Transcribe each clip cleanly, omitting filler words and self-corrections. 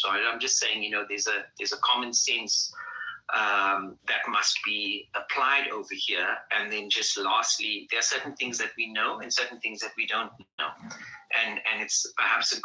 started. I'm just saying, there's a common sense that must be applied over here. And then just lastly, there are certain things that we know and certain things that we don't know. And it's perhaps a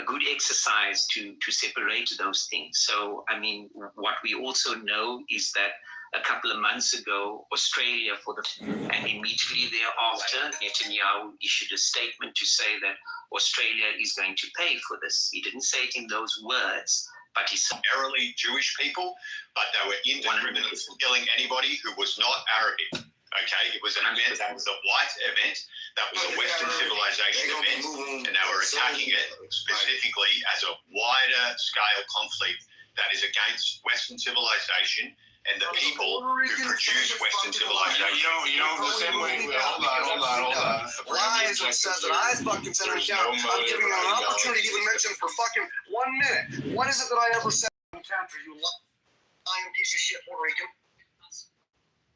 good exercise to separate those things. So, I mean, what we also know is that a couple of months ago, Australia, and immediately thereafter, Netanyahu issued a statement to say that Australia is going to pay for this. He didn't say it in those words, but he said primarily Jewish people, but they were indiscriminately killing anybody who was not Arabic. Okay, it was an event that was a white event, that was a Western civilization event, and they were attacking it specifically as a wider scale conflict that is against Western civilization and the people who produce Western civilization. You know, the same way. Hold on. Lies and says that I fucking said it down. I'm giving you an opportunity to even mention for fucking 1 minute. What is it that I ever said in time for you lying piece of shit Puerto Rican?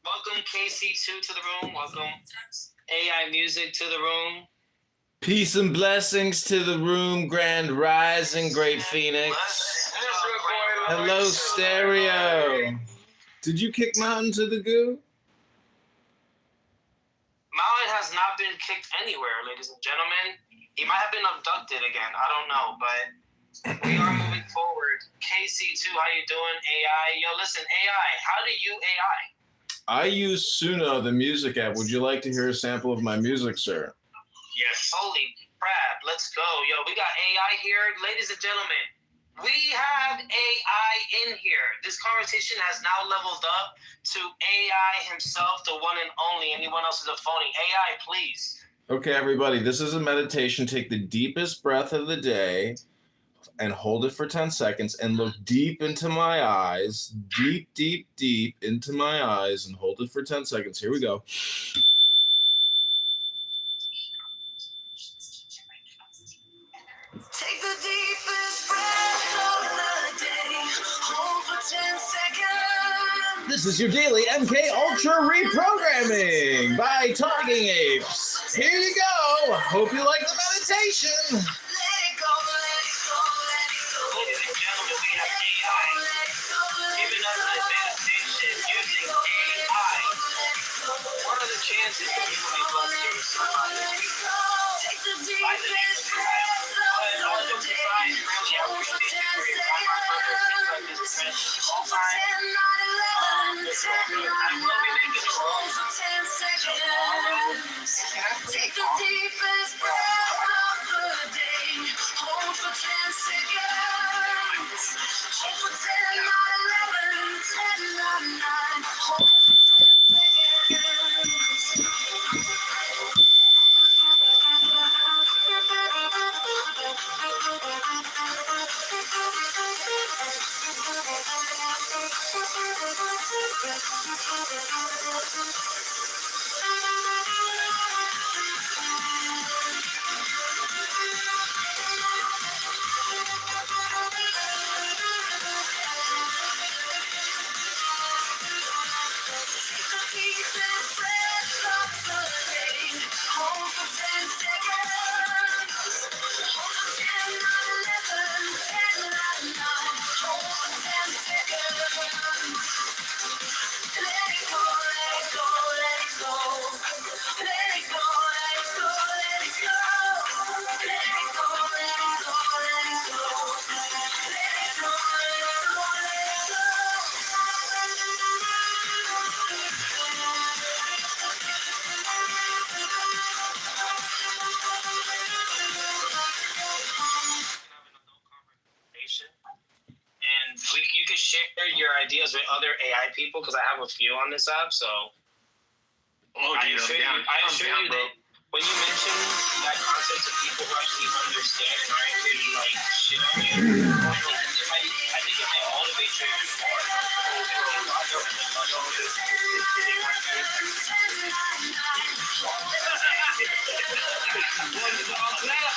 Welcome KC2 to the room. Welcome AI Music to the room. Peace and blessings to the room. Grand rising, Great Phoenix. Hello, Stereo. Did you kick Mountain to the goo? Mountain has not been kicked anywhere, ladies and gentlemen. He might have been abducted again. I don't know, but we are moving forward. KC2, how you doing? AI. Yo, listen, AI. How do you AI? I use Suno, the music app. Would you like to hear a sample of my music, sir? Yes. Holy crap. Let's go. Yo, we got AI here. Ladies and gentlemen, we have AI in here. This conversation has now leveled up to AI himself, the one and only. Anyone else is a phony. AI, please. Okay, everybody. This is a meditation. Take the deepest breath of the day and hold it for 10 seconds and look deep into my eyes. Deep, deep, deep into my eyes and hold it for 10 seconds. Here we go. Take the deepest breath of the day. Hold for 10 seconds. This is your daily MK Ultra reprogramming by Talking Apes. Here you go. Hope you like the meditation. Let it go, let it go, let it go. Ladies and gentlemen, we have AI giving us a meditation using AI. What are the chances that we will be blessed to Take the deepest breath of the day. Hold for 10 seconds. Hold for 10, 9, 11, 10, 9, 9. Hold for 10 seconds. Take the deepest breath of the day. Hold for 10 seconds. Hold for 10, 9, 11, 10, 9, 9. Hold for 10 seconds. And you can share your ideas with other AI people because I have a few on this app. So I assure you that when you mention that concept to people who actually understand and aren't really like shit on you, I think it might motivate you even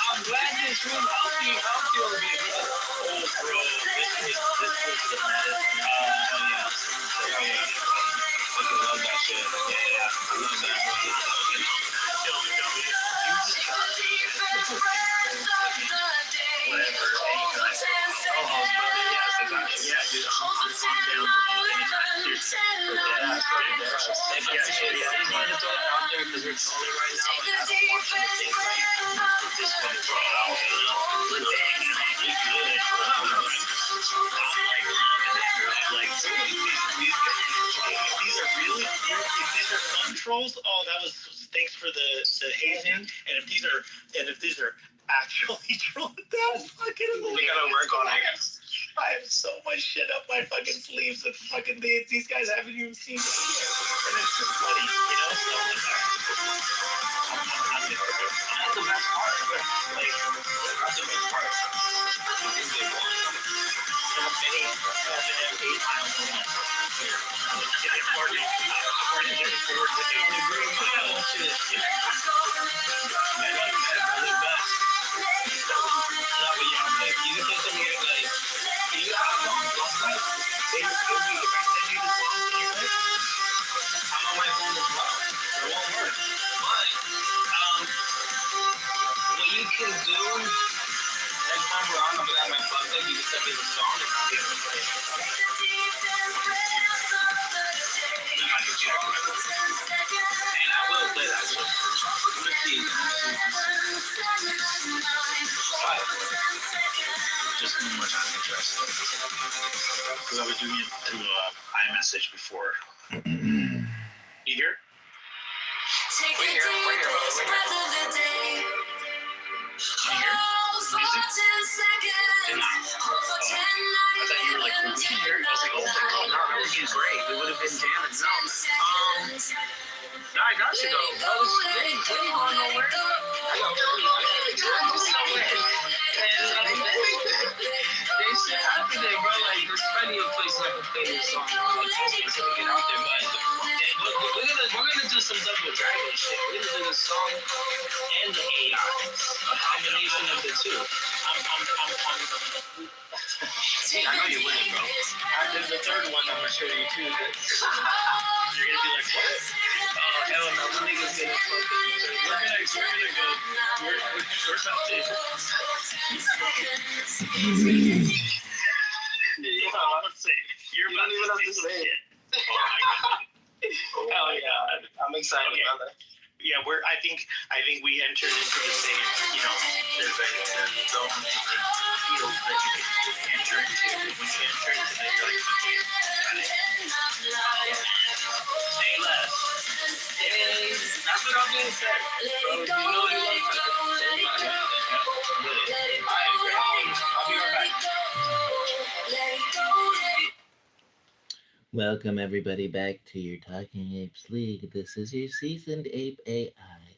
I'm glad this room helped you a bit. Oh, bro, this was the best. Fucking love that shit. Yeah, I love that. Yeah, shit, yeah. I just wanted to throw it out there because we're trolling right now. And I don't want you to think like just want to throw it out. You know? We're taking it. We good. I'm like loving it, bro. Like some of these guys, if these are really, if these are fun trolls, oh, that was thanks for the hazing. And if these are actually trolls, that was fucking hilarious. We gotta work on it. I have so much shit up my fucking sleeves that fucking these guys haven't even seen it yet. And it's just funny, you know? So I'm like, that's the best part. Like, that's the best part. I think they won. So many Eminem 8 miles a month. It's party. Party looking forward to it. The green mile shit. Man, that's really best. No, but yeah, like, you can put some here, like, you have them on Clubhouse. They will be, if I send you the song to your list, I'm on my phone as well. It won't work. But, what you can do, next time we're on, I'm gonna have my club deck, you can send me the song and I'll be able to play it. Then I can check it. And I will play that shit. Let's see. But, just need more time to address it. Because I was doing it through iMessage before. You hear? Take a deep breath of the day. Can you hear? Hold for 10 seconds. Hold for 10, I thought you were like, we can hear it. I was like, oh my god, no, that would be great. We would have been jamming. No, I got you though. That was great. What are you going nowhere? I got they should have today, bro. Like, there's plenty of places I can play this song. Like, it's gonna get out there, but we're gonna do some double dragon shit. We're gonna do the song and the AI, a combination of the two. I know you're winning, bro. There's the third one I'm gonna show you too. You're gonna be like, what? Oh hell no, the nigga's gonna fucking. We're gonna go. We're about to. You're about to say it. Oh my god. Hell yeah. I'm excited about that. Yeah, I think we entered into the same, you know, there's a zone of field that you can enter into. When you enter into that, you're like, okay, got it. Say less. That's what I'm gonna say. Bro, you know you love to I'll be right back. Welcome everybody back to your Talking Apes League. This is your seasoned ape AI.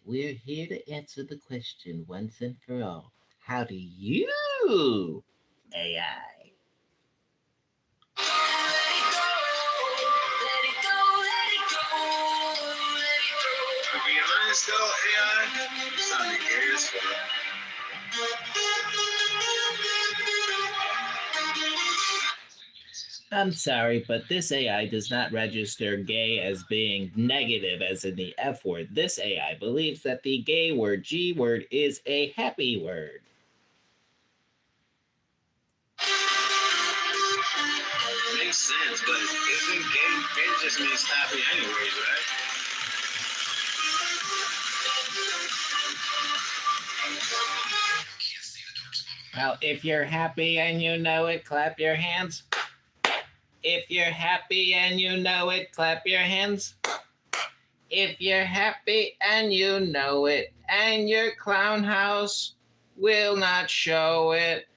We're here to answer the question once and for all. How do you, AI? To be honest though, AI, you sounding gay as fuck. I'm sorry, but this AI does not register gay as being negative as in the F word. This AI believes that the gay word, G word, is a happy word. Makes sense, but isn't gay just means happy anyways, right? Well, if you're happy and you know it, clap your hands. If you're happy and you know it, clap your hands. If you're happy and you know it, and your clown house will not show it.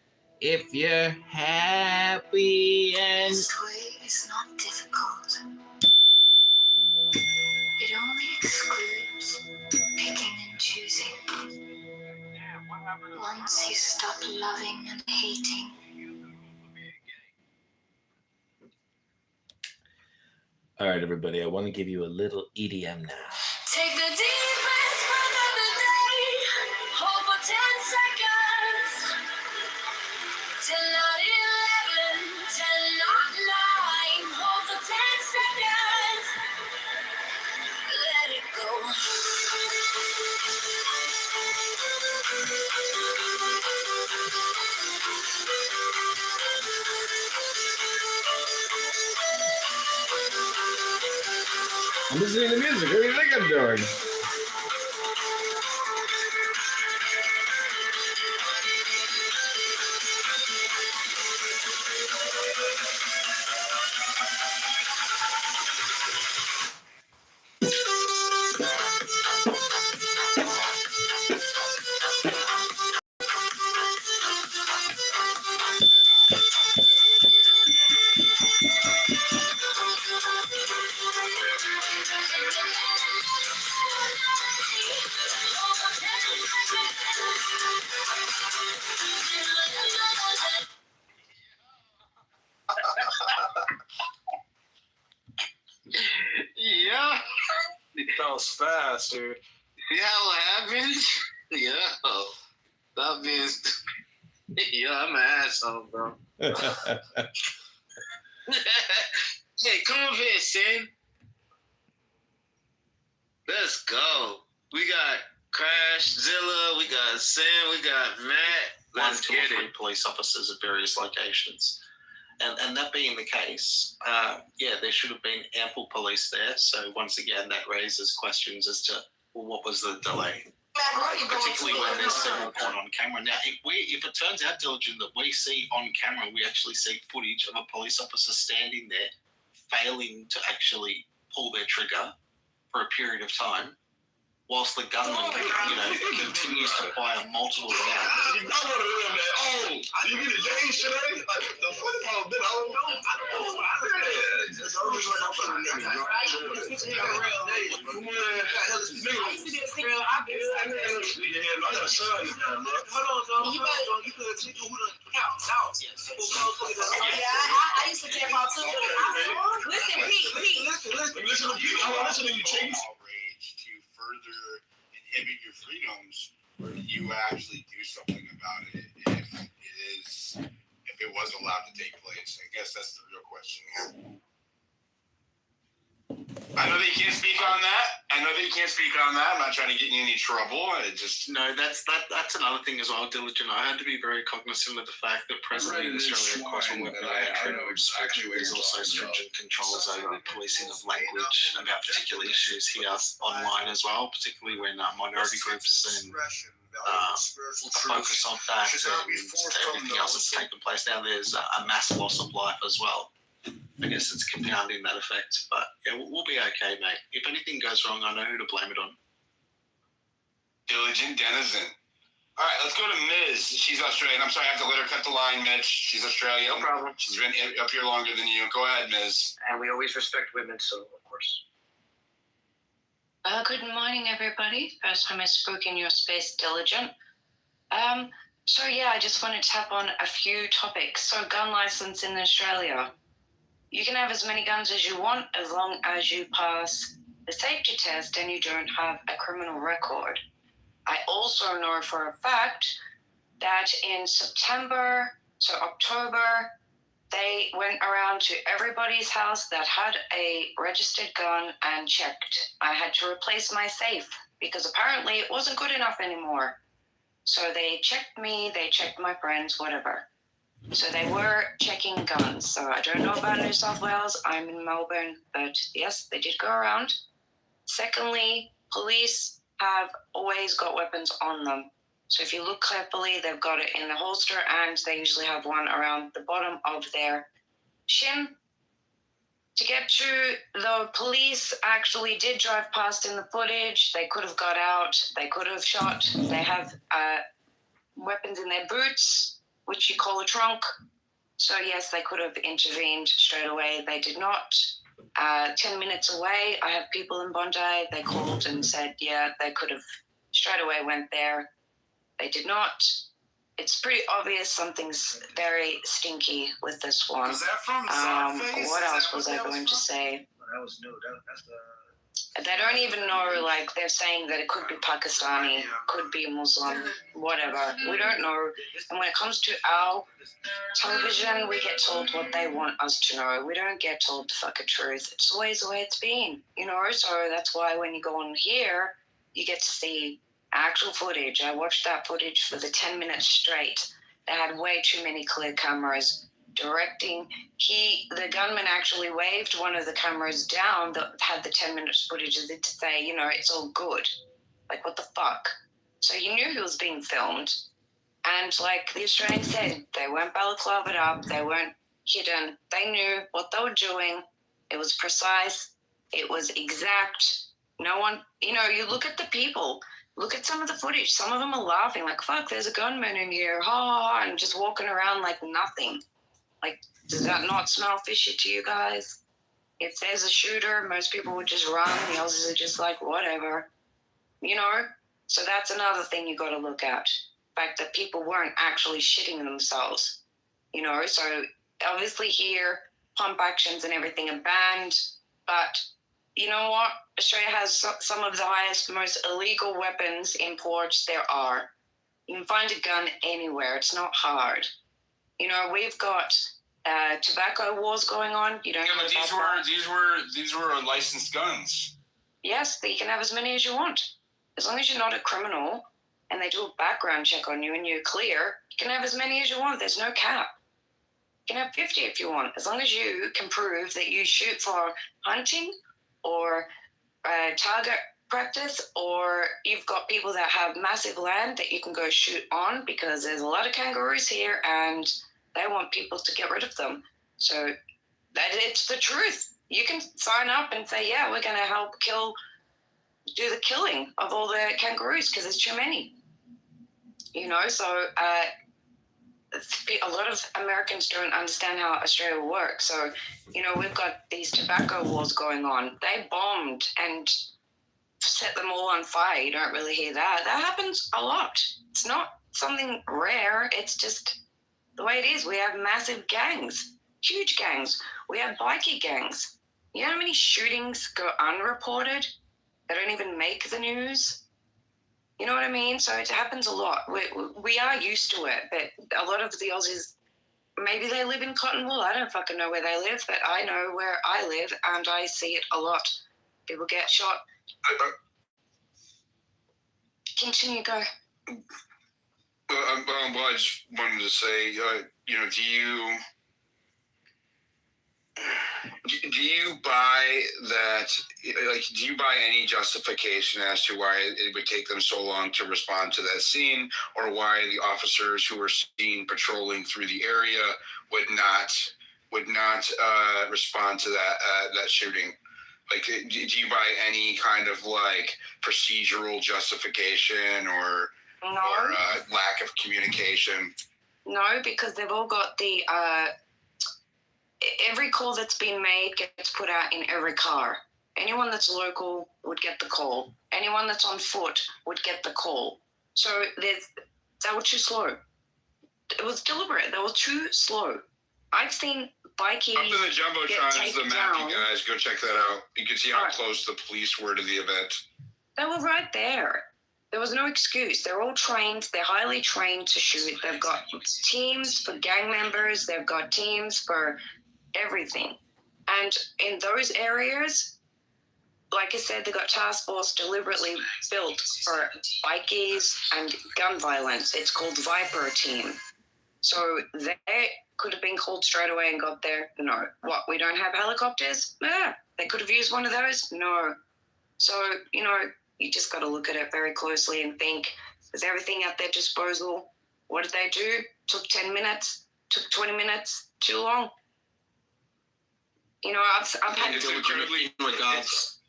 If you're happy and... Sway is not difficult. It only excludes picking and choosing. Once you stop loving and hating, All right, everybody, I want to give you a little EDM now. take the deepest breath of the day. Hold for 10 seconds. 10, not 11, 10, not 9. Hold for 10 seconds. Let it go. I'm listening to music. What do you think I'm doing? Yeah. That was fast, dude. See how it happens? Yeah. That means. Yeah, I'm an asshole, bro. Hey, come over here, Sam. Let's go. We got Crashzilla, we got Sam, we got Matt. Let's One, two, or get three it. police officers at various locations. And that being the case, there should have been ample police there. So once again, that raises questions as to, well, what was the delay? Particularly when there's several caught on camera. Now, if it turns out, Diligent, that we see on camera, we actually see footage of a police officer standing there, failing to actually pull their trigger for a period of time, whilst the gunman, continues to fire multiple rounds. You get a day today? Like, the fuck? I used to take my two. Listen, Pete. Listen to you, Chase. Outrage to further inhibit your freedoms, or do you actually do something about it if it was allowed to take place? I guess that's the real question here. I know that you can't speak on that. I'm not trying to get you in any trouble. No, that's another thing as well, Diligent. I had to be very cognizant of the fact that presently in Australia, of course, when we're there's also stringent controls over the policing of language about particular issues here online as well, particularly when minority groups and focus on that and everything else that's taken place. Now there's a mass loss of life as well. I guess it's compounding that effect, but yeah, we'll be okay, mate. If anything goes wrong, I know who to blame it on. Diligent denizen. All right, let's go to Ms. She's Australian. I'm sorry, I have to let her cut the line, Mitch. She's Australian. No problem. She's been up here longer than you. Go ahead, Ms. And we always respect women, so of course. Good morning, everybody. First time I spoke in your space, Diligent. So I just want to tap on a few topics. So gun license in Australia. You can have as many guns as you want as long as you pass the safety test and you don't have a criminal record. I also know for a fact that in October, they went around to everybody's house that had a registered gun and checked. I had to replace my safe because apparently it wasn't good enough anymore. So they checked me, they checked my friends, whatever. So they were checking guns. So I don't know about New South Wales. I'm in Melbourne, but yes, they did go around. Secondly, police have always got weapons on them. So if you look carefully, they've got it in the holster and they usually have one around the bottom of their shin. To get to the police actually did drive past in the footage. They could have got out. They could have shot. They have weapons in their boots, which you call a trunk. So yes, they could have intervened straight away. They did not. 10 minutes away, I have people in Bondi. They called and said, they could have straight away went there. They did not. It's pretty obvious something's very stinky with this one. Was that from Southface? What else was I going to say? That was new. That's the. They don't even know, they're saying that it could be Pakistani, could be Muslim, whatever. We don't know. And when it comes to our television, we get told what they want us to know. We don't get told the fucking truth. It's always the way it's been, So that's why when you go on here, you get to see actual footage. I watched that footage for the 10 minutes straight. They had way too many clear cameras. directing. The gunman actually waved one of the cameras down that had the 10 minutes footage of it to say, you know, it's all good. Like, what the fuck? So you knew he was being filmed. And like the Australians said, they weren't balaclavaed up, they weren't hidden. They knew what they were doing. It was precise. It was exact. No one, you know, you look at the people, look at some of the footage. Some of them are laughing like, fuck, there's a gunman in here, ha, ha, ha, and just walking around like nothing. Like, does that not smell fishy to you guys? If there's a shooter, most people would just run. The Aussies are just like, whatever, you know? So that's another thing you got to look at. The fact that people weren't actually shitting themselves, you know? So obviously here, pump actions and everything are banned, but you know what? Australia has some of the highest, most illegal weapons imports there are. You can find a gun anywhere. It's not hard. You know, we've got tobacco wars going on. You don't. Yeah, but these were unlicensed guns. Yes, you can have as many as you want, as long as you're not a criminal and they do a background check on you and you're clear. You can have as many as you want. There's no cap. You can have 50 if you want, as long as you can prove that you shoot for hunting or target practice, or you've got people that have massive land that you can go shoot on, because there's a lot of kangaroos here and they want people to get rid of them. So that it's the truth. You can sign up and say, yeah, we're going to help do the killing of all the kangaroos because there's too many. You know, so a lot of Americans don't understand how Australia works. So, you know, we've got these tobacco wars going on. They bombed and set them all on fire. You don't really hear that. That happens a lot. It's not something rare. It's just the way it is. We have massive gangs, huge gangs. We have bikie gangs. You know how many shootings go unreported? They don't even make the news. You know what I mean? So it happens a lot. We are used to it, but a lot of the Aussies, maybe they live in Cottonwool. I don't fucking know where they live, but I know where I live, and I see it a lot. People get shot. Continue, go. Well, I just wanted to say, you know, do you buy that? Like, do you buy any justification as to why it would take them so long to respond to that scene, or why the officers who were seen patrolling through the area would not respond to that shooting? Like, do you buy any kind of like procedural justification or lack of communication? No, because they've all got the every call that's been made gets put out in every car. Anyone that's local would get the call. Anyone that's on foot would get the call. So they were too slow. It was deliberate. They were too slow. I've seen bikies. Up in the Jumbotron, the map, you guys go check that out. You can see how close the police were to the event. They were right there. There was no excuse. They're all trained. They're highly trained to shoot. They've got teams for gang members. They've got teams for everything. And in those areas, like I said, they got task force deliberately built for bikies and gun violence. It's called Viper Team. So they could have been called straight away and got there. No. What, we don't have helicopters? Yeah. They could have used one of those? No. So, you know, you just got to look at it very closely and think, is everything at their disposal? What did they do? Took 10 minutes? Took 20 minutes? Too long? You know, I've had to in regards.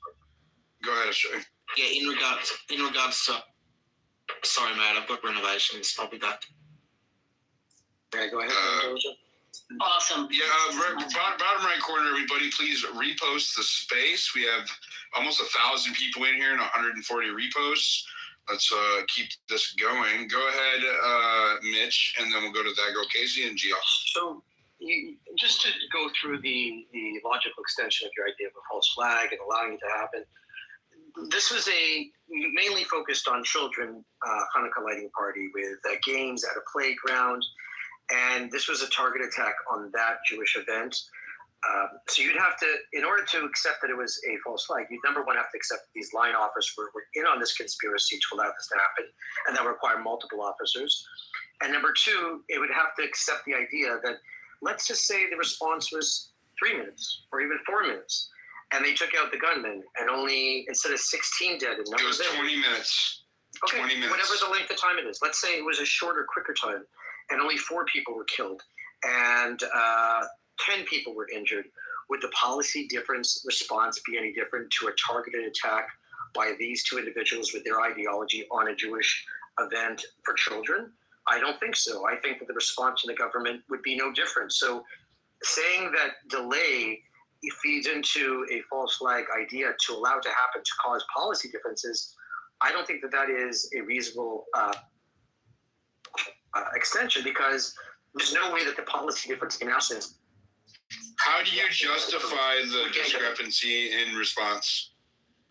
Go ahead, Ashley. Yeah, in regards to. Sorry, mate. I've got renovations. I'll be back. Yeah, go ahead. Awesome. Yeah, bottom right corner, everybody, please repost the space. We have almost 1,000 people in here and 140 reposts. Let's keep this going. Go ahead, Mitch, and then we'll go to Dago, Casey, and Gia. So, just to go through the logical extension of your idea of a false flag and allowing it to happen, this was mainly focused on children Hanukkah lighting party with games at a playground, and this was a target attack on that Jewish event. So you'd have to, in order to accept that it was a false flag, you'd number one have to accept that these line officers were in on this conspiracy to allow this to happen, and that would require multiple officers. And number two, it would have to accept the idea that let's just say the response was 3 minutes or even 4 minutes, and they took out the gunman, and only, instead of 16 dead, It was 20 minutes. Okay, 20 minutes. whatever the length of time it is. Let's say it was a shorter, quicker time, and only 4 people were killed, and 10 people were injured. Would the policy response be any different to a targeted attack by these 2 individuals with their ideology on a Jewish event for children? I don't think so. I think that the response from the government would be no different. So saying that delay feeds into a false flag idea to allow it to happen to cause policy differences, I don't think that that is a reasonable extension, because there's no way that the policy difference can happen. How do you justify the discrepancy in response?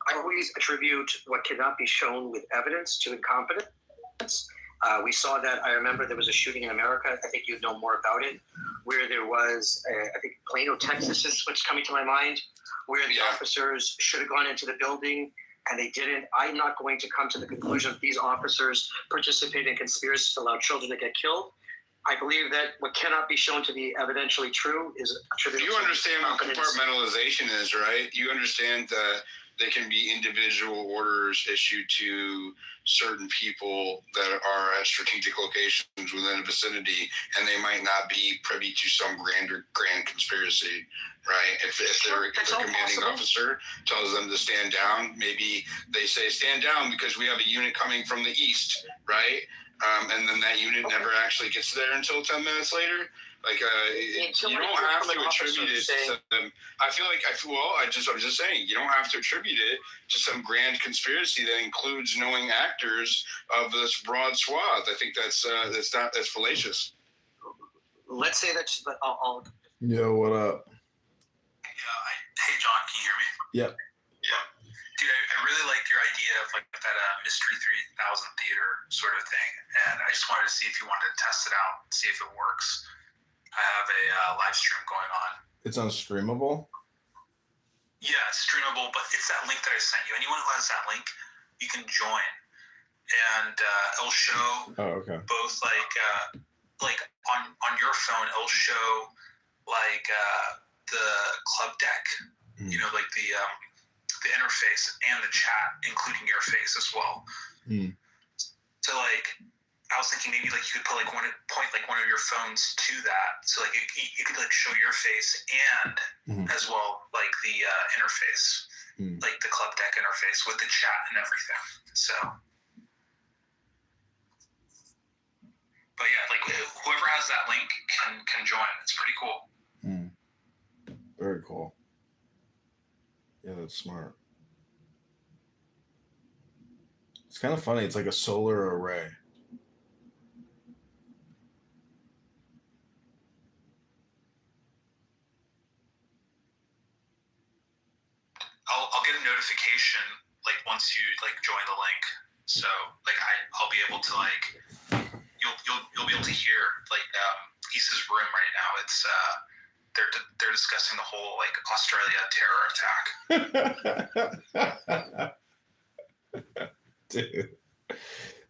I always attribute what cannot be shown with evidence to incompetence. We saw that. I remember there was a shooting in America. I think you'd know more about it, where there was, I think Plano, Texas is what's coming to my mind, where the officers should have gone into the building and they didn't. I'm not going to come to the conclusion that these officers participated in conspiracy to allow children to get killed. I believe that what cannot be shown to be evidentially true is attributed. You understand what compartmentalization is, right? You understand that there can be individual orders issued to certain people that are at strategic locations within a vicinity, and they might not be privy to some grand conspiracy, right? If the commanding officer tells them to stand down, maybe they say stand down because we have a unit coming from the east, right? And then that unit never actually gets there until 10 minutes later. Like, you don't have to attribute it to them. I was just saying, you don't have to attribute it to some grand conspiracy that includes knowing actors of this broad swath. I think that's fallacious. Let's say that's. Yo, what up? Hey, John, can you hear me? Yep. Yeah. Dude, I really liked your idea of like that Mystery 3000 theater sort of thing, and I just wanted to see if you wanted to test it out, see if it works. I have a live stream going on. It's unstreamable? Yeah, it's streamable, but it's that link that I sent you. Anyone who has that link, you can join, and it'll show both like on your phone, it'll show like the club deck, you know, like the interface and the chat, including your face as well. So like, I was thinking maybe like you could put like one of your phones to that, so like you could like show your face and as well like the interface, like the club deck interface with the chat and everything. So, but yeah, like whoever has that link can join. It's pretty cool. Very cool. Yeah, that's smart. It's kind of funny. It's like a solar array. I'll get a notification like once you like join the link. So like I'll be able to like you'll be able to hear like Isa's room right now. It's they're discussing the whole like Australia terror attack.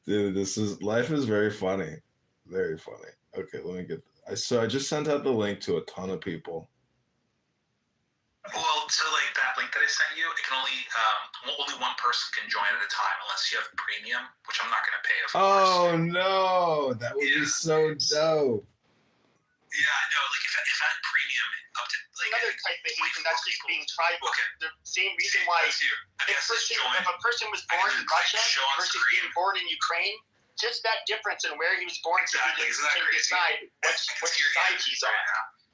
Dude, life is very funny. Very funny. Okay, let me get I just sent out the link to a ton of people. Well, so like that link that I sent you, it can only one person can join at a time unless you have premium, which I'm not going to pay. Oh no, that would be so dope. Yeah, I know. Like if I had premium up to like another type of Asian that's just being tribal. Okay. The same reason why if a person was born in Russia versus being born in Ukraine, just that difference in where he was born can decide which side he's on.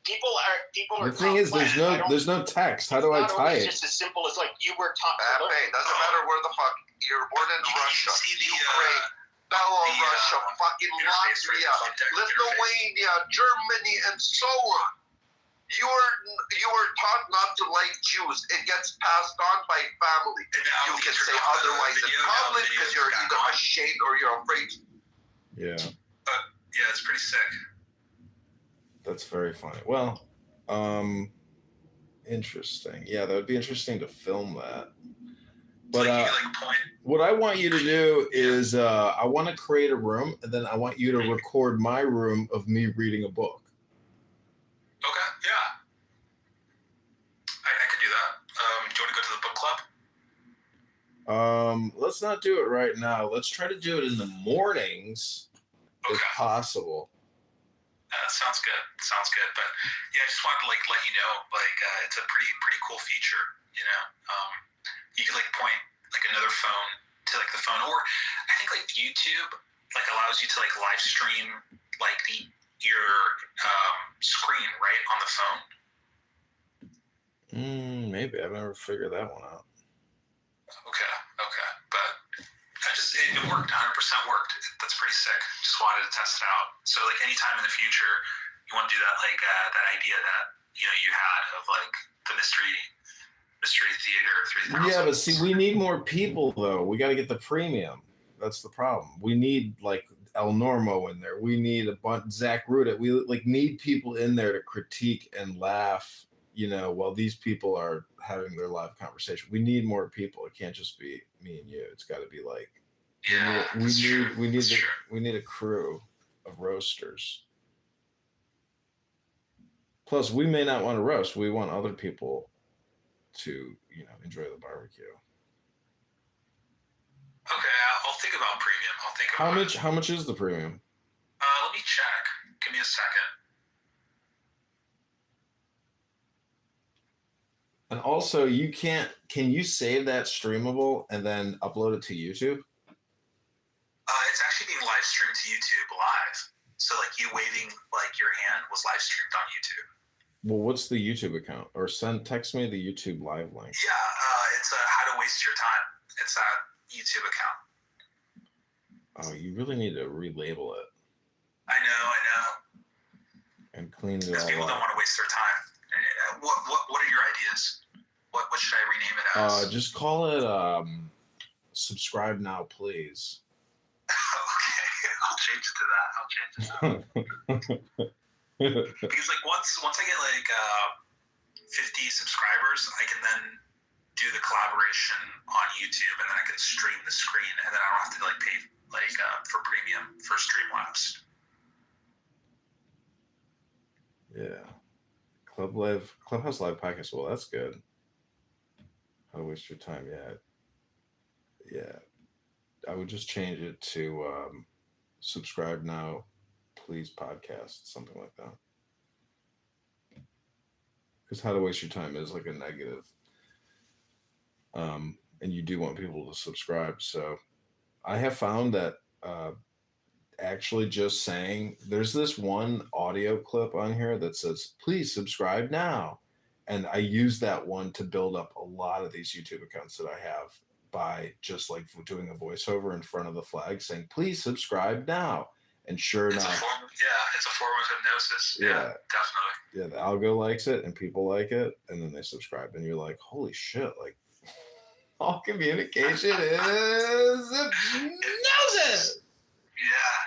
People are. The thing is, there's no text. How do I tie it? It's just as simple as like you were taught. Doesn't matter where the fuck you're born in Russia, Ukraine, Belarus, fucking Latvia, Lithuania, Germany, and so on. You are taught not to like Jews. It gets passed on by family. You can say otherwise in public because you're either ashamed or you're afraid. Yeah. Yeah, it's pretty sick. That's very funny. Well, interesting. Yeah, that would be interesting to film that. But what I want you to do is I want to create a room, and then I want you to record my room of me reading a book. Let's not do it right now. Let's try to do it in the mornings, if possible. Sounds good. Sounds good. But yeah, I just wanted to let you know, it's a pretty cool feature. You know, you could point another phone to the phone, or I think YouTube allows you to live stream your screen right on the phone. Maybe I've never figured that one out. Okay, but it worked. 100% worked. That's pretty sick. Just wanted to test it out. So anytime in the future you want to do that, that idea that you had of the mystery theater 3000. Yeah, but see, we need more people though. We got to get the premium. That's the problem. We need El Normo in there. We need a bunch Zach Ruda. We need people in there to critique and laugh. While these people are having their live conversation, we need more people. It can't just be me and you. It's got to be we need a crew of roasters. Plus, we may not want to roast. We want other people to enjoy the barbecue. Okay, I'll think about premium. I'll think about How much is the premium? Let me check. Give me a second. And also, can you save that streamable and then upload it to YouTube? It's actually being live streamed to YouTube live. So you waving your hand was live streamed on YouTube. Well, what's the YouTube account? Or text me the YouTube live link. Yeah, it's How to Waste Your Time. It's that YouTube account. Oh, you really need to relabel it. I know. And clean it all up. Because people don't want to waste their time. What are your ideas? What should I rename it as? Just call it Subscribe Now, Please. Okay, I'll change it to that. Because once I get 50 subscribers, I can then do the collaboration on YouTube, and then I can stream the screen, and then I don't have to pay for premium for Streamlabs. Yeah. Clubhouse Live Podcast. Well, that's good. How to Waste Your Time. Yeah. I would just change it to Subscribe Now, Please Podcast, something like that. Because How to Waste Your Time is a negative. And you do want people to subscribe. So I have found that actually just saying, there's this one audio clip on here that says, please subscribe now. And I use that one to build up a lot of these YouTube accounts that I have by just doing a voiceover in front of the flag saying, please subscribe now. And sure enough. It's a form of hypnosis. Yeah, definitely. Yeah, the algo likes it and people like it. And then they subscribe. And you're like, holy shit, all communication is hypnosis. Yeah.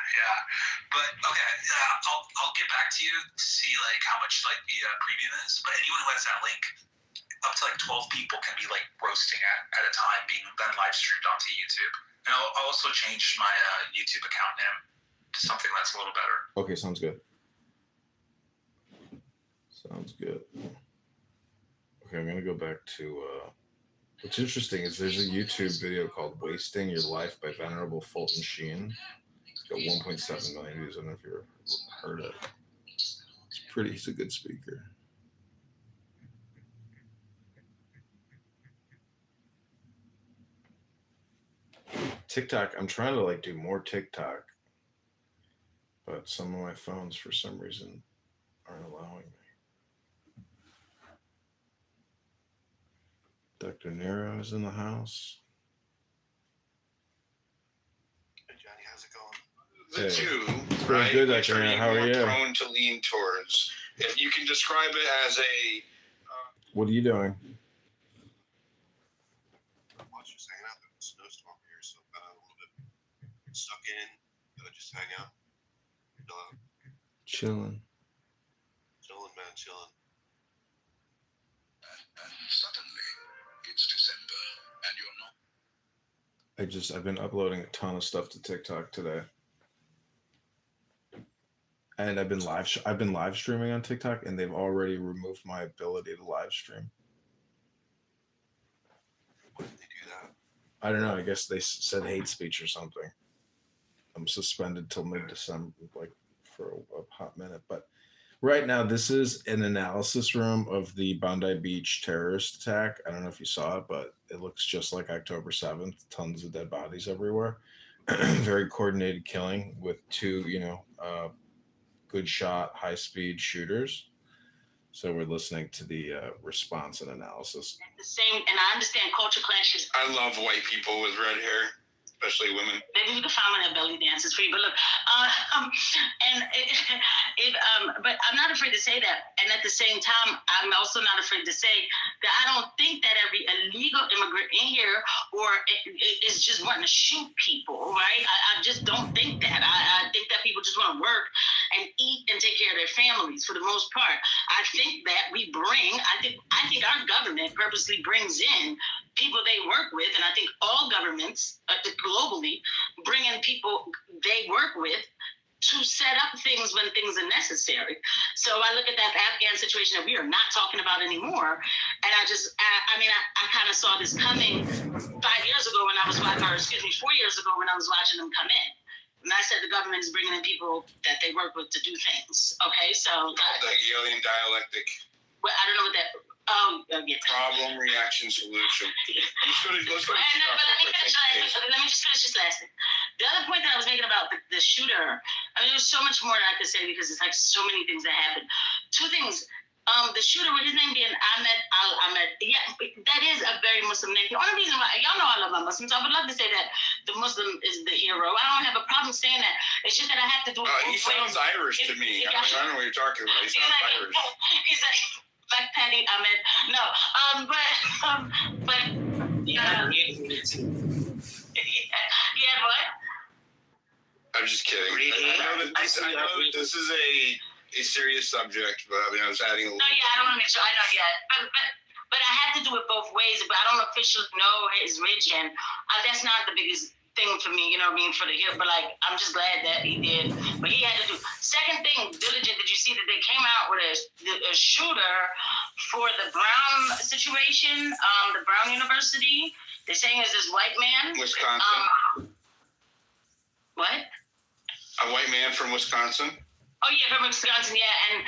But okay, I'll get back to you to see how much the premium is. But anyone who has that link, up to 12 people can be roasting at a time, being then live streamed onto YouTube. And I'll also change my YouTube account name to something that's a little better. Okay, sounds good. Okay, I'm gonna go back to what's interesting is there's a YouTube video called Wasting Your Life by Venerable Fulton Sheen. It's got 1.7 million views. I don't know if you've ever heard it. He's a good speaker. TikTok, I'm trying to do more TikTok, but some of my phones for some reason aren't allowing me. Dr. Nero is in the house. Hey Johnny, how's it going? The two, it's right? Good, Dr. Nero. How are you? Prone to lean towards. If you can describe it as a. What are you doing? Just hanging out. There's a snowstorm here, so a little bit stuck in. Just hang out. Chilling. Chilling, man, chilling. Suddenly, it's December, and you're not. I've been uploading a ton of stuff to TikTok today. And I've been live streaming on TikTok, and they've already removed my ability to live stream. Why did they do that? I don't know. I guess they said hate speech or something. I'm suspended till mid-December, like for a hot minute. But right now, this is an analysis room of the Bondi Beach terrorist attack. I don't know if you saw it, but it looks just like October 7th. Tons of dead bodies everywhere. Very coordinated killing with two, good shot, high speed shooters. So we're listening to the response and analysis. The same, and I understand culture clashes. I love white people with red hair, especially women. Maybe we can find one that belly dances for you. But look, but I'm not afraid to say that. And at the same time, I'm also not afraid to say that I don't think that every illegal immigrant in here is just wanting to shoot people, right? I just don't think that. I think that people just want to work and eat and take care of their families for the most part. I think that I think our government purposely brings in people they work with, and I think all governments globally bring in people they work with to set up things when things are necessary. So I look at that Afghan situation that we are not talking about anymore, and I kind of saw this coming 4 years ago when I was watching them come in. And I said the government is bringing in people that they work with to do things. Okay, so the Hegelian dialectic. Well, I don't know what that. Oh, yeah. Problem, reaction, solution. Let's go to let me just finish this last thing. The other point that I was making about the shooter, there's so much more that I could say because it's like so many things that happened. Two things. The shooter, with his name being Ahmed, yeah, that is a very Muslim name. The only reason why, y'all know I love my Muslims, I would love to say that the Muslim is the hero. I don't have a problem saying that. It's just that I have to do it both ways. He sounds Irish to me. I don't know what you're talking about. He sounds Irish. He's like Black Patty Ahmed. No, but yeah. Yeah, what? I'm just kidding. I know that this is a serious subject, but I was adding a little. No, yeah, I don't want to make sure. I know, yeah, but I have to do it both ways. But I don't officially know his religion. That's not the biggest thing for me, for the hip. But like, I'm just glad that he did. But he had to do. Second thing, diligent. Did you see that they came out with a shooter for the Brown situation? The Brown University. They're saying it's this white man. Wisconsin. What? A white man from Wisconsin. Oh, yeah, from Wisconsin, yeah. And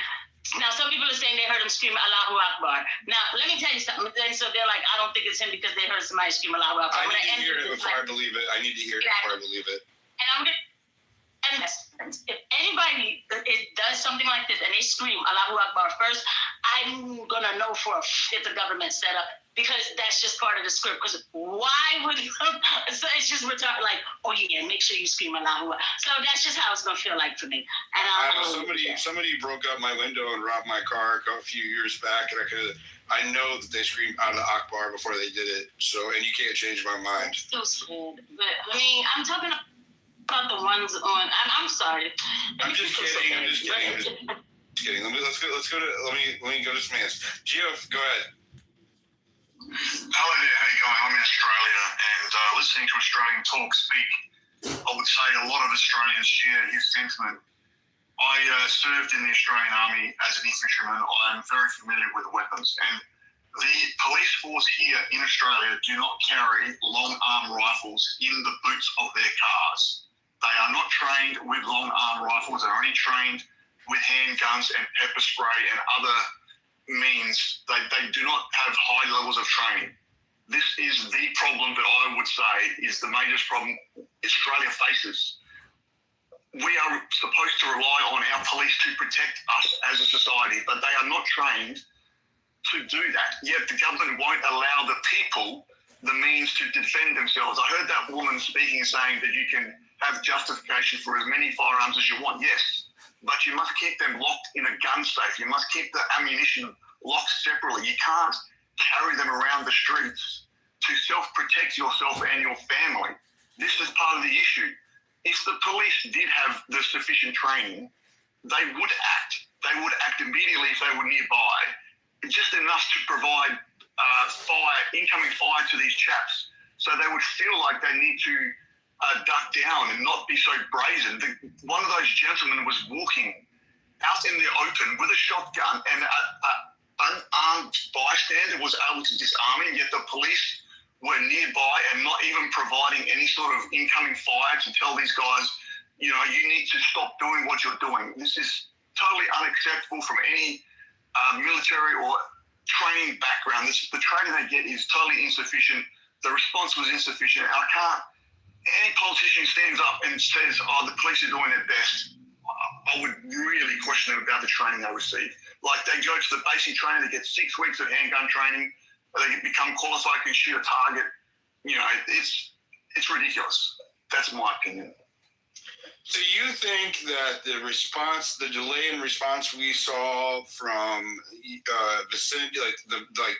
now some people are saying they heard him scream Allahu Akbar. Now, let me tell you something. And so they're like, I don't think it's him because they heard somebody scream Allahu Akbar. I need to hear it before I believe it. And I'm going to, and if anybody does something like this and they scream Allahu Akbar first, I'm going to know for it's a government setup because that's just part of the script. Because why would so it's just we're talking like, oh yeah, make sure you scream Allahu Akbar. So that's just how it's going to feel like for me. And somebody broke up my window and robbed my car a few years back, and I know that they screamed Allah Akbar before they did it. So, and you can't change my mind. I'm still scared, but I mean, I'm talking about the ones on. I'm sorry. I'm just kidding. Let me go to some hands. Geoff, go ahead. Hello there, how you going? I'm in Australia, and listening to Australian talk speak, I would say a lot of Australians share his sentiment. I served in the Australian Army as an infantryman. I'm very familiar with weapons, and the police force here in Australia do not carry long arm rifles in the boots of their cars. They are not trained with long arm rifles. They're only trained with handguns and pepper spray and other means. They do not have high levels of training. This is the problem that I would say is the major problem Australia faces. We are supposed to rely on our police to protect us as a society, but they are not trained to do that. Yet the government won't allow the people the means to defend themselves. I heard that woman speaking saying that you can have justification for as many firearms as you want. Yes, but you must keep them locked in a gun safe. You must keep the ammunition locked separately. You can't carry them around the streets to self-protect yourself and your family. This is part of the issue. If the police did have the sufficient training, they would act. They would act immediately if they were nearby, just enough to provide incoming fire to these chaps, so they would feel like they need to duck down and not be so brazen. One of those gentlemen was walking out in the open with a shotgun, and an unarmed bystander was able to disarm him, yet the police were nearby and not even providing any sort of incoming fire to tell these guys, you know, you need to stop doing what you're doing. This is totally unacceptable from any military or training background. The training they get is totally insufficient. The response was insufficient. Any politician stands up and says, oh, the police are doing their best, I would really question them about the training they receive. Like, they go to the basic training, they get 6 weeks of handgun training, they become qualified to shoot a target. You know, it's ridiculous. That's my opinion. So you think that the delay in response we saw from vicinity,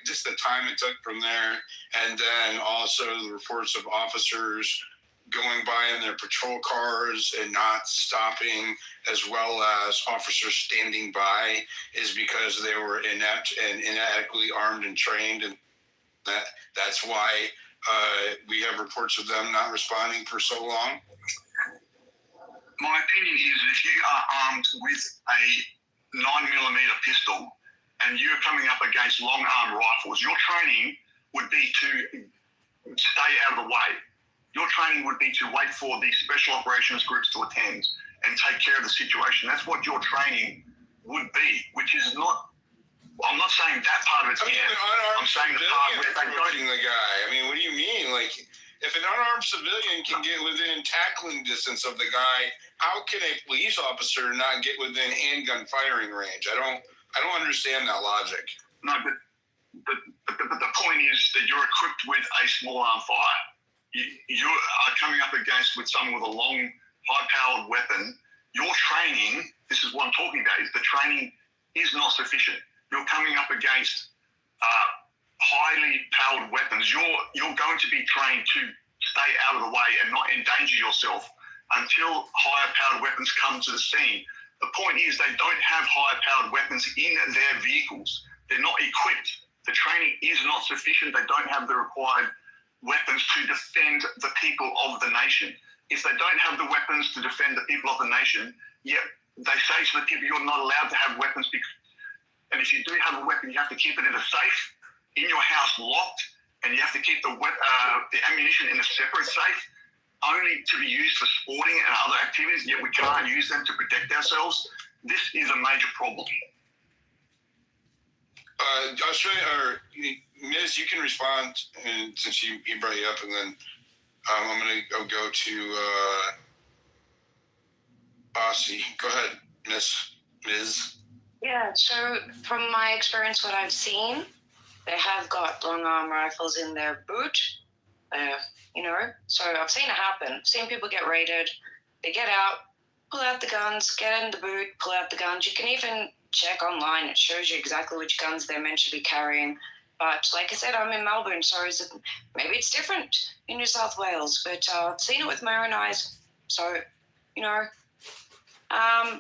just the time it took from there, and then also the reports of officers going by in their patrol cars and not stopping, as well as officers standing by, is because they were inept and inadequately armed and trained, and that's why we have reports of them not responding for so long? My opinion is if you are armed with a 9mm pistol and you're coming up against long-arm rifles, your training would be to stay out of the way. Your training would be to wait for the special operations groups to attend and take care of the situation. That's what your training would be, which is not, I'm not saying that part of it's I'm saying the part where they don't. The guy. I mean, what do you mean? Like, if an unarmed civilian can get within tackling distance of the guy, how can a police officer not get within handgun firing range? I don't understand that logic. No, but the point is that you're equipped with a small arm fire. You are coming up against with someone with a long, high-powered weapon. Your training, this is what I'm talking about, is the training is not sufficient. You're coming up against highly powered weapons. You're going to be trained to stay out of the way and not endanger yourself until higher powered weapons come to the scene. The point is they don't have higher powered weapons in their vehicles. They're not equipped. The training is not sufficient. They don't have the required weapons to defend the people of the nation. If they don't have the weapons to defend the people of the nation, yet they say to the people, you're not allowed to have weapons, and if you do have a weapon, you have to keep it in a safe, in your house locked, and you have to keep the ammunition in a separate safe, only to be used for sporting and other activities, yet we can't use them to protect ourselves. This is a major problem. Australia, or Ms., you can respond, and since you brought you up, and then I'm going to go to Aussie. Go ahead, Ms. Yeah, so from my experience, what I've seen, they have got long arm rifles in their boot, so I've seen it happen. I've seen people get raided, they get out, pull out the guns, get in the boot, pull out the guns. You can even check online, it shows you exactly which guns they're meant to be carrying. But like I said, I'm in Melbourne, so maybe it's different in New South Wales, but I've seen it with my own eyes. So, and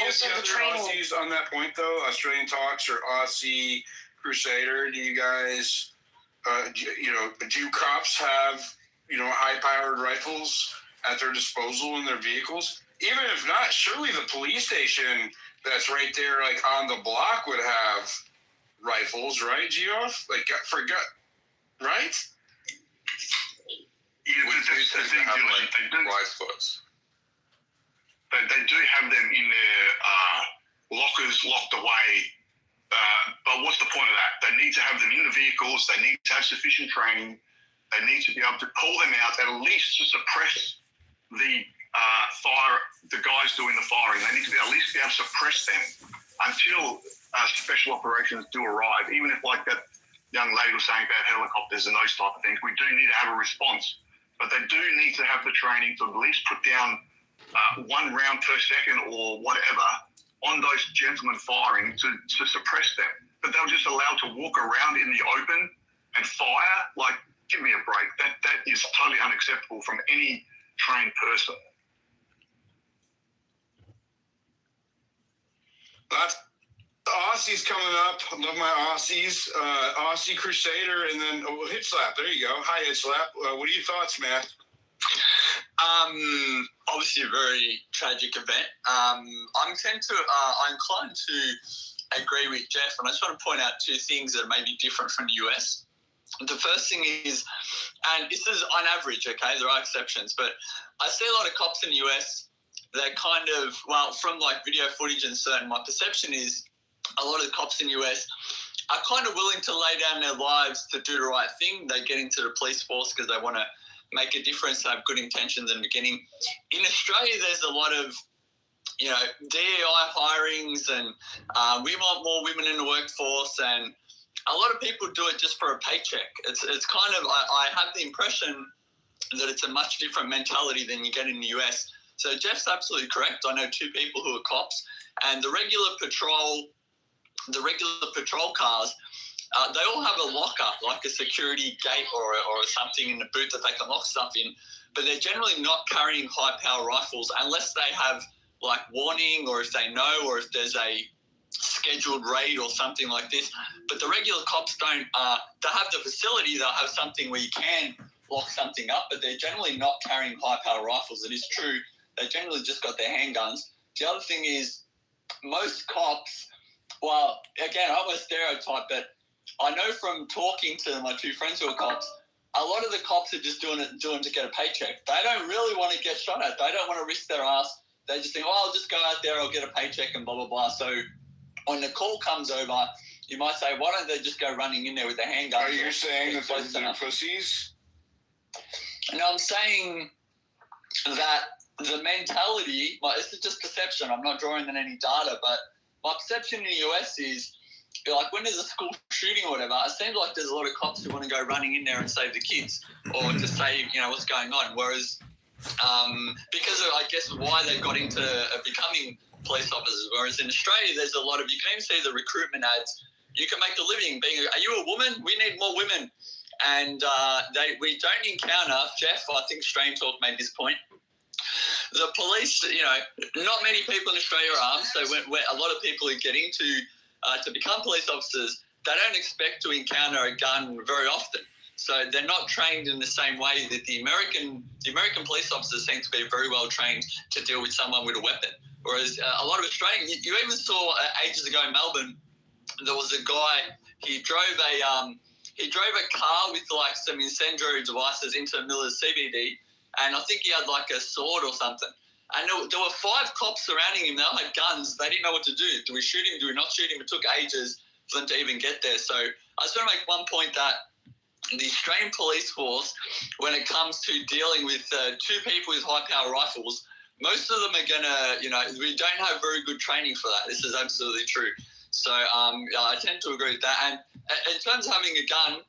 also the training. Aussies on that point, though, Australian Talks or Aussie Crusader, do you guys, do cops have, high-powered rifles at their disposal in their vehicles? Even if not, surely the police station that's right there, like on the block, would have rifles, right, Geoff? Like, right? Yeah, that's the thing, they do have them in their lockers locked away, but what's the point of that? They need to have them in the vehicles, they need to have sufficient training, they need to be able to pull them out at least to suppress the the guys doing the firing. They need to at least be able to suppress them until special operations do arrive. Even if, like that young lady was saying about helicopters and those type of things, we do need to have a response. But they do need to have the training to at least put down 1 round per second or whatever on those gentlemen firing to suppress them. But they were just allowed to walk around in the open and fire. Like, give me a break. That is totally unacceptable from any trained person. That's the Aussies coming up. I love my Aussies. Aussie Crusader, and then Hit Slap. There you go. Hi, Hit Slap. What are your thoughts, man? Obviously a very tragic event. I'm inclined to agree with Jeff, and I just want to point out 2 things that are maybe different from the US. The first thing is, and this is on average, okay, there are exceptions, but I see a lot of cops in the US that kind of, well, from like video footage and certain, my perception is a lot of the cops in the US are kind of willing to lay down their lives to do the right thing. They get into the police force because they want to make a difference, they have good intentions in the beginning. In Australia, there's a lot of, you know, DEI hirings and we want more women in the workforce, and a lot of people do it just for a paycheck. It's kind of, I have the impression that it's a much different mentality than you get in the US. So Jeff's absolutely correct. I know 2 people who are cops, and the regular patrol cars, they all have a lockup, like a security gate or something in the boot that they can lock stuff in, but they're generally not carrying high-power rifles unless they have, like, warning, or if they know, or if there's a scheduled raid or something like this. But the regular cops don't. They have the facility, they'll have something where you can lock something up, but they're generally not carrying high-power rifles. It is true. They generally just got their handguns. The other thing is, most cops, well, again, I won't stereotype, but I know from talking to my 2 friends who are cops, a lot of the cops are just doing to get a paycheck. They don't really want to get shot at. They don't want to risk their ass. They just think, oh, I'll just go out there, I'll get a paycheck and blah, blah, blah. So when the call comes over, you might say, why don't they just go running in there with their handgun? Are you saying that they're pussies? No, I'm saying that the mentality, well, this is just perception. I'm not drawing on any data, but my perception in the US is, like, when there's a school shooting or whatever, it seems like there's a lot of cops who want to go running in there and save the kids, or to save, you know, what's going on. Whereas, because of, I guess, why they got into becoming police officers. Whereas in Australia, there's a lot of, you can even see the recruitment ads. You can make a living being, are you a woman? We need more women. And we don't encounter, Jeff, I think Stream Talk made this point, the police, you know, not many people in Australia are armed, so when a lot of people who get into to become police officers, they don't expect to encounter a gun very often. So they're not trained in the same way that the American police officers seem to be very well trained to deal with someone with a weapon. Whereas a lot of Australians, you even saw ages ago in Melbourne, there was a guy, he drove a car with like some incendiary devices into the middle of the CBD, and I think he had like a sword or something. And there were 5 cops surrounding him. They all had guns. They didn't know what to do. Do we shoot him? Do we not shoot him? It took ages for them to even get there. So I just want to make one point that the Australian police force, when it comes to dealing with 2 people with high-power rifles, most of them are going to, you know, we don't have very good training for that. This is absolutely true. So I tend to agree with that. And in terms of having a gun,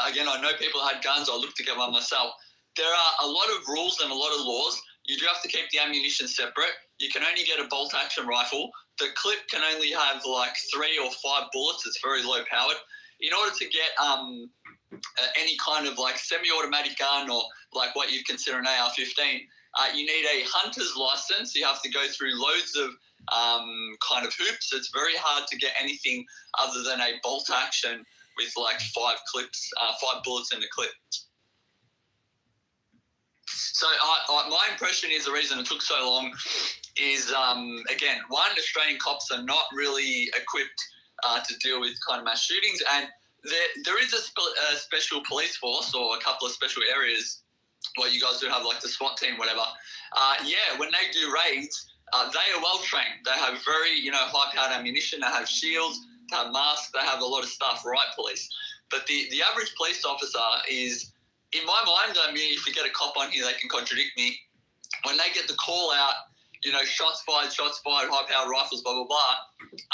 again, I know people had guns. I looked to get one myself. There are a lot of rules and a lot of laws. You do have to keep the ammunition separate. You can only get a bolt-action rifle. The clip can only have like 3 or 5 bullets. It's very low-powered. In order to get any kind of like semi-automatic gun or like what you'd consider an AR-15, you need a hunter's license. You have to go through loads of kind of hoops. It's very hard to get anything other than a bolt-action with like 5 bullets in the clip. So my impression is the reason it took so long is, again, one, Australian cops are not really equipped to deal with kind of mass shootings, and there is a special police force or a couple of special areas where you guys do have like the SWAT team, whatever. When they do raids, they are well trained. They have very, you know, high-powered ammunition. They have shields, they have masks, they have a lot of stuff, right, police? But the average police officer is, in my mind, I mean, if you get a cop on here, they can contradict me. When they get the call out, you know, shots fired, high-powered rifles, blah, blah, blah,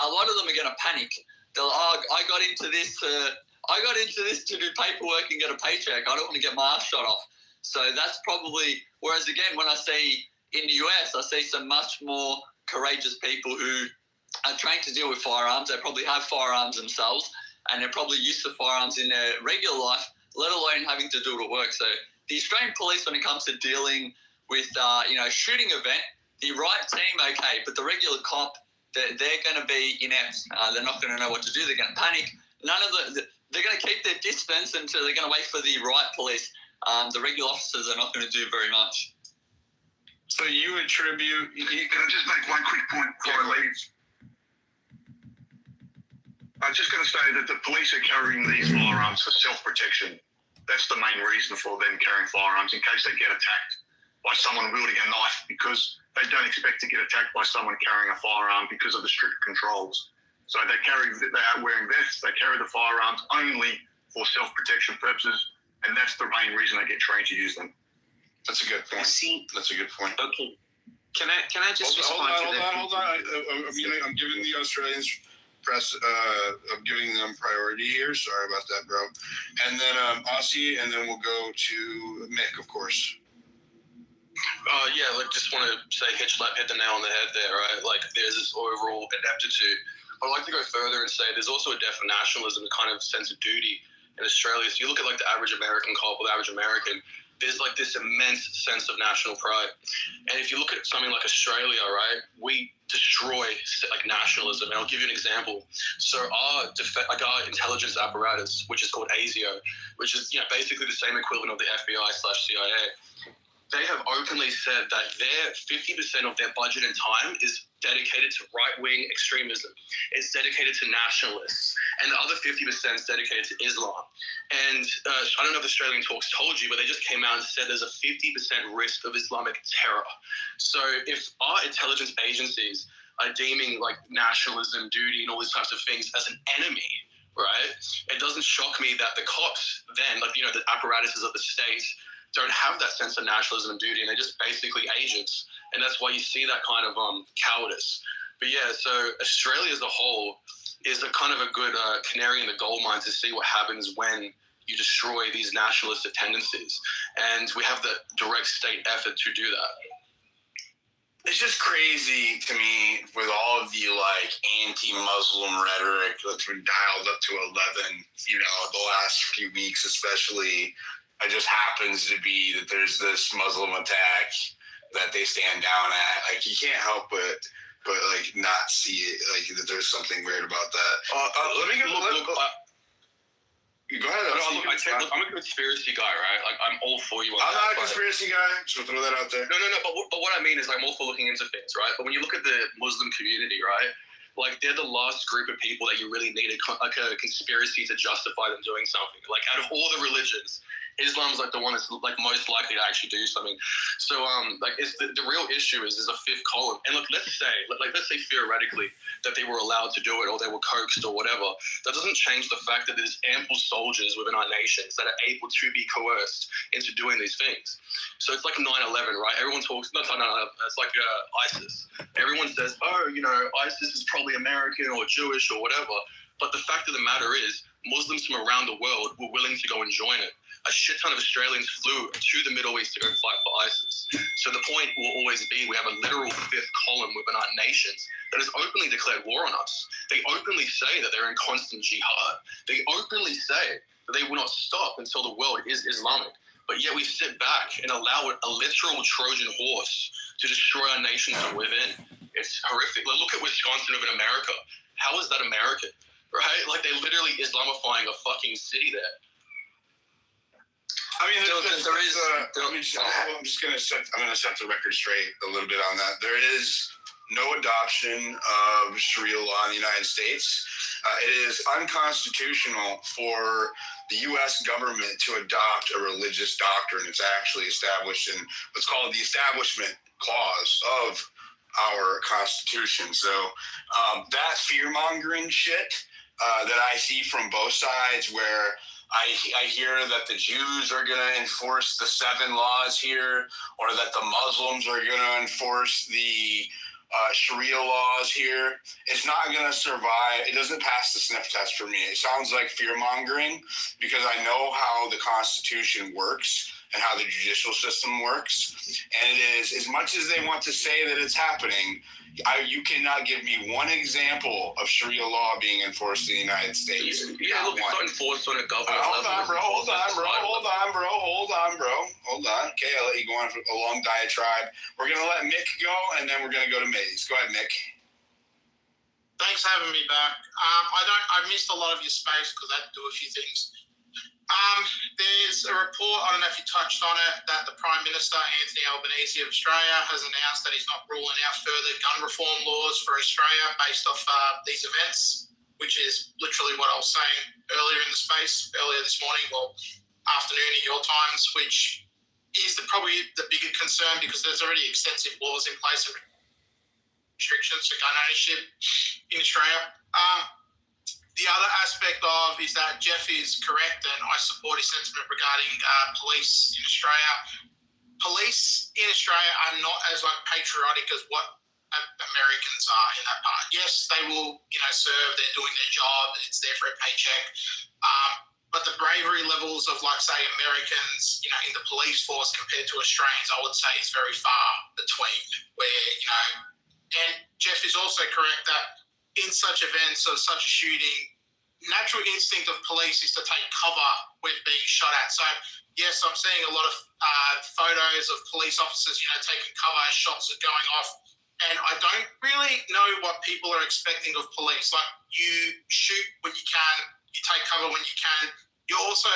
a lot of them are going to panic. They're like, oh, I got into this to do paperwork and get a paycheck. I don't want to get my ass shot off. So that's probably, whereas again, when I see in the US, I see some much more courageous people who are trained to deal with firearms. They probably have firearms themselves, and they're probably used to firearms in their regular life, let alone having to do it at work. So the Australian police, when it comes to dealing with, shooting event, the right team, okay, but the regular cop, they're going to be inept. They're not going to know what to do. They're going to panic. They're going to keep their distance until they're going to wait for the right police. The regular officers are not going to do very much. So you attribute... Can I just make one quick point before I leave? I was just going to say that the police are carrying these firearms for self-protection. That's the main reason for them carrying firearms, in case they get attacked by someone wielding a knife, because they don't expect to get attacked by someone carrying a firearm because of the strict controls. So they are wearing vests, they carry the firearms only for self-protection purposes, and that's the main reason they get trained to use them. That's a good point. That's a good point. Okay. Can I just respond to that? Hold on. I'm giving the Australians press. I'm giving them priority here. Sorry about that, bro. And then Aussie, and then we'll go to Mick, of course. Yeah, like just want to say hit the nail on the head there, right? Like there's this overall ineptitude. I'd like to go further and say there's also a depth of nationalism, a kind of sense of duty in Australia. So you look at like the average American cop or the average American, there's like this immense sense of national pride. And if you look at something like Australia, right, we destroy like nationalism. And I'll give you an example. So our intelligence apparatus, which is called ASIO, which is basically the same equivalent of the FBI/CIA, they have openly said that their 50% of their budget and time is dedicated to right-wing extremism. It's dedicated to nationalists. And the other 50% is dedicated to Islam. And I don't know if Australian Talks told you, but they just came out and said there's a 50% risk of Islamic terror. So if our intelligence agencies are deeming like nationalism, duty, and all these types of things as an enemy, right, it doesn't shock me that the cops then, like, the apparatuses of the state don't have that sense of nationalism and duty, and they're just basically agents. And that's why you see that kind of cowardice. But yeah, so Australia as a whole is a kind of a good canary in the coal mine to see what happens when you destroy these nationalistic tendencies. And we have the direct state effort to do that. It's just crazy to me with all of the like anti-Muslim rhetoric that's been dialed up to 11, the last few weeks especially. It just happens to be that there's this Muslim attack that they stand down at. Like, you can't help but like not see it, like that there's something weird about that. Let me go. Go ahead. I'm a conspiracy guy, right? Like, I'm all for you. I'm not a conspiracy guy, so throw that out there. No. But what I mean is, I'm all for looking into things, right? But when you look at the Muslim community, right? Like, they're the last group of people that you really need a conspiracy to justify them doing something. Like, out of all the religions, Islam's like the one that's like most likely to actually do something. So like it's the real issue is there's a fifth column. And look, let's say theoretically that they were allowed to do it or they were coaxed or whatever. That doesn't change the fact that there's ample soldiers within our nations that are able to be coerced into doing these things. So it's like 9/11, right? Everyone talks, no, it's like ISIS. Everyone says, ISIS is probably American or Jewish or whatever. But the fact of the matter is, Muslims from around the world were willing to go and join it. A shit ton of Australians flew to the Middle East to go fight for ISIS. So the point will always be we have a literal fifth column within our nations that has openly declared war on us. They openly say that they're in constant jihad. They openly say that they will not stop until the world is Islamic. But yet we sit back and allow a literal Trojan horse to destroy our nations from within. It's horrific. Look at Wisconsin over in America. How is that American? Right? Like, they're literally Islamifying a fucking city there. I mean, I'm just gonna set the record straight a little bit on that. There is no adoption of Sharia law in the United States. It is unconstitutional for the U.S. government to adopt a religious doctrine. It's actually established in what's called the Establishment Clause of our Constitution. So that fear-mongering shit that I see from both sides, where I hear that the Jews are going to enforce the 7 laws here, or that the Muslims are going to enforce the Sharia laws here. It's not going to survive. It doesn't pass the sniff test for me. It sounds like fear-mongering because I know how the Constitution works and how the judicial system works. And it is, as much as they want to say that it's happening, you cannot give me one example of Sharia law being enforced in the United States. Yeah, look, it's not enforced on a government level. Hold on, bro. Okay, I'll let you go on for a long diatribe. We're going to let Mick go, and then we're going to go to Maze. Go ahead, Mick. Thanks for having me back. I missed a lot of your space because I had to do a few things. There's a report, I don't know if you touched on it, that the Prime Minister, Anthony Albanese of Australia, has announced that he's not ruling out further gun reform laws for Australia based off these events, which is literally what I was saying earlier in the space, earlier this morning, well, afternoon at your times, which is probably the bigger concern because there's already extensive laws in place and restrictions to gun ownership in Australia. The other aspect of is that Jeff is correct, and I support his sentiment regarding police in Australia. Police in Australia are not as patriotic as what Americans are in that part. Yes, they will, serve. They're doing their job. It's there for a paycheck. But the bravery levels of, say, Americans, in the police force compared to Australians, I would say is very far between. Where, and Jeff is also correct that in such events or such a shooting, natural instinct of police is to take cover when being shot at. So, yes, I'm seeing a lot of photos of police officers, taking cover as shots are going off. And I don't really know what people are expecting of police. You shoot when you can, you take cover when you can. You're also,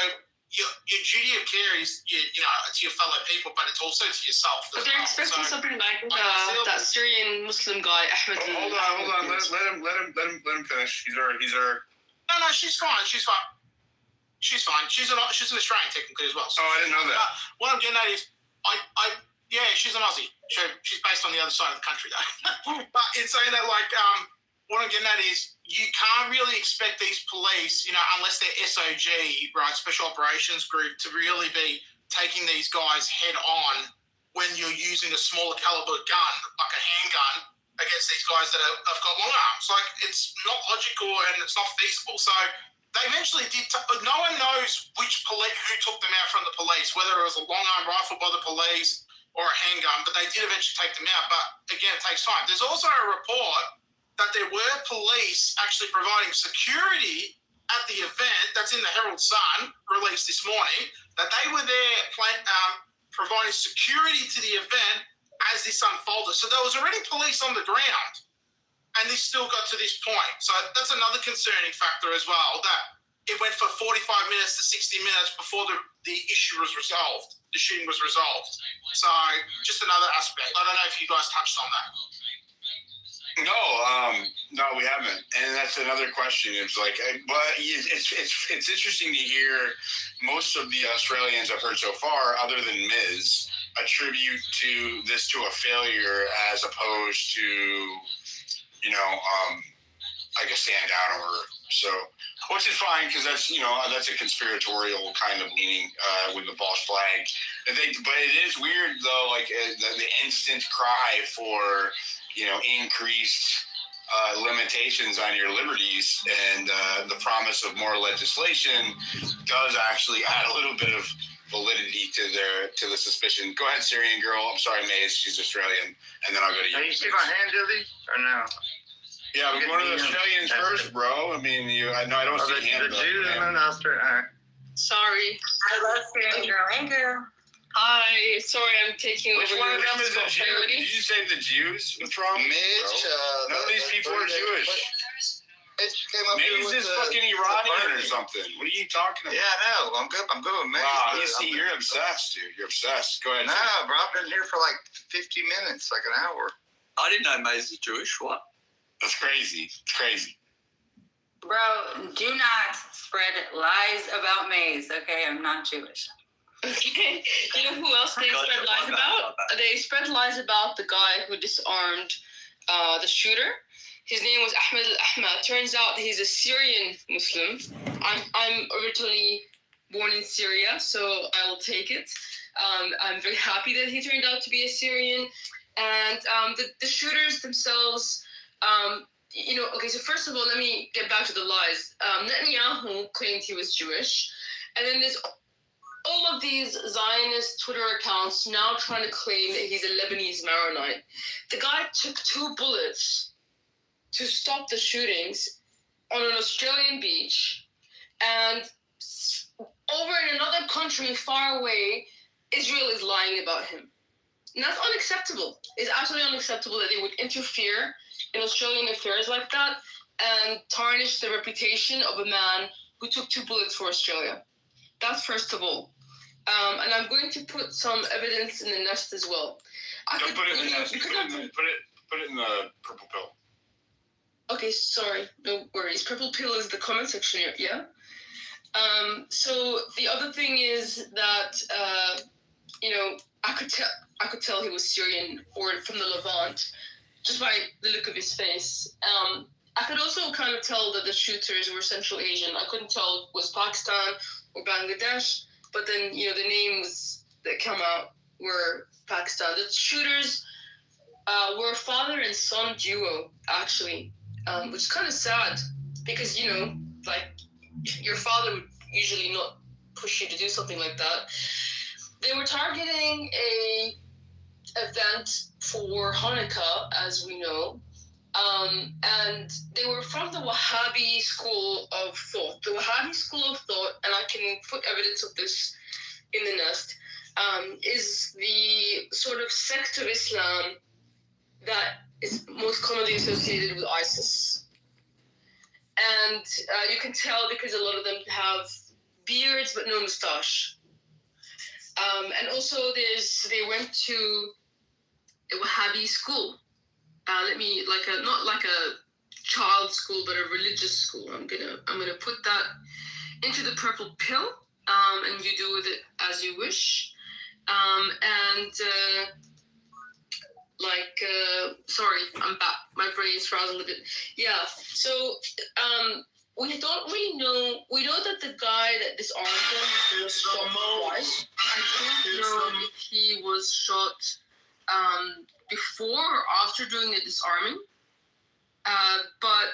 your duty of care is, to your fellow people, but it's also to yourself. But they're expecting something like that Syrian Muslim guy, Ahmed. Hold on. Let him finish. He's our. No, she's fine. She's fine. She's an Australian technically as well. So I didn't know that. What I'm getting at is, she's an Aussie. She's based on the other side of the country though. But in saying that, what I'm getting at is you can't really expect these police, unless they're SOG, right, Special Operations Group, to really be taking these guys head on when you're using a smaller caliber gun, like a handgun, against these guys that have got long arms. It's not logical and it's not feasible. So they eventually did. No one knows who took them out from the police, whether it was a long arm rifle by the police or a handgun, but they did eventually take them out. But again, it takes time. There's also a report that there were police actually providing security at the event. That's in the Herald Sun, released this morning, that they were there providing security to the event as this unfolded. So there was already police on the ground, and this still got to this point. So that's another concerning factor as well, that it went for 45 minutes to 60 minutes before the issue was resolved, the shooting was resolved. So just another aspect. I don't know if you guys touched on that. No, we haven't, and that's another question. It's it's interesting to hear most of the Australians I've heard so far, other than Ms., attribute this to a failure as opposed to, like a stand down order. So, which is fine because that's a conspiratorial kind of leaning with the false flag. But it is weird though, the instant cry for increased limitations on your liberties, and the promise of more legislation does actually add a little bit of validity to the suspicion. Go ahead, Syrian girl. I'm sorry, Maze. She's Australian, and then I'll go to you. Can you see my hand, Dilly, or no? Yeah, but one of the Australians first, bro. I mean, I don't see hand. The Jews and the Australian. Sorry. I love Syrian girl. Hey, girl. Hi. Sorry, I'm taking Which over. one of them is a Jew? Did you say the Jews? What's wrong? Mitch. None of these people are Jewish. Mitch came up Maybe here with he's fucking Iranian or something. What are you talking about? Yeah, I know. I'm good with Mitch. Wow, you see, you're obsessed, dude. You're obsessed. Go ahead. No, bro. I've been here for 50 minutes, an hour. I didn't know Maze is Jewish. What? That's crazy. It's crazy. Bro, do not spread lies about Maze, okay? I'm not Jewish. Okay. You know who else they spread lies about? They spread lies about the guy who disarmed the shooter. His name was Ahmed al-Ahmad. Turns out he's a Syrian Muslim. I'm originally born in Syria, so I will take it. I'm very happy that he turned out to be a Syrian. And the shooters themselves, okay, so first of all, let me get back to the lies. Netanyahu claimed he was Jewish. And then there's all of these Zionist Twitter accounts now trying to claim that he's a Lebanese Maronite. The guy took 2 bullets to stop the shootings on an Australian beach, and over in another country far away, Israel is lying about him. And that's unacceptable. It's absolutely unacceptable that they would interfere in Australian affairs like that and tarnish the reputation of a man who took 2 bullets for Australia. That's first of all. And I'm going to put some evidence in the nest as well. Don't put it in the nest. Put it in the purple pill. Okay, sorry, no worries. Purple pill is the comment section here, yeah? So the other thing is that, I could tell he was Syrian or from the Levant just by the look of his face. I could also kind of tell that the shooters were Central Asian. I couldn't tell if it was Pakistan or Bangladesh, but then, the names that come out were Pakistan. The shooters were a father and son duo, actually, which is kind of sad because, your father would usually not push you to do something like that. They were targeting a event for Hanukkah, as we know, and they were from the Wahhabi school of thought. The Wahhabi school of thought, and I can put evidence of this in the nest, is the sort of sect of Islam that is most commonly associated with ISIS. And you can tell because a lot of them have beards but no moustache. And also they went to a Wahhabi school. Not like a child school, but a religious school. I'm gonna put that into the purple pill, and you do with it as you wish. Sorry, I'm back. My brain is frazzled a bit. Yeah. So we don't really know. We know that the guy that disarmed them was shot twice. I don't know if he was shot before or after doing the disarming. But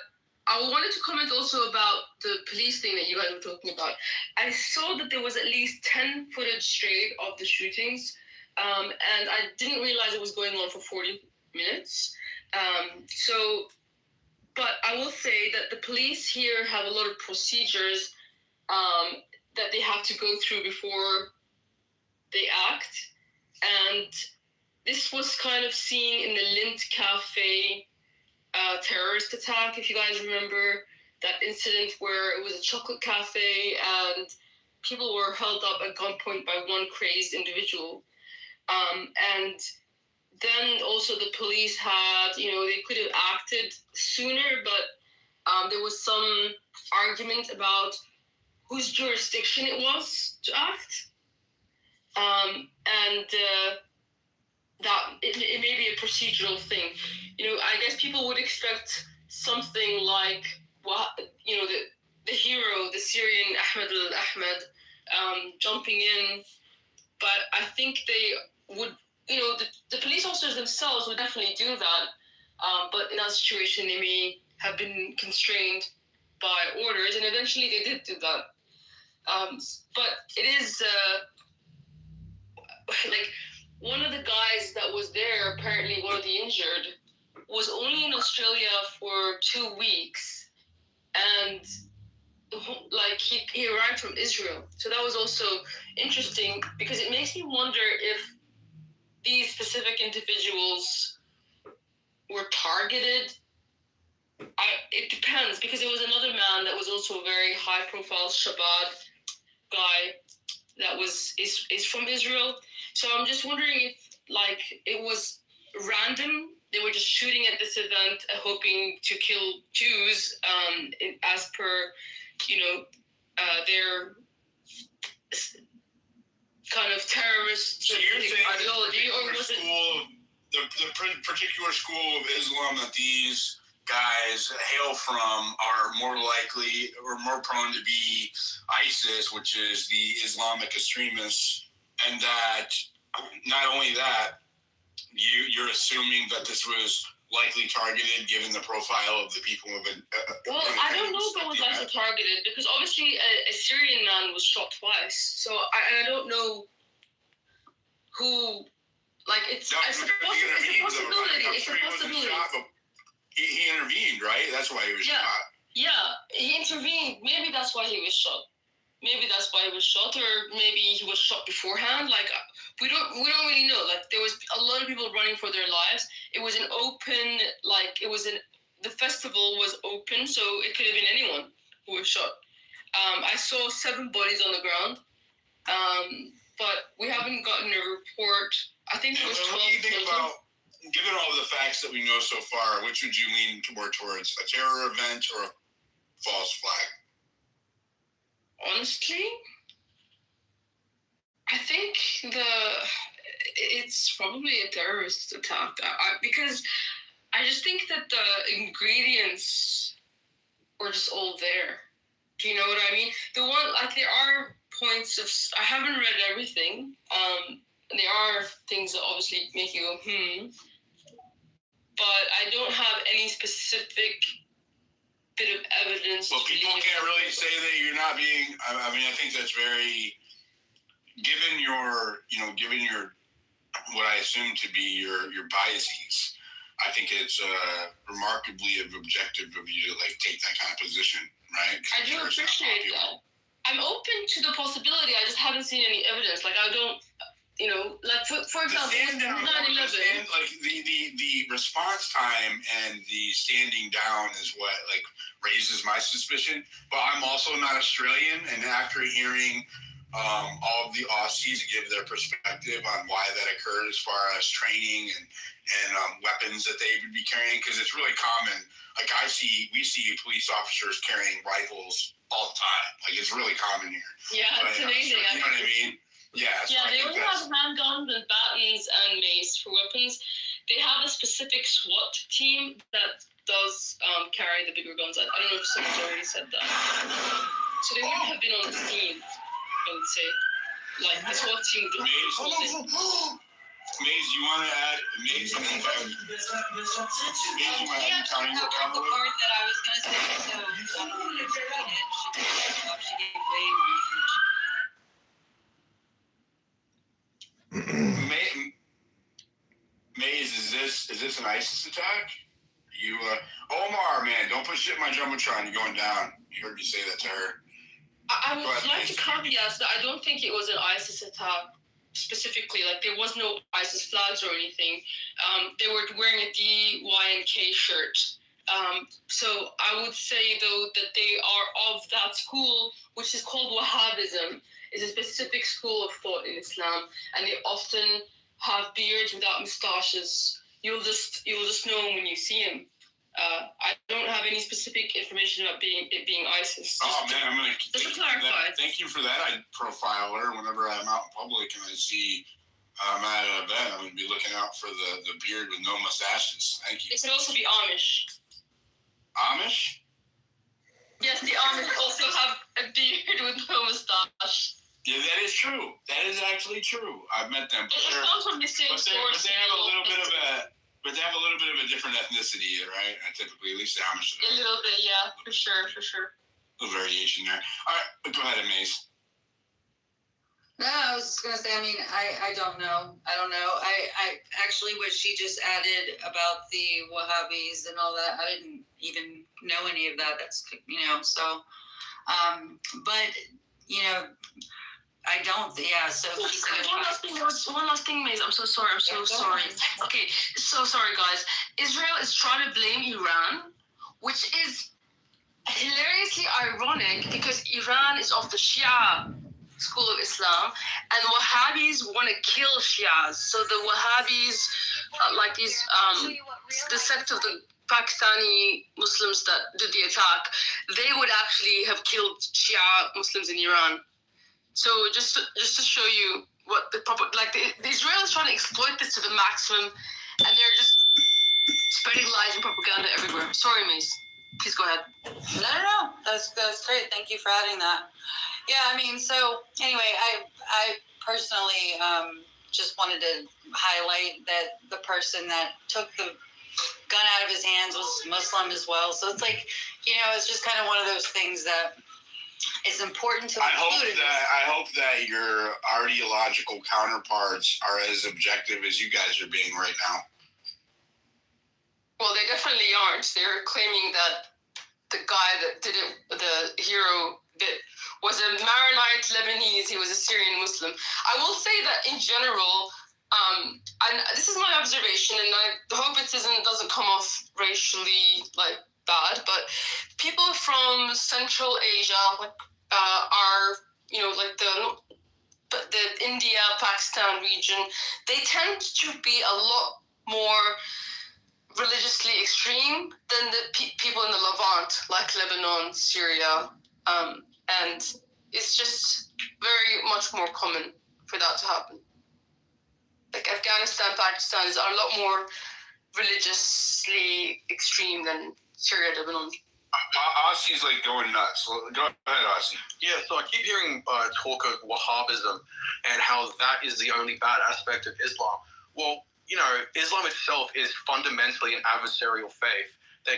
I wanted to comment also about the police thing that you guys were talking about. I saw that there was at least 10 footage straight of the shootings, and I didn't realize it was going on for 40 minutes. But I will say that the police here have a lot of procedures that they have to go through before they act. And this was kind of seen in the Lint Cafe terrorist attack, if you guys remember that incident where it was a chocolate cafe and people were held up at gunpoint by one crazed individual. And then also the police had, they could have acted sooner, but there was some argument about whose jurisdiction it was to act. That it may be a procedural thing. I guess people would expect something like, the hero, the Syrian Ahmed al-Ahmed, jumping in. But I think they would, the police officers themselves would definitely do that. But in that situation, they may have been constrained by orders, and eventually they did do that. But it is, one of the guys that was there, apparently one of the injured, was only in Australia for 2 weeks, and he arrived from Israel. So that was also interesting because it makes me wonder if these specific individuals were targeted. It depends, because there was another man that was also a very high-profile Shabbat guy that is from Israel. So I'm just wondering if it was random. They were just shooting at this event, hoping to kill Jews, as per, their kind of terrorist ideology, or was it the particular school of Islam that these guys hail from are more likely or more prone to be ISIS, which is the Islamic extremists, and that not only that, you're assuming that this was likely targeted given the profile of the people who have been. I don't know if it was likely targeted, because obviously a Syrian man was shot twice, so I don't know who. It's a possibility. It's a possibility. He intervened, right? That's why he was shot. Yeah, he intervened. Maybe that's why he was shot. Or maybe he was shot beforehand. We don't really know. There was a lot of people running for their lives. It was an open, the festival was open, so it could have been anyone who was shot. I saw 7 bodies on the ground, but we haven't gotten a report. I think it was 12. given all the facts that we know so far, which would you lean more towards, a terror event or a false flag? Honestly, I think it's probably a terrorist attack because I just think that the ingredients were just all there. Do you know what I mean? There are points of, I haven't read everything. There are things that obviously make you go, but I don't have any specific bit of evidence. Well, people can't really say that you're not being, I mean, I think that's very, given your, what I assume to be your biases, I think it's remarkably objective of you to take that kind of position, right? I do appreciate that. I'm open to the possibility. I just haven't seen any evidence. I don't, for example, the response time and the standing down is what raises my suspicion. But I'm also not Australian, and after hearing all of the Aussies give their perspective on why that occurred as far as training and weapons that they would be carrying, because it's really common. We see police officers carrying rifles all the time. It's really common here. Yeah, it's amazing. You know what I mean? Yeah. So they only have handguns and batons and mace for weapons. They have a specific SWAT team that does carry the bigger guns. I don't know if someone's already said that. So they wouldn't have been on the scene, I would say. The SWAT team would have Maze, you want to add? Maze, you want to add counting your the part that I was going to say, so I don't want to repeat it. She gave way Maze, is this an ISIS attack? You, Omar, man, don't put shit in my jumbotron. You're going down. You heard me say that to her. I would like to caveat that I don't think it was an ISIS attack specifically. There was no ISIS flags or anything. They were wearing a DYNK shirt. So I would say, though, that they are of that school, which is called Wahhabism. It's a specific school of thought in Islam, and they often have beards without moustaches. You'll just know them when you see them. I don't have any specific information about it being ISIS. I'm gonna just to clarify. Thank you for that. I profile her whenever I'm out in public and I see I'm at an event. I'm gonna be looking out for the beard with no mustaches. Thank you. It could also be Amish. Amish? Yes, the Amish also have a beard with no mustache. Yeah, that is true. That is actually true. I've met them. It comes from the same source. But they have a little bit of a different ethnicity, right? Typically, at least the Amish. A little bit, yeah, for sure. A little variation there. All right, go ahead, Mace. No, I was just gonna say. I mean, I don't know. I actually, what she just added about the Wahhabis and all that, I didn't even know any of that. That's so. But I don't. Yeah. So one last thing, Maze. I'm so sorry. Okay, so sorry, guys. Israel is trying to blame Iran, which is hilariously ironic because Iran is of the Shia school of Islam, and Wahhabis want to kill Shias. So the Wahhabis, the sect of the Pakistani Muslims that did the attack, they would actually have killed Shia Muslims in Iran. So just to show you what the Israel is trying to exploit this to the maximum, and they're just spreading lies and propaganda everywhere. Sorry, Mace. Please go ahead. No. That's great. Thank you for adding that. Yeah, I mean, so anyway, I personally just wanted to highlight that the person that took the gun out of his hands was Muslim as well. So it's it's just kind of one of those things that is important to include. I hope that your ideological counterparts are as objective as you guys are being right now. Well, they definitely aren't. They're claiming that the guy that did it, the hero, was a Maronite Lebanese. He was a Syrian Muslim. I will say that in general, and this is my observation, and I hope it doesn't come off racially bad, but people from Central Asia are the India, Pakistan region. They tend to be a lot more religiously extreme than the people in the Levant, like Lebanon, Syria, and it's just very much more common for that to happen. Like Afghanistan, Pakistan is a lot more religiously extreme than Syria, Lebanon. Aussie's like going nuts. Go ahead, Aussie. Yeah, so I keep hearing talk of Wahhabism and how that is the only bad aspect of Islam. Well, you know, Islam itself is fundamentally an adversarial faith.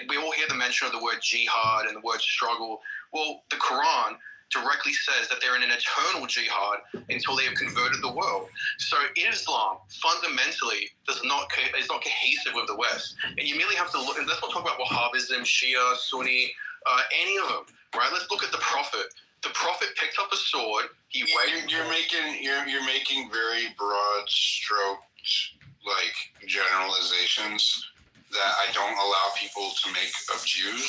We all hear the mention of the word jihad and the word struggle. Well, the Quran directly says that they're in an eternal jihad until they have converted the world. So Islam fundamentally is not cohesive with the West. And you merely have to look, and let's not talk about Wahhabism, Shia, Sunni, any of them, right? Let's look at the Prophet. The Prophet picked up a sword. You're making very broad stroked like generalizations that I don't allow people to make of Jews,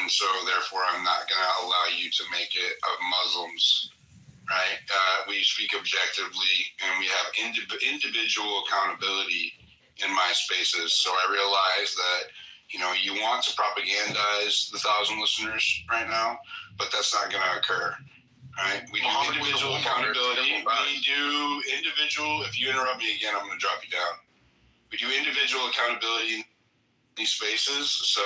and so therefore I'm not going to allow you to make it of Muslims, right? We speak objectively, and we have individual accountability in my spaces. So I realize that, you know, you want to propagandize the 1,000 listeners right now, but that's not going to occur. Right? We do individual accountability. We do individual. If you interrupt me again, I'm going to drop you down. We do individual accountability in these spaces. So,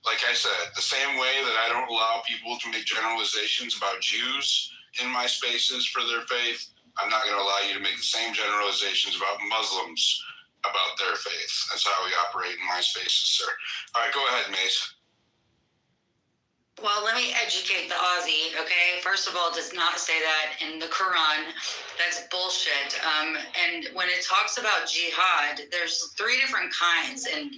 like I said, the same way that I don't allow people to make generalizations about Jews in my spaces for their faith, I'm not going to allow you to make the same generalizations about Muslims about their faith. That's how we operate in my spaces, sir. All right, go ahead, Mace. Well, let me educate the Aussie, okay? First of all, it does not say that in the Quran. That's bullshit. And when it talks about jihad, there's 3 different kinds. And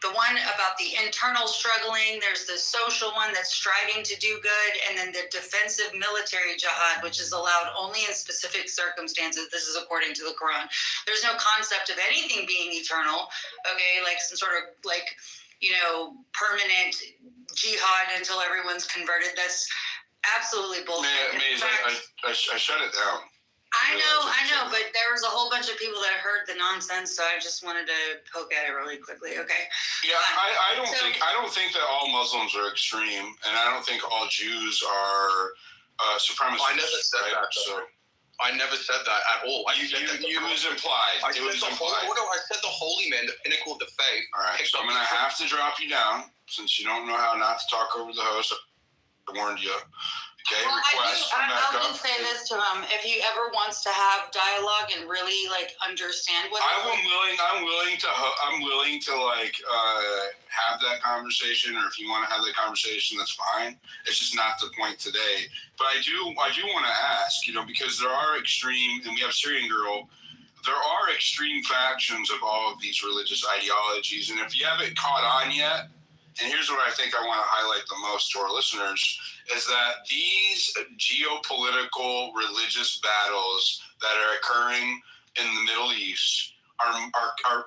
the one about the internal struggling, there's the social one that's striving to do good, and then the defensive military jihad, which is allowed only in specific circumstances. This is according to the Quran. There's no concept of anything being eternal, okay? Like some sort of like, you know, permanent jihad until everyone's converted. That's absolutely bullshit. I shut it down. I know, but there was a whole bunch of people that heard the nonsense, so I just wanted to poke at it really quickly. Okay. Yeah, I don't think that all Muslims are extreme, and I don't think all Jews are supremacists. I never said that. So I never said that at all. It was implied. It was implied. I said the holy man, the pinnacle of the faith. All right, so I'm going to have to drop you down since you don't know how not to talk over the host. I warned you. Okay, well, request. I'll just say this to him: if he ever wants to have dialogue and really like understand what I'm willing to like have that conversation, or if you want to have that conversation, that's fine. It's just not the point today. But I do want to ask, you know, because there are extreme, and we have Syrian Girl. There are extreme factions of all of these religious ideologies, and if you haven't caught on yet. And here's what I think I want to highlight the most to our listeners, is that these geopolitical religious battles that are occurring in the Middle East are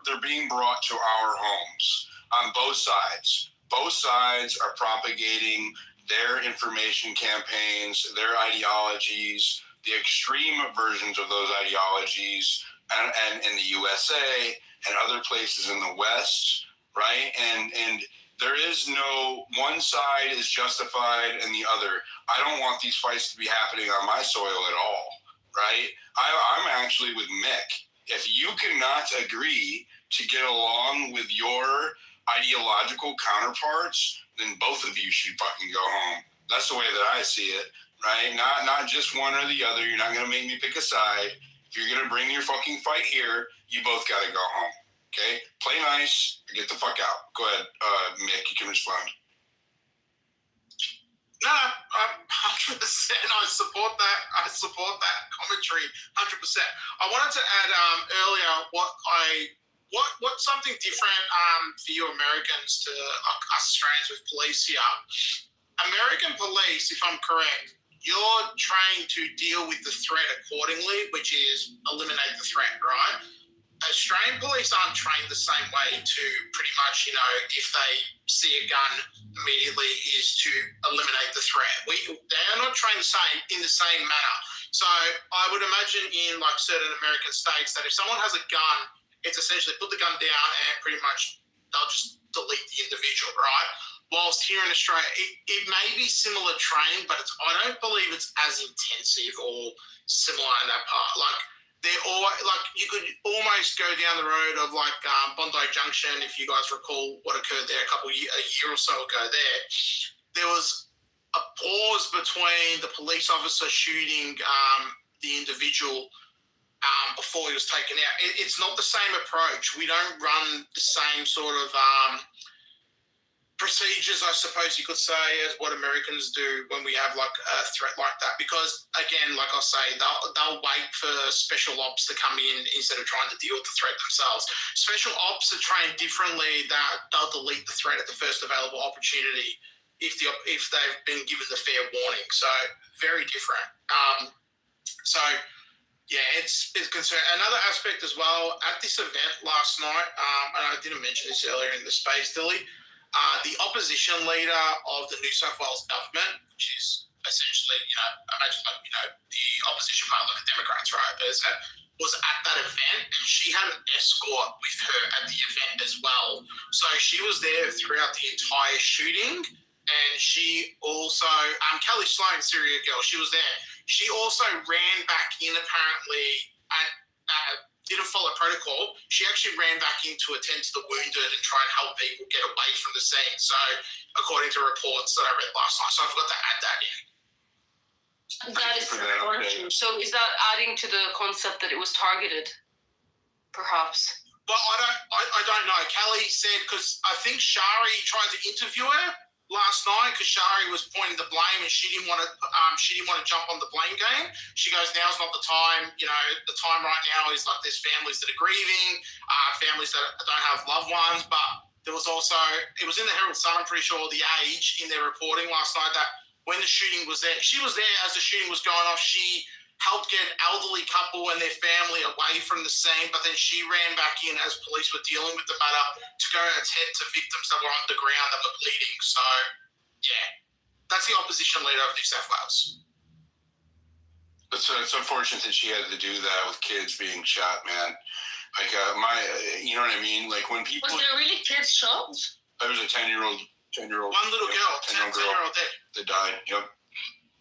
they're being brought to our homes on both sides. Both sides are propagating their information campaigns, their ideologies, the extreme versions of those ideologies, and in the USA and other places in the West, right? And there is no one side is justified and the other. I don't want these fights to be happening on my soil at all, right? I'm actually with Mick. If you cannot agree to get along with your ideological counterparts, then both of you should fucking go home. That's the way that I see it, right? Not just one or the other. You're not going to make me pick a side. If you're going to bring your fucking fight here, you both got to go home. Okay, play nice or get the fuck out. Go ahead, Mick, you can respond. No, 100%. I support that. I support that commentary, 100%. I wanted to add earlier what something different for you Americans to us Australians with police here. American police, if I'm correct, you're trained to deal with the threat accordingly, which is eliminate the threat, right? Australian police aren't trained the same way to pretty much, you know, if they see a gun immediately is to eliminate the threat. They are not trained in the same manner. So I would imagine in like certain American states that if someone has a gun it's essentially put the gun down and pretty much they'll just delete the individual, right? Whilst here in Australia, it may be similar training, but I don't believe it's as intensive or similar in that part. Like, they're all like, you could almost go down the road of like Bondi Junction, if you guys recall what occurred there a year or so ago there was a pause between the police officer shooting the individual before he was taken out. It's not the same approach. We don't run the same sort of procedures, I suppose you could say, as what Americans do when we have like a threat like that. Because again, like I say, they'll wait for special ops to come in instead of trying to deal with the threat themselves. Special ops are trained differently. They'll delete the threat at the first available opportunity if they've been given the fair warning. So very different. So yeah, it's concerned. Another aspect as well, at this event last night, and I didn't mention this earlier in the space, Dilly, the opposition leader of the New South Wales government, which is essentially, imagine the opposition party, like the Democrats, right, was at that event, and she had an escort with her at the event as well. So she was there throughout the entire shooting, and she also, Kelly Sloan, Syria girl, she was there. She also ran back in apparently and didn't follow protocol. She actually ran back in to attend to the wounded and try and help people get away from the scene. So according to reports that I read last night, so I forgot to add that in. That is unfortunate. So is that adding to the concept that it was targeted? Perhaps. Well, I don't know. Kelly said, because I think Shari tried to interview her last night because Shari was pointing the blame and she didn't want to jump on the blame game. She goes, now's not the time. The time right now is like there's families that are grieving, families that don't have loved ones. But there was also, it was in the Herald Sun, I'm pretty sure, The Age in their reporting last night that when the shooting was there, she was there as the shooting was going off. She helped get an elderly couple and their family away from the scene, but then she ran back in as police were dealing with the matter to go attend to victims that were on the ground that were bleeding. So, yeah, that's the opposition leader of New South Wales. It's unfortunate that she had to do that with kids being shot, man. Like, you know what I mean? Like, when people... Was there really kids shot? There was a 10-year-old. One little girl, 10-year-old dead. That died, yep.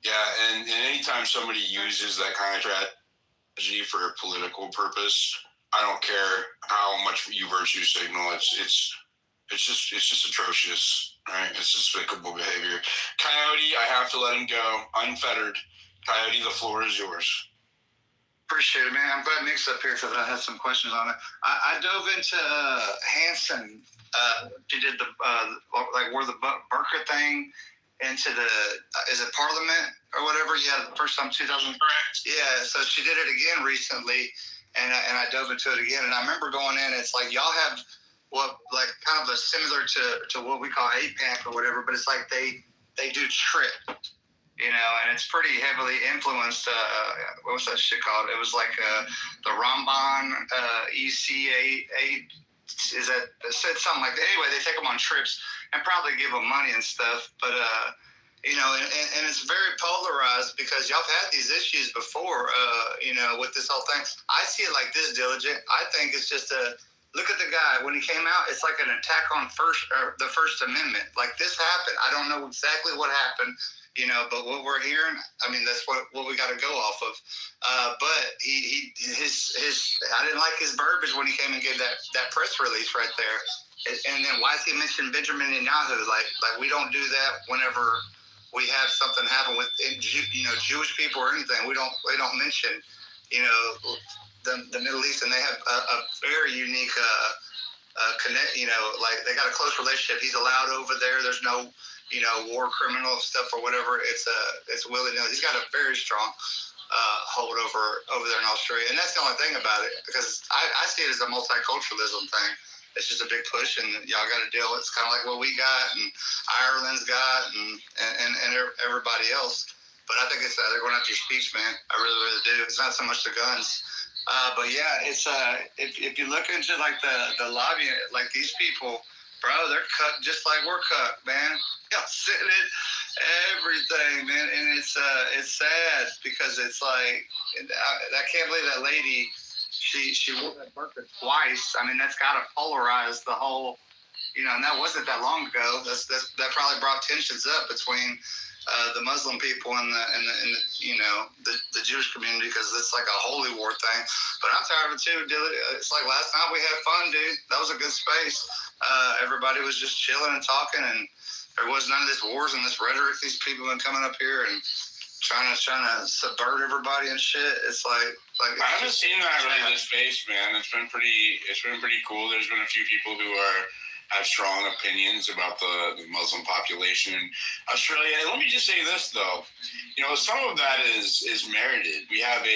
Yeah, and anytime somebody uses that kind of strategy for a political purpose, I don't care how much you virtue signal. It's just atrocious, right? It's despicable behavior. Coyote, I have to let him go unfettered. Coyote, the floor is yours. Appreciate it, man. I'm glad Nick's up here because I had some questions on it. I dove into Hanson. She did the wore the burqa thing into the is it Parliament or whatever? Yeah, the first time 2000. Correct. Yeah, so she did it again recently, and I dove into it again, and I remember going in. It's like y'all have what like kind of a similar to what we call APAC or whatever, but it's like they do trip, and it's pretty heavily influenced. What was that shit called? It was like the Ramban ECA. Is that it said something like that? Anyway, they take them on trips and probably give them money and stuff, but and it's very polarized because y'all have had these issues before, with this whole thing. I see it like this, Diligent. I think it's just look at the guy when he came out. It's like an attack on the First Amendment. Like this happened. I don't know exactly what happened. But what we're hearing, I mean, that's what we got to go off of. But his I didn't like his verbiage when he came and gave that press release right there. And then why is he mentioning Benjamin Netanyahu? Like we don't do that whenever we have something happen with Jewish people or anything. We don't mention the Middle East, and they have a very unique connect. Like they got a close relationship. He's allowed over there. There's no war criminal stuff or whatever. It's willy-nilly. He's got a very strong hold over there in Australia, and that's the only thing about it because I see it as a multiculturalism thing. It's just a big push, and y'all got to deal. It's kind of like what we got, and Ireland's got, and everybody else. But I think it's they're going after your speech, man. I really, really do. It's not so much the guns, but yeah, it's if you look into like the lobby, like these people, bro, they're cut just like we're cut, man. Y'all sitting in everything, man, and it's sad because it's like I can't believe that lady she wore that burqa twice. I mean, that's got to polarize the whole, and that wasn't that long ago. That probably brought tensions up between the Muslim people and the Jewish community, because it's like a holy war thing. But I'm tired of it too, Dilly. It's like last night we had fun, dude. That was a good space. Everybody was just chilling and talking, and there was none of this wars and this rhetoric. These people have been coming up here and trying to subvert everybody and shit. It's like I haven't seen that really this space, man. It's been pretty cool. There's been a few people who have strong opinions about the Muslim population in Australia. And let me just say this though, some of that is merited. We've had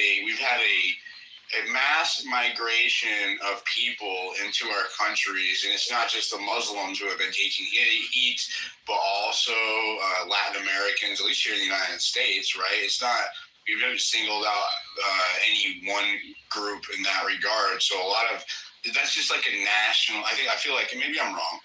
a mass migration of people into our countries, and it's not just the Muslims who have been taking heat, but also Latin Americans, at least here in the United States, right? It's not, we've never singled out any one group in that regard. So a lot of, that's just like a national, I feel like, and maybe I'm wrong,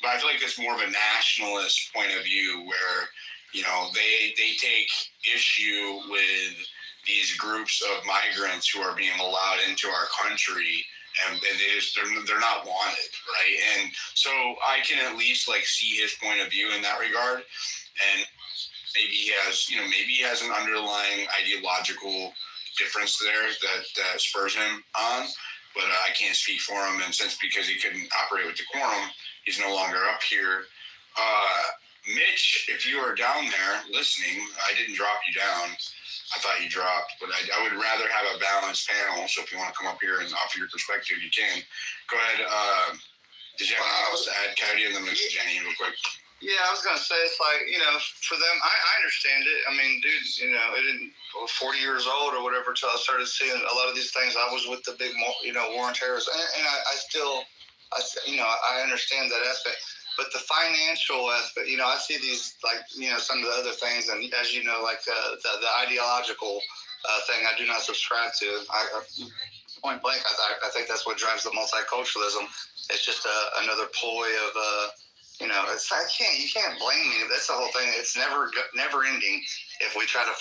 but I feel like it's more of a nationalist point of view where, they take issue with these groups of migrants who are being allowed into our country, and they're not wanted, right? And so I can at least see his point of view in that regard, and maybe he has an underlying ideological difference there that spurs him on, but I can't speak for him, and because he couldn't operate with decorum, he's no longer up here. Mitch, if you are down there listening, I didn't drop you down. I thought you dropped, but I would rather have a balanced panel. So if you want to come up here and offer your perspective, you can. Go ahead. Did you have anything else to add, Cody, and then Jenny real quick? Yeah, I was gonna say, it's like, for them, I understand it. I mean, dude, it didn't 40 years old or whatever till I started seeing a lot of these things. I was with the big, war on terrorism, and I understand that aspect. But the financial aspect, I see these, some of the other things, and as you know, the ideological thing, I do not subscribe to. Point blank, I think that's what drives the multiculturalism. It's just another ploy of, you can't blame me. That's the whole thing. It's never ending if we try to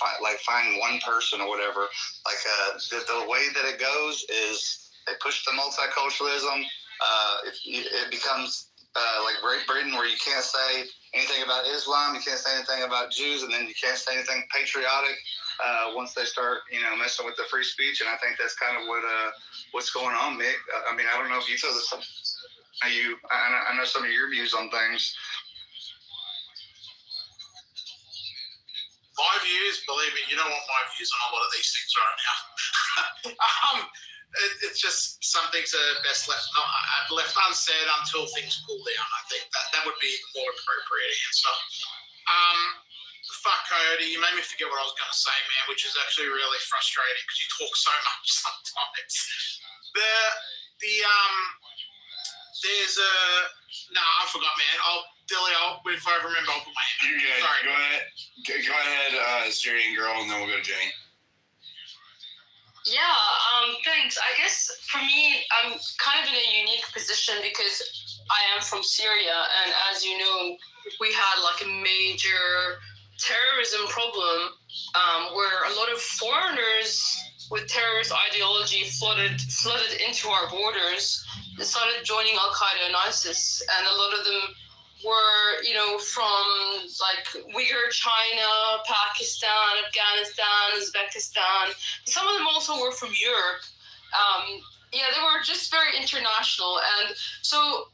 find one person or whatever. The way that it goes is they push the multiculturalism. It becomes like Great Britain, where you can't say anything about Islam, you can't say anything about Jews, and then you can't say anything patriotic once they start, messing with the free speech. And I think that's kind of what's going on, Mick. I mean, I don't know if you feel this. I know some of your views on things. My views, believe me, you don't want my views on a lot of these things right now. It's just some things are best left unsaid until things cool down. I think that would be the more appropriate answer. Fuck Coyote, you made me forget what I was going to say, man, which is actually really frustrating because you talk so much sometimes. I forgot, man. If I remember, I'll put my hand. You're good. Sorry. Go ahead, Syrian girl, and then we'll go to Jane. Yeah, thanks. I guess for me, I'm kind of in a unique position because I am from Syria, and as you know, we had a major terrorism problem where a lot of foreigners with terrorist ideology flooded into our borders and started joining Al-Qaeda and ISIS, and a lot of them were, from Uyghur China, Pakistan, Afghanistan, Uzbekistan. Some of them also were from Europe. They were just very international. And so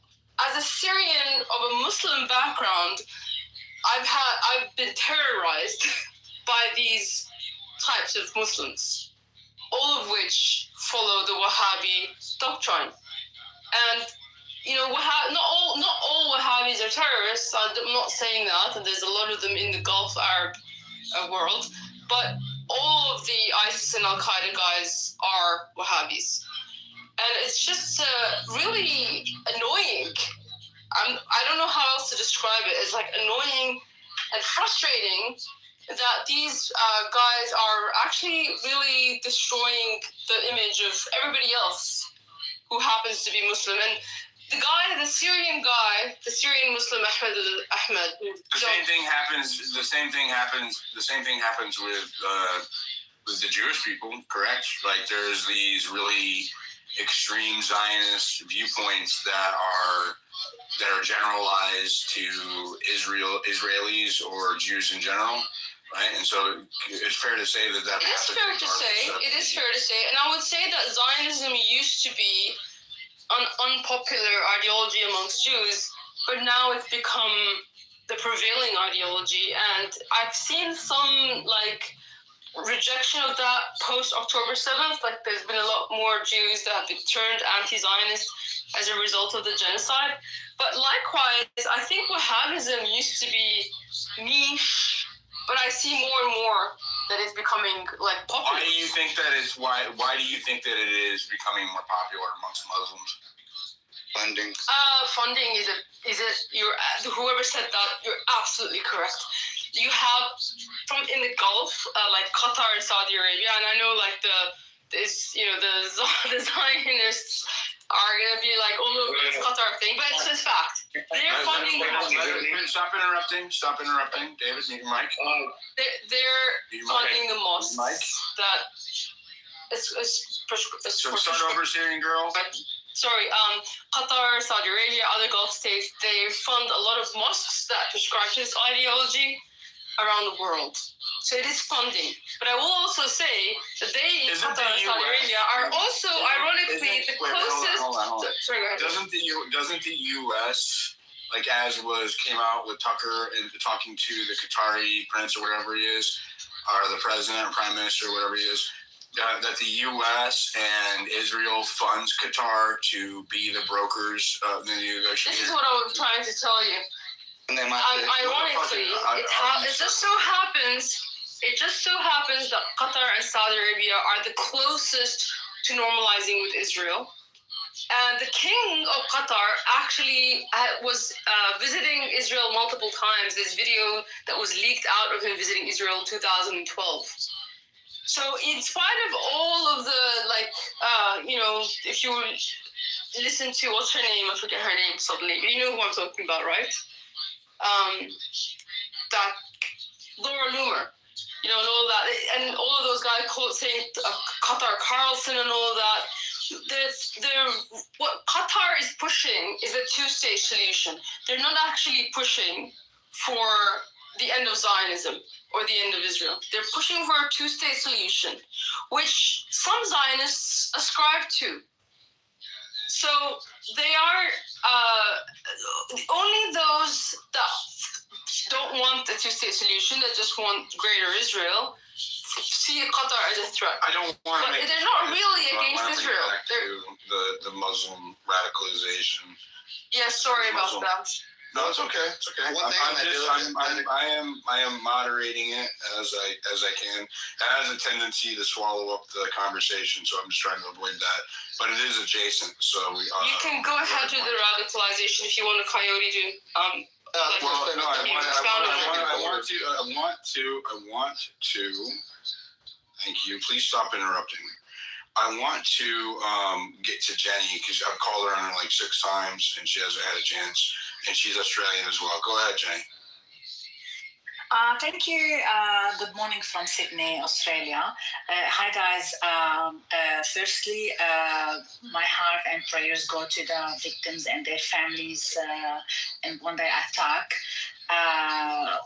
as a Syrian of a Muslim background, I've been terrorized by these types of Muslims, all of which follow the Wahhabi doctrine. And not all Wahhabis are terrorists. I'm not saying that, and there's a lot of them in the Gulf Arab world, but all of the ISIS and Al-Qaeda guys are Wahhabis. And it's just really annoying. I don't know how else to describe it. It's annoying and frustrating that these guys are actually really destroying the image of everybody else who happens to be Muslim. And the Syrian Muslim Ahmed. The same thing happens with the Jewish people, correct? Like there's these really extreme Zionist viewpoints that are generalized to Israelis or Jews in general, right? And so it's fair to say that It is fair to say, and I would say that Zionism used to be an unpopular ideology amongst Jews, but now it's become the prevailing ideology, and I've seen some rejection of that post October 7th. Like there's been a lot more Jews that have been turned anti-Zionist as a result of the genocide. But likewise, I think Wahhabism used to be niche, but I see more and more that it's becoming popular. Why do you think that why do you think that it is becoming more popular amongst Muslims? Funding. Funding is whoever said that, you're absolutely correct. You have in the Gulf, like Qatar and Saudi Arabia, and I know the Zionists are gonna be like, oh look, it's Qatar thing, but it's just fact. They're funding the mosques. Stop interrupting. David, mute your mic. They're funding the mosques. That it's so start over, Syrian girl. Sorry, Qatar, Saudi Arabia, other Gulf states, they fund a lot of mosques that prescribe to this ideology around the world. So it is funding. But I will also say that Qatar and Saudi Arabia are also, ironically, the closest... Hold on. Sorry, go ahead. Doesn't the U.S., as came out with Tucker and talking to the Qatari prince or whatever he is, or the president or prime minister or whatever he is, that the U.S. and Israel funds Qatar to be the brokers of the negotiators. This is what I was trying to tell you. Ironically, it just so happens that Qatar and Saudi Arabia are the closest to normalizing with Israel. And the king of Qatar actually was visiting Israel multiple times. This video that was leaked out of him visiting Israel in 2012. So in spite of all of the, if you listen to, what's her name? I forget her name suddenly, but you know who I'm talking about, right? That Laura Loomer, and all that, and all of those guys saying Qatar Carlson and all of that. What Qatar is pushing is a two-state solution. They're not actually pushing for the end of Zionism or the end of Israel. They're pushing for a two-state solution, which some Zionists ascribe to. So they are only those that don't want a two-state solution, that just want greater Israel, see Qatar as a threat. I don't want to. But they're not really against Israel. The Muslim radicalization. Yeah, sorry about that. No, it's okay. It's okay. I am moderating it as I can. It has a tendency to swallow up the conversation, so I'm just trying to avoid that. But it is adjacent, so we are. You can go ahead to the radicalization if you want a coyote to. I want to. Thank you. Please stop interrupting. I want to get to Jenny because I've called her on her 6 times and she hasn't had a chance. And she's Australian as well. Go ahead, Jenny. Thank you. Good morning from Sydney, Australia. Hi, guys. Firstly, my heart and prayers go to the victims and their families in Bondi attack.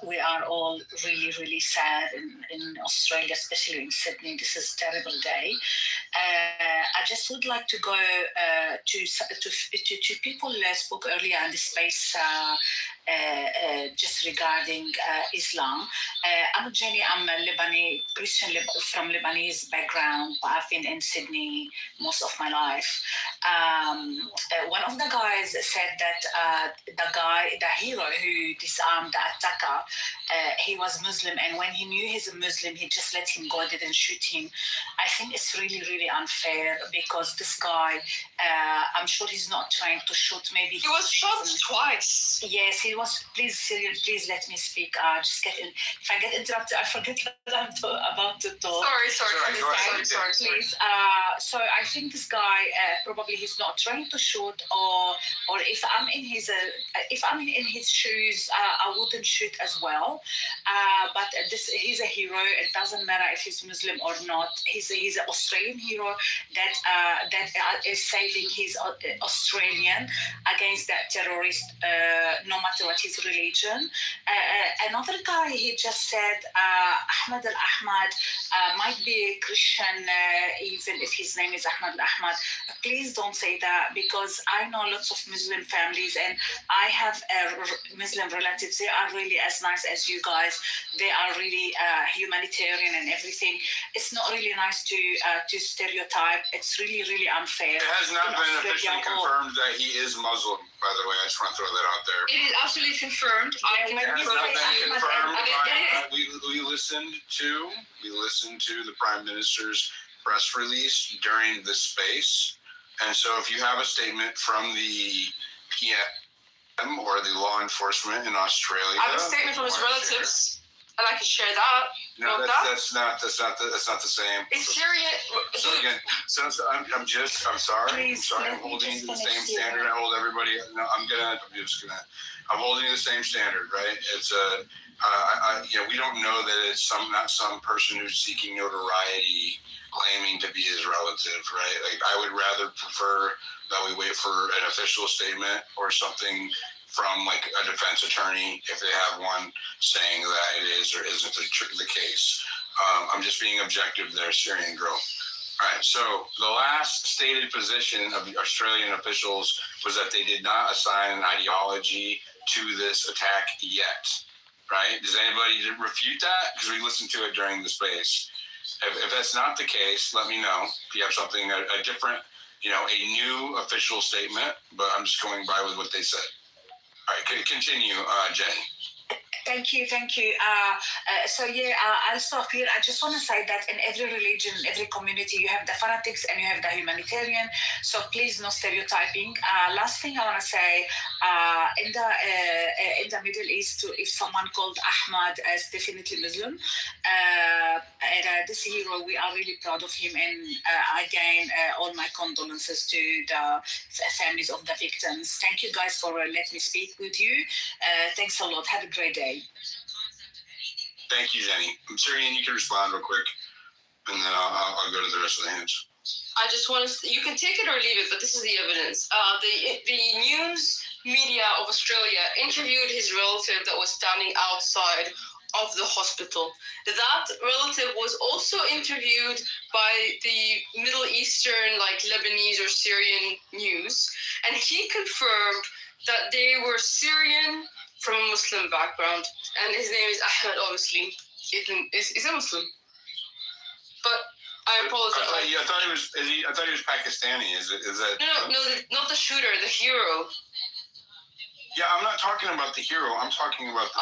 We are all really, really sad in Australia, especially in Sydney. This is a terrible day. I just would like to go to people who spoke earlier in the space just regarding Islam. I'm Jenny. I'm a Lebanese Christian from Lebanese background, but I've been in Sydney most of my life. One of the guys said that the hero who disarmed the attacker, he was Muslim, and when he knew he's a Muslim, he just let him go, didn't shoot him. I think it's really, really unfair because this guy, I'm sure he's not trying to shoot. Maybe he was shot twice. Yes, he please, Cyril, please let me speak. Just get in. If I get interrupted, I forget what I'm about to talk. Sorry. Please. So I think this guy probably he's not trying to shoot, or if I'm in his shoes, I wouldn't shoot as well. But he's a hero. It doesn't matter if he's Muslim or not. He's an Australian hero that is saving his Australian against that terrorist, no matter what his religion. Another guy, he just said Ahmed al-Ahmad might be a Christian, even if his name is Ahmed al-Ahmad. Please don't say that, because I know lots of Muslim families and I have Muslim relatives. They are really as nice as you guys. They are really humanitarian and everything. It's not really nice to stereotype. It's really, really unfair. It has not been officially confirmed that he is Muslim, by the way. I just want to throw that out there. It is absolutely confirmed. I can confirmed. We listened to the Prime Minister's press release during this space. And so if you have a statement from the PM or the law enforcement in Australia, I have a statement from his relatives, and I can share that. No, that's not the same. It's Syrian. So again, I'm sorry. I'm holding you to the same standard I hold everybody. No, I'm holding you to the same standard, right? It's we don't know that it's not some person who's seeking notoriety claiming to be his relative, right? Like, I would rather prefer that we wait for an official statement or something from like a defense attorney, if they have one, saying that it is or isn't the case. I'm just being objective there, Syrian girl. All right, so the last stated position of the Australian officials was that they did not assign an ideology to this attack yet, right? Does anybody refute that? Because we listened to it during the space. If that's not the case, let me know. If you have something, a different, a new official statement, but I'm just going by with what they said. All right, continue, Jenny. Thank you. I'll stop here. I just want to say that in every religion, every community, you have the fanatics and you have the humanitarian. So please, no stereotyping. Last thing I want to say, in the Middle East, if someone called Ahmad is definitely Muslim, this hero, we are really proud of him. And again, all my condolences to the families of the victims. Thank you guys for letting me speak with you. Thanks a lot. Have a great day. Thank you, Jenny. Syrian, you can respond real quick, and then I'll go to the rest of the hands. I just want to. You can take it or leave it, but this is the evidence. The news media of Australia interviewed his relative that was standing outside of the hospital. That relative was also interviewed by the Middle Eastern, like Lebanese or Syrian news, and he confirmed that they were Syrian from a Muslim background, and his name is Ahmed. Obviously, is a Muslim. But I apologize. I thought he was Pakistani. Is that? No, not the shooter, the hero. Yeah, I'm not talking about the hero. I'm talking about the.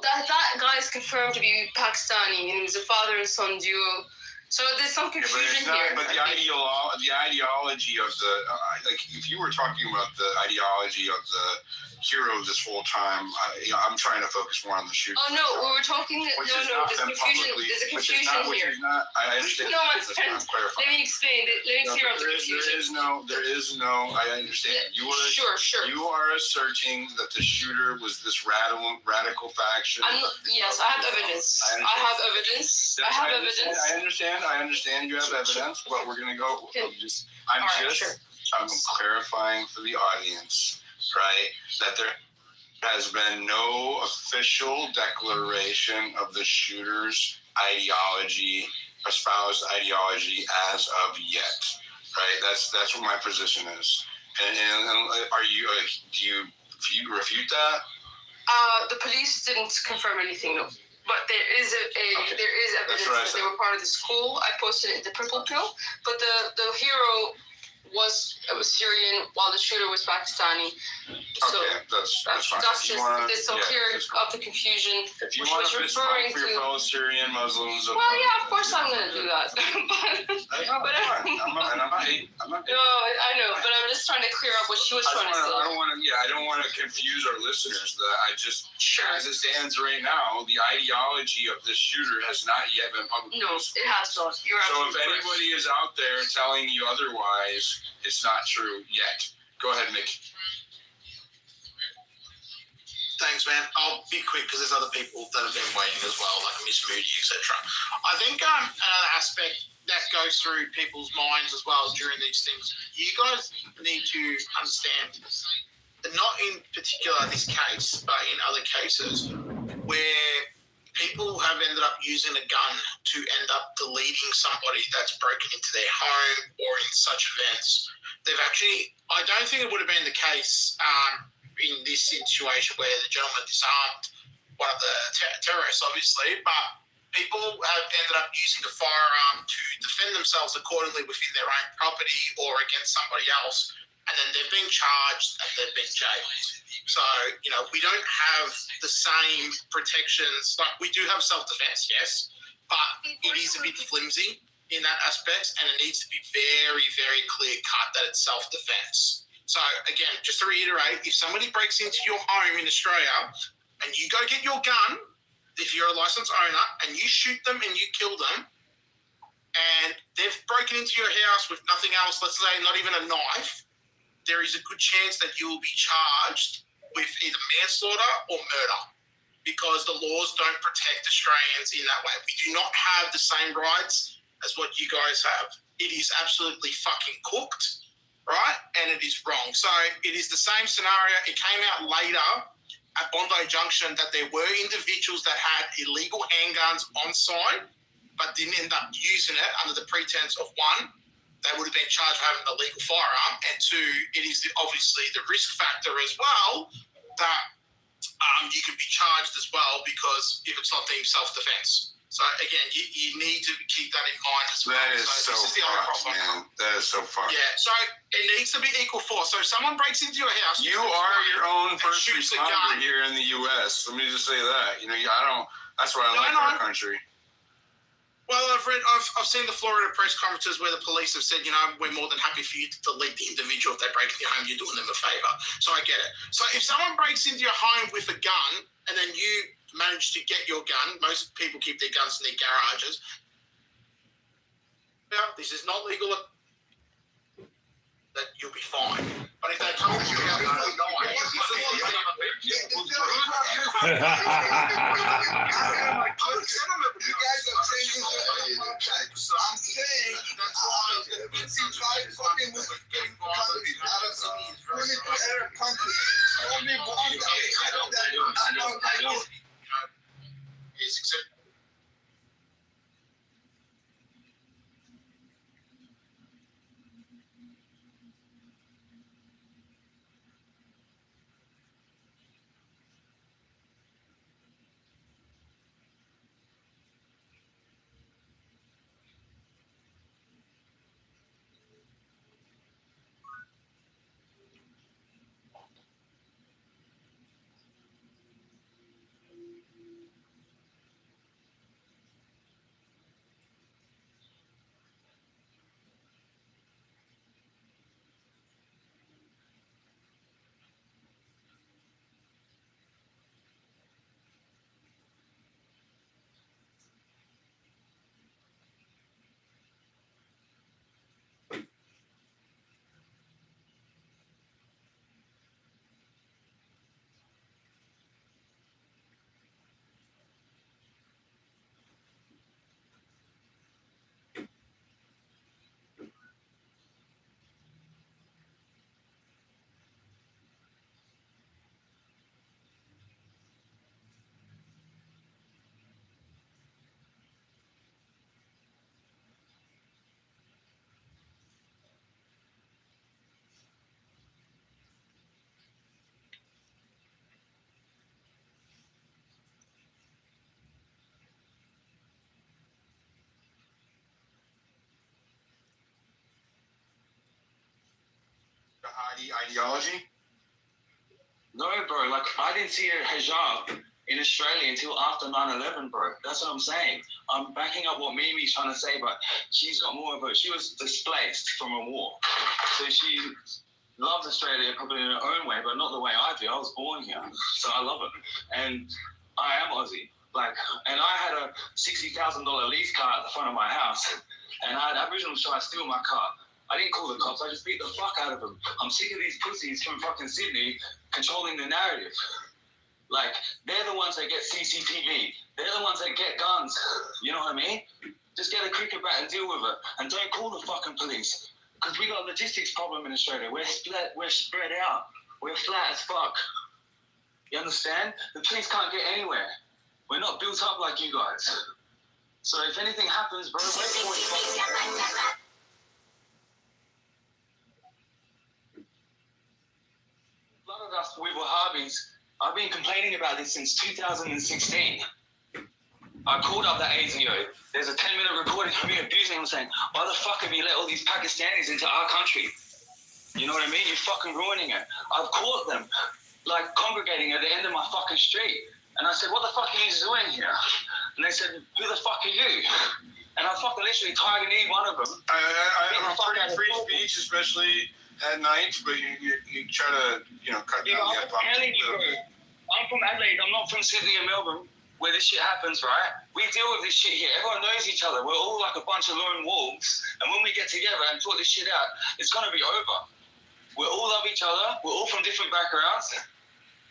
That guy is confirmed to be Pakistani, and he's a father and son duo. So there's some confusion here. But the ideology of the if you were talking about the ideology of the hero this whole time, I'm trying to focus more on the shooting. Oh no, we were talking. There's confusion here. I understand. No, my friend. Let me explain. Let me clear up the confusion. There is no. I understand. You are sure. You are asserting that the shooter was this radical faction. Yes, I have evidence. I have evidence. I understand you have evidence, but we're going to go. I'm clarifying for the audience, right, that there has been no official declaration of the shooter's espoused ideology as of yet, right? That's what my position is. And are you? Do you refute that? The police didn't confirm anything, no. But there is evidence that they were part of the school. I posted it in the Purple Pill. But the hero was Syrian while the shooter was Pakistani. So that's fine. that's just this clear up the confusion. If you want to referring for your fellow Syrian Muslims, well, yeah, of course I'm going to do that. but I'm not. No, I know, but I'm just trying to clear up what she was trying to say. I don't want to confuse our listeners. As it stands right now, the ideology of this shooter has not yet been publicly disclosed. It has not. You're so if anybody is out there telling you otherwise, it's not true yet. Go ahead, Mick. Thanks, man. I'll be quick because there's other people that have been waiting as well, like Miss Moody, etc. I think another aspect that goes through people's minds as well during these things, you guys need to understand, not in particular this case, but in other cases where people have ended up using a gun to end up deleting somebody that's broken into their home or in such events. They've actually, I don't think it would have been the case in this situation where the gentleman disarmed one of the terrorists, obviously, but people have ended up using a firearm to defend themselves accordingly within their own property or against somebody else, and then they've been charged and they've been jailed. So, we don't have the same protections. Like, we do have self-defense, yes, but it is a bit flimsy in that aspect, and it needs to be very, very clear-cut that it's self-defense. So, again, just to reiterate, if somebody breaks into your home in Australia and you go get your gun, if you're a licensed owner, and you shoot them and you kill them, and they've broken into your house with nothing else, let's say not even a knife, there is a good chance that you will be charged with either manslaughter or murder, because the laws don't protect Australians in that way. We do not have the same rights as what you guys have. It is absolutely fucking cooked, right? And it is wrong. So it is the same scenario. It came out later at Bondi Junction that there were individuals that had illegal handguns on site but didn't end up using it under the pretense of, one, they would have been charged for having an illegal firearm, and two, it is obviously the risk factor as well that you can be charged as well, because if it's not deemed self-defense. So again, you need to keep that in mind as well. That is so fucked, man. That is so fucked. Yeah, so it needs to be equal force. So if someone breaks into your house, you are your own first responder here in the U.S. Let me just say that. That's why I like our country. Well, I've seen the Florida press conferences where the police have said, we're more than happy for you to delete the individual if they break into your home. You're doing them a favor. So I get it. So if someone breaks into your home with a gun and then you manage to get your gun, most people keep their guns in their garages. Now, this is not legal. That you'll be fine. But if they come to your house, you guys are changing so I'm saying that's why it's like fucking with getting countries out of Arab countries. Only one I don't. Is acceptable. ideology? No, bro. Like, I didn't see a hijab in Australia until after 9/11, bro. That's what I'm saying. I'm backing up what Mimi's trying to say, but she's got more of a... She was displaced from a war. So she loves Australia probably in her own way, but not the way I do. I was born here, so I love it. And I am Aussie. Like, and I had a $60,000 lease car at the front of my house, and I had Aboriginals try to steal my car. I didn't call the cops. I just beat the fuck out of them. I'm sick of these pussies from fucking Sydney controlling the narrative. Like, they're the ones that get CCTV. They're the ones that get guns. You know what I mean? Just get a cricket bat and deal with it. And don't call the fucking police. Because we got a logistics problem in Australia. We're spread out. We're flat as fuck. You understand? The police can't get anywhere. We're not built up like you guys. So if anything happens, bro, wait for it. A lot of us with Wahhabis, I've been complaining about this since 2016. I called up the ASIO. There's a 10-minute recording of me abusing him, saying, why the fuck have you let all these Pakistanis into our country? You know what I mean? You're fucking ruining it. I've caught them, like, congregating at the end of my fucking street. And I said, what the fuck are you doing here? And they said, who the fuck are you? And I fucking literally targeted one of them. I'm pretty free speech, especially at night, but you try to, cut down the F-bomb a little bit. I'm from Adelaide. I'm not from Sydney and Melbourne, where this shit happens, right? We deal with this shit here. Everyone knows each other. We're all like a bunch of lone wolves. And when we get together and sort this shit out, it's going to be over. We all love each other. We're all from different backgrounds.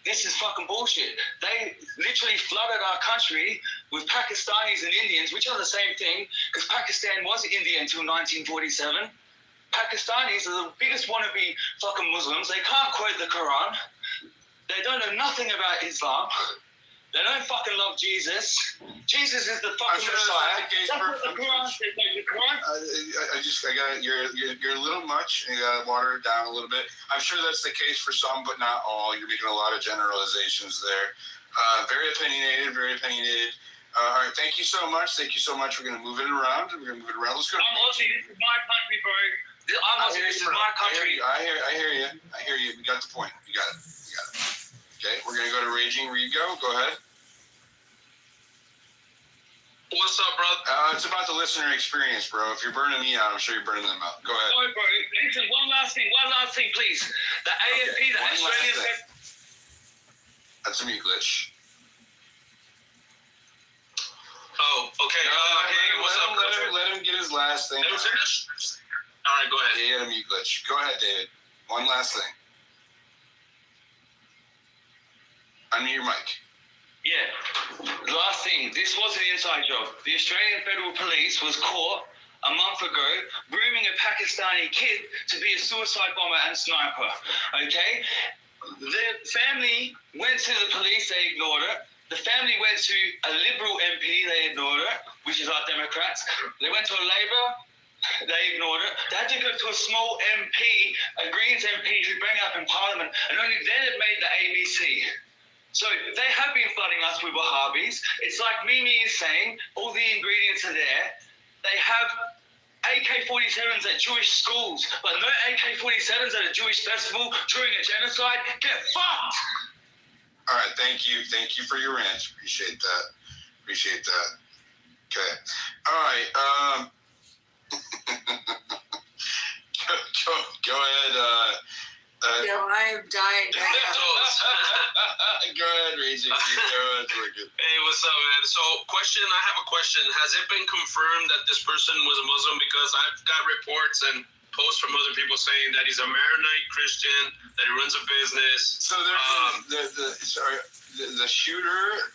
This is fucking bullshit. They literally flooded our country with Pakistanis and Indians, which are the same thing, because Pakistan was India until 1947. Pakistanis are the biggest wannabe fucking Muslims. They can't quote the Quran. They don't know nothing about Islam. They don't fucking love Jesus. Jesus is the fucking Messiah. That's what the Quran says. The Quran. You're a little much, and you gotta water it down a little bit. I'm sure that's the case for some, but not all. You're making a lot of generalizations there. Very opinionated, very opinionated. All right, thank you so much. Thank you so much. We're gonna move it around. Let's go. I'm Aussie. This is my country, bro. This is my country. I hear you. We got the point. You got it. Okay, we're gonna go to Raging Rigo. Go ahead. What's up, bro? It's about the listener experience, bro. If you're burning me out, I'm sure you're burning them out. Go ahead. Sorry, bro. Listen, one last thing, please. The AFP, the Australian... That's a mute glitch. Oh, okay. Hey, what's up, let him get his last thing. Let him finish? All right, go ahead. Yeah, he had a mute glitch. Go ahead, David. One last thing. Unmute your mic. Yeah. Last thing. This was an inside job. The Australian Federal Police was caught a month ago grooming a Pakistani kid to be a suicide bomber and sniper. Okay? The family went to the police. They ignored it. The family went to a Liberal MP. They ignored it, which is our Democrats. They went to a Labour. They ignored it. They had to go to a small MP, a Greens MP who bring up in Parliament, and only then it made the ABC. So they have been flooding us with Wahhabis. It's like Mimi is saying, all the ingredients are there. They have AK-47s at Jewish schools, but no AK-47s at a Jewish festival during a genocide. Get fucked! All right, thank you. Thank you for your rant. Appreciate that. Okay. All right. Go ahead. I'm dying. Go ahead, Reggie. Hey, what's up, man? So, I have a question. Has it been confirmed that this person was a Muslim? Because I've got reports and posts from other people saying that he's a Maronite Christian, that he runs a business. So the shooter,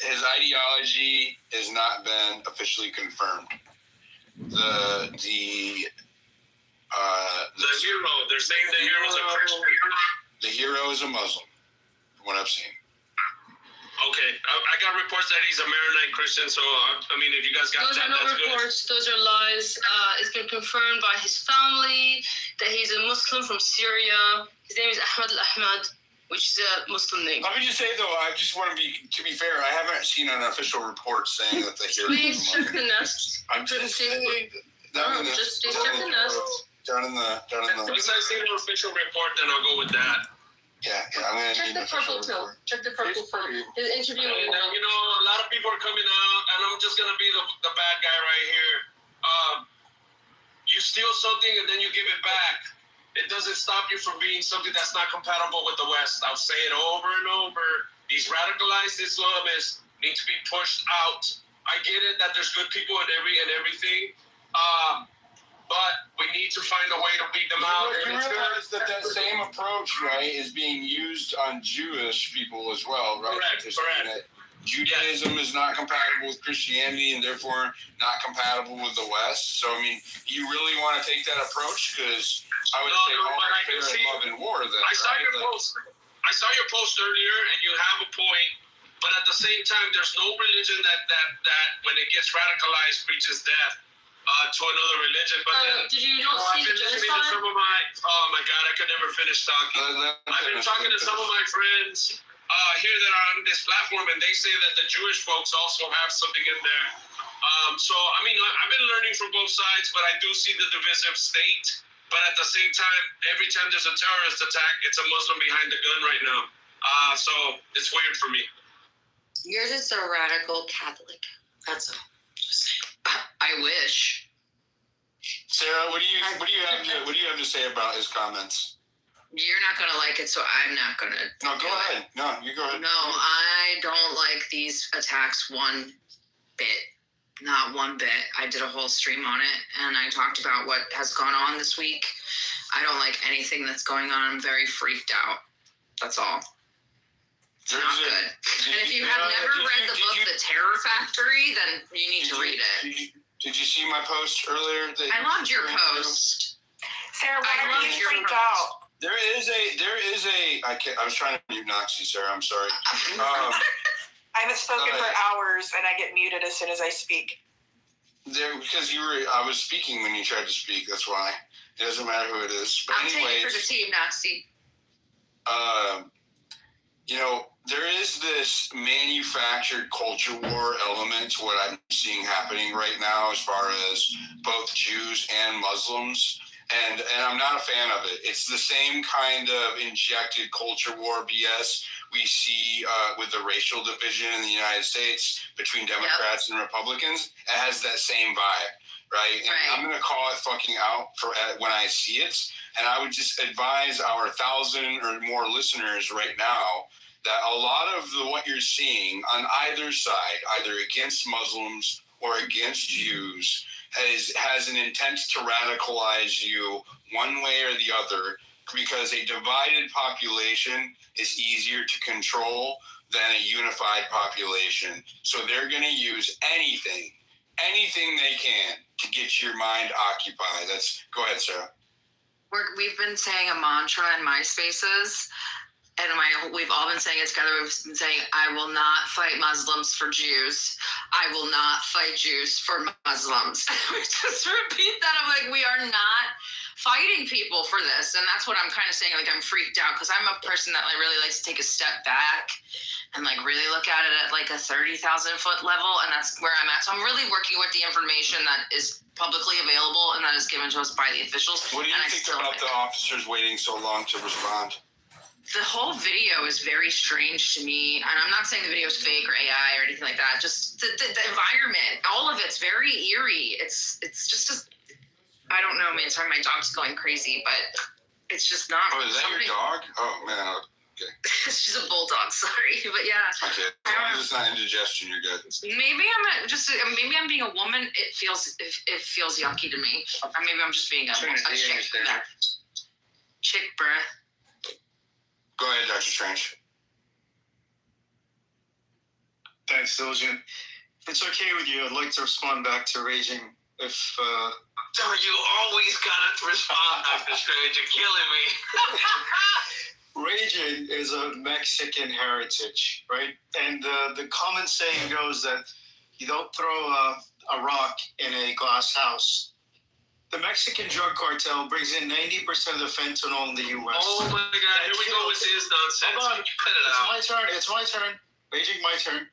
his ideology has not been officially confirmed. The hero, they're saying the hero is a Christian. The hero is a Muslim, from what I've seen. Okay, I got reports that he's a Maronite Christian, so I mean, if you guys got those that, are no that's reports, good. Those are lies. It's been confirmed by his family that he's a Muslim from Syria. His name is Ahmed al-Ahmad, which is a Muslim name. Let me just say, though, I just want to be fair, I haven't seen an official report saying that the hero Please check the nest. I'm just check the nest. Down in the. Once I see the official report, then I'll go with that. Yeah, I'm gonna Check the purple pill. Check the purple pill. His interview. And, a lot of people are coming out, and I'm just gonna be the bad guy right here. You steal something and then you give it back. It doesn't stop you from being something that's not compatible with the West. I'll say it over and over. These radicalized Islamists need to be pushed out. I get it that there's good people in everything. But we need to find a way to weed them out. You realize that same approach, right, is being used on Jewish people as well, right? Correct. Judaism is not compatible with Christianity and therefore not compatible with the West. So, I mean, you really want to take that approach? Because I would say all fair and love and war then. I saw your post. I saw your post earlier, and you have a point. But at the same time, there's no religion that when it gets radicalized preaches death to another religion. But did you not see the genocide? Oh my God, I could never finish talking. I've been talking to some of my friends here that are on this platform, and they say that the Jewish folks also have something in there. So, I mean, I've been learning from both sides, but I do see the divisive state. But at the same time, every time there's a terrorist attack, it's a Muslim behind the gun right now. So it's weird for me. You're just a radical Catholic. That's all. I wish. Sarah, what do you have to say about his comments? You're not gonna like it, so I'm not gonna. No, go ahead. No, you go ahead. No, I don't like these attacks one bit. Not one bit. I did a whole stream on it, and I talked about what has gone on this week. I don't like anything that's going on. I'm very freaked out. That's all. It's not good. And if you have never read the book The Terror Factory, then you need to read it. Did you see my post earlier? I loved your post. Sarah, why are you freaked out? There is a. I was trying to mute Noxie, Sarah. I'm sorry. I haven't spoken for hours, and I get muted as soon as I speak. Because I was speaking when you tried to speak. That's why. It doesn't matter who it is. But I'll take it for the team, Noxie. There is this manufactured culture war element to what I'm seeing happening right now as far as both Jews and Muslims. And I'm not a fan of it. It's the same kind of injected culture war BS we see with the racial division in the United States between Democrats and Republicans. It has that same vibe, right? And I'm going to call it fucking out for when I see it. And I would just advise our 1,000 or more listeners right now that a lot of what you're seeing on either side, either against Muslims or against Jews, has an intent to radicalize you one way or the other, because a divided population is easier to control than a unified population. So they're going to use anything they can to get your mind occupied. Go ahead, Sarah. We've been saying a mantra in my spaces, and we've all been saying it together. We've been saying, I will not fight Muslims for Jews. I will not fight Jews for Muslims. We just repeat that. I'm like, we are not fighting people for this. And that's what I'm kind of saying. Like, I'm freaked out because I'm a person that really likes to take a step back and really look at it at a 30,000 foot level. And that's where I'm at. So I'm really working with the information that is publicly available and that is given to us by the officials. What do you think about the officers waiting so long to respond? The whole video is very strange to me, and I'm not saying the video is fake or AI or anything like that. Just the environment, all of it's very eerie. It's just I don't know, man. Sorry, my dog's going crazy, but it's just not. Oh, is that your dog? Oh man, okay. She's a bulldog. Sorry, but yeah. Okay, as long as it's not indigestion, you're good. Maybe I'm being a woman. It feels yucky to me. Or maybe I'm just being a chick. Chick, bruh. Go ahead, Dr. Strange. Thanks, Diligent. If it's okay with you, I'd like to respond back to Raging. You always gotta respond, Dr. Strange. You're killing me. Raging is a Mexican heritage, right? And the common saying goes that you don't throw a rock in a glass house. The Mexican drug cartel brings in 90% of the fentanyl in the U.S. Oh my God, here we go with this nonsense. Hold on. Cut it out. It's my turn. Raging, my turn.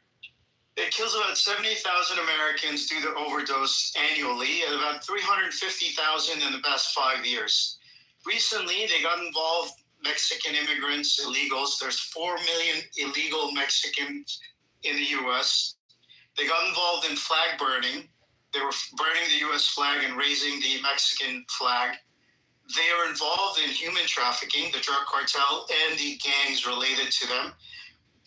It kills about 70,000 Americans due to overdose annually, and about 350,000 in the past 5 years. Recently, they got involved, Mexican immigrants, illegals. There's 4 million illegal Mexicans in the U.S. They got involved in flag burning. They were burning the U.S. flag and raising the Mexican flag. They are involved in human trafficking, the drug cartel, and the gangs related to them,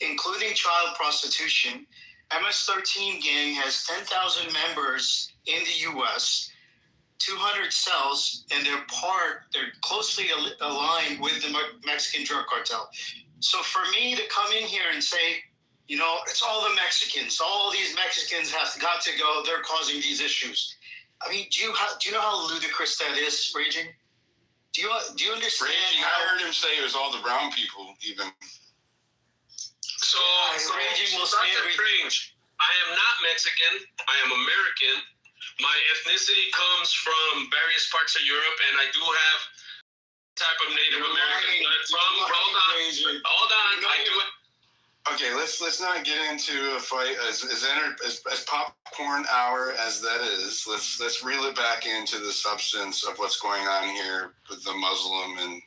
including child prostitution. MS-13 gang has 10,000 members in the U.S., 200 cells, and they're closely aligned with the Mexican drug cartel. So for me to come in here and say, you know, it's all the Mexicans, all these Mexicans have got to go, they're causing these issues. I mean, do you know how ludicrous that is, Raging? Do you understand? Raging, I heard him say it was all the brown people, even. So Dr. Strange, I am not Mexican. I am American. My ethnicity comes from various parts of Europe, and I do have type of Native American blood from. Hold on. I do. Okay, let's not get into a fight as popcorn hour as that is. Let's reel it back into the substance of what's going on here with the Muslim and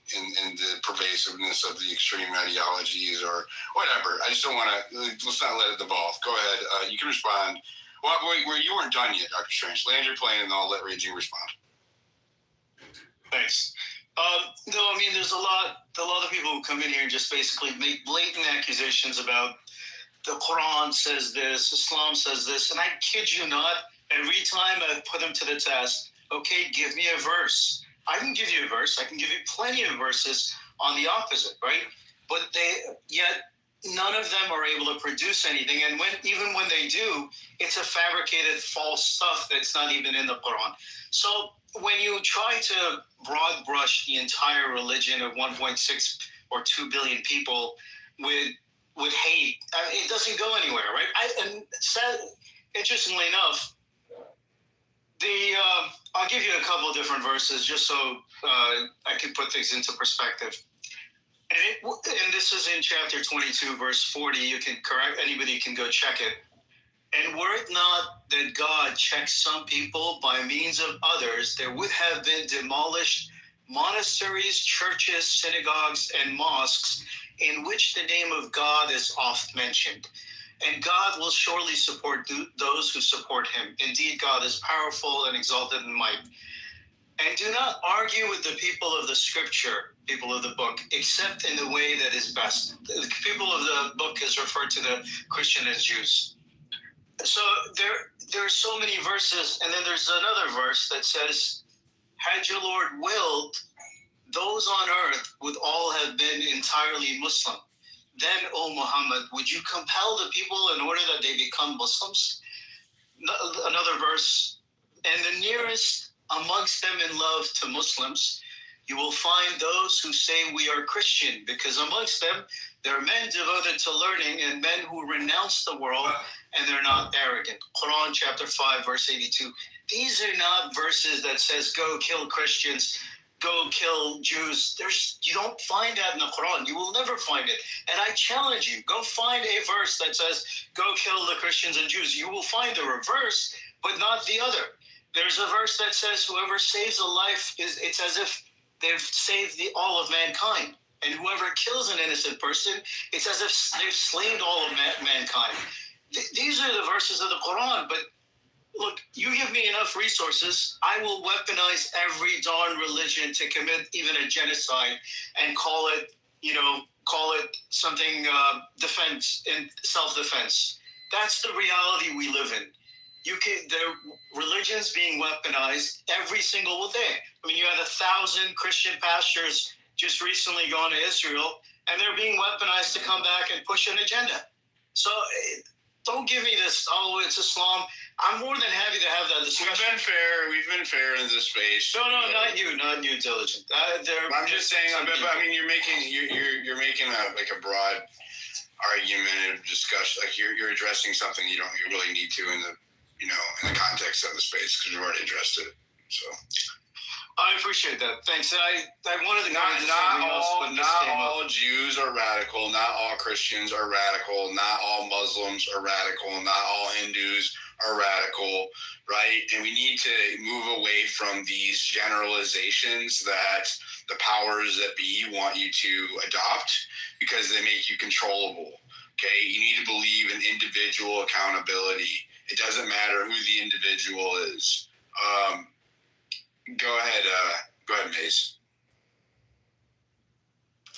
the pervasiveness of the extreme ideologies or whatever. I just don't want to. Let's not let it devolve. Go ahead. You can respond. Well, where you weren't done yet, Dr. Strange. Land your plane, and I'll let Raging respond. Thanks. No, I mean, there's a lot of people who come in here and just basically make blatant accusations about the Quran says this, Islam says this, and I kid you not, every time I put them to the test, okay, give me a verse. I can give you a verse. I can give you plenty of verses on the opposite, right? But yet none of them are able to produce anything, and even when they do, it's a fabricated false stuff that's not even in the Quran. So when you try to broad brush the entire religion of 1.6 or 2 billion people with hate, it doesn't go anywhere, right? Interestingly enough, I'll give you a couple of different verses just so I can put things into perspective. And this is in chapter 22, verse 40. You can correct, anybody can go check it. And were it not that God checks some people by means of others, there would have been demolished monasteries, churches, synagogues, and mosques in which the name of God is oft mentioned. And God will surely support those who support him. Indeed, God is powerful and exalted in might. And do not argue with the people of the scripture, people of the book, except in the way that is best. The people of the book is referred to the Christian as Jews. So there are so many verses, and then there's another verse that says, had your Lord willed, those on earth would all have been entirely Muslim. Then, O Muhammad, would you compel the people in order that they become Muslims? Another verse, and the nearest amongst them in love to Muslims, you will find those who say we are Christian, because amongst them there are men devoted to learning and men who renounce the world, and they're not arrogant. Quran chapter 5, verse 82. These are not verses that says go kill Christians, go kill Jews. You don't find that in the Quran. You will never find it. And I challenge you, go find a verse that says go kill the Christians and Jews. You will find the reverse, but not the other. There's a verse that says whoever saves a life, it's as if they've saved all of mankind. And whoever kills an innocent person, it's as if they've slain all of mankind. These are the verses of the Quran. But look, you give me enough resources, I will weaponize every darn religion to commit even a genocide and call it something defense and self-defense. That's the reality we live in. The religion's being weaponized every single day. I mean, you had 1,000 Christian pastors just recently gone to Israel, and they're being weaponized to come back and push an agenda. So don't give me this, oh, it's Islam. I'm more than happy to have that discussion. We've been fair in this space. No, not you, Diligent. I'm just saying. I mean, you're making a broad argument, discussion. Like you're addressing something you really need to in the context of the space because we've already addressed it. So. I appreciate that. Thanks. I wanted to not all Jews are radical. Not all Christians are radical. Not all Muslims are radical. Not all Hindus are radical, right? And we need to move away from these generalizations that the powers that be want you to adopt because they make you controllable. Okay, you need to believe in individual accountability. It doesn't matter who the individual is. Go ahead, Mace.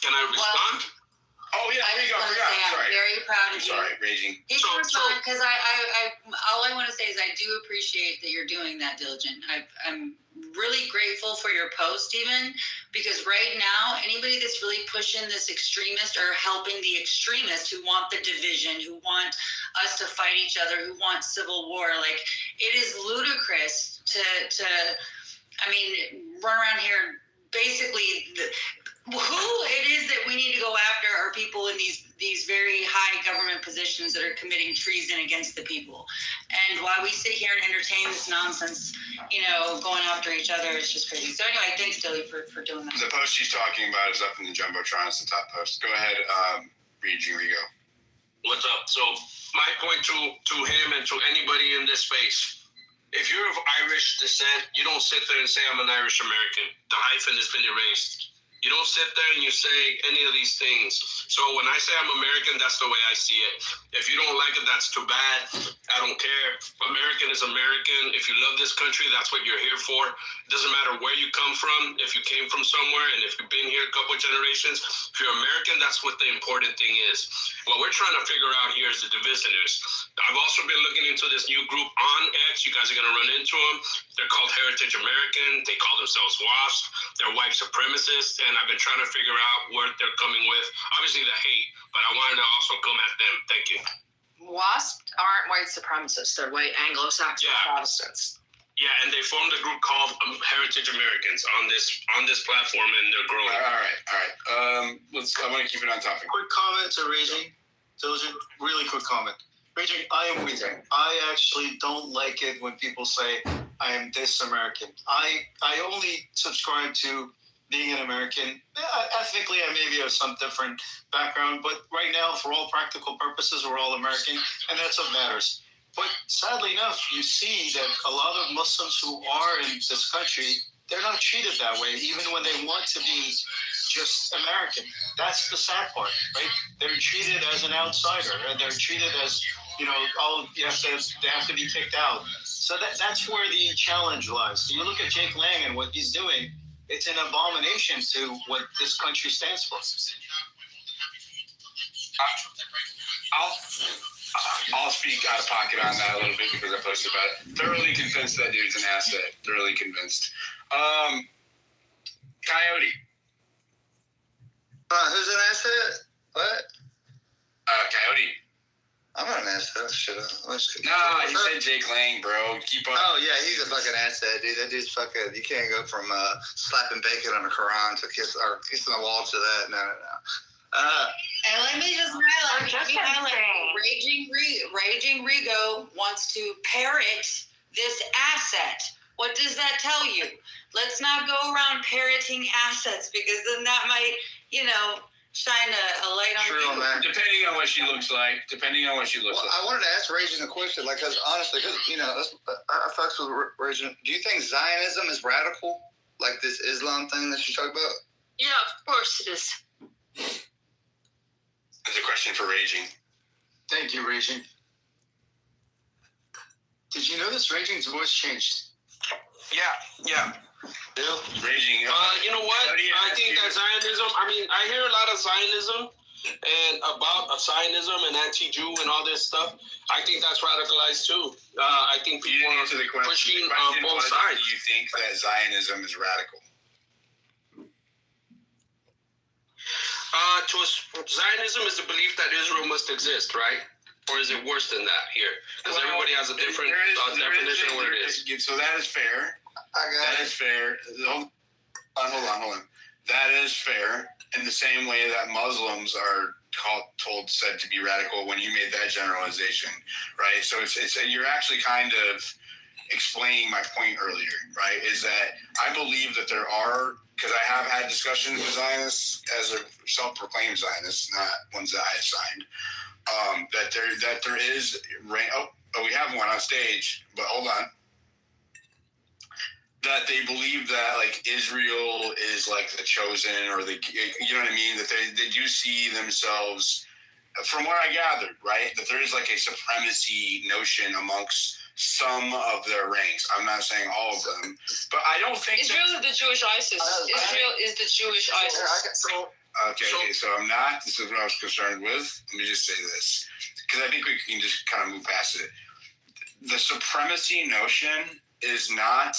Can I respond? Oh yeah, there you go. I'm very proud of you. Sorry, Raging. He can respond because all I want to say is I do appreciate that you're doing that, Diligent. I'm really grateful for your post, even because right now anybody that's really pushing this extremist or helping the extremists who want the division, who want us to fight each other, who want civil war, like it is ludicrous to run around here basically. Who it is that we need to go after are people in these very high government positions that are committing treason against the people. And while we sit here and entertain this nonsense, going after each other is just crazy. So anyway, thanks, Dilly, for doing that. The post she's talking about is up in the Jumbotron. It's the top post. Go ahead, Rigo. What's up? So my point to him and to anybody in this space, if you're of Irish descent, you don't sit there and say, I'm an Irish American. The hyphen has been erased. You don't sit there and you say any of these things. So when I say I'm American, that's the way I see it. If you don't like it, that's too bad. I don't care. American is American. If you love this country, that's what you're here for. It doesn't matter where you come from. If you came from somewhere and if you've been here a couple of generations, if you're American, that's what the important thing is. What we're trying to figure out here is the divisionists. I've also been looking into this new group on X. You guys are going to run into them. They're called Heritage American. They call themselves WASP. They're white supremacists. And I've been trying to figure out where they're coming with. Obviously the hate, but I wanted to also come at them. Thank you. WASP aren't white supremacists. They're white Anglo-Saxon Protestants. Yeah, and they formed a group called Heritage Americans on this platform, and they're growing. All right. I want to keep it on topic. Quick comment to Raging. Diligent, really quick comment. Raging, I am with you. I actually don't like it when people say I am this-American. I only subscribe to being an American. Ethnically, I maybe have some different background, but right now, for all practical purposes, we're all American, and that's what matters. But sadly enough, you see that a lot of Muslims who are in this country, they're not treated that way, even when they want to be just American. That's the sad part, right? They're treated as an outsider, and they're treated as, they have to be kicked out. So that's where the challenge lies. So you look at Jake Lang and what he's doing, it's an abomination to what this country stands for. I'll speak out of pocket on that a little bit because I posted about it. Thoroughly convinced that dude's an asset. Thoroughly convinced. Coyote. Who's an asset? What? Coyote. I'm not an asset. Shut up. No, he said Jake Lang, bro. Keep up. Oh, yeah, he's a fucking asset, dude. That dude's fucking, you can't go from slapping bacon on the Quran to kissing the wall to that. No. And let me just highlight, Raging Rigo wants to parrot this asset. What does that tell you? Let's not go around parroting assets because then that might, shine a light on you. Depending on what she looks like. I wanted to ask Raging a question, because honestly, I fucks with Raging. Do you think Zionism is radical? Like this Islam thing that you talk about? Yeah, of course it is. That's a question for Raging. Thank you, Raging. Did you notice Raging's voice changed? Yeah. Raging. You know what? I think that Zionism, I hear a lot of Zionism and about Zionism and anti-Jew and all this stuff. I think that's radicalized too. I think people are pushing on both sides. Do you think that Zionism is radical? Zionism is the belief that Israel must exist, right? Or is it worse than that here? Because everybody has a different definition of what it is. So that is fair. That is fair. Hold on. That is fair. In the same way that Muslims are said to be radical when you made that generalization, right? So it's you're actually kind of explaining my point earlier, right, is that I believe that there are, because I have had discussions with Zionists as a self-proclaimed Zionists, not ones that I have signed, that there is, we have one on stage, but hold on. That they believe that like Israel is like the chosen, or the, you know what I mean? That they do see themselves, from what I gathered, right, that there is like a supremacy notion amongst some of their ranks. I'm not saying all of them, but I don't think Israel is the Jewish ISIS. Israel is the Jewish ISIS. Okay, so I'm not. This is what I was concerned with. Let me just say this, because I think we can just kind of move past it. The supremacy notion is not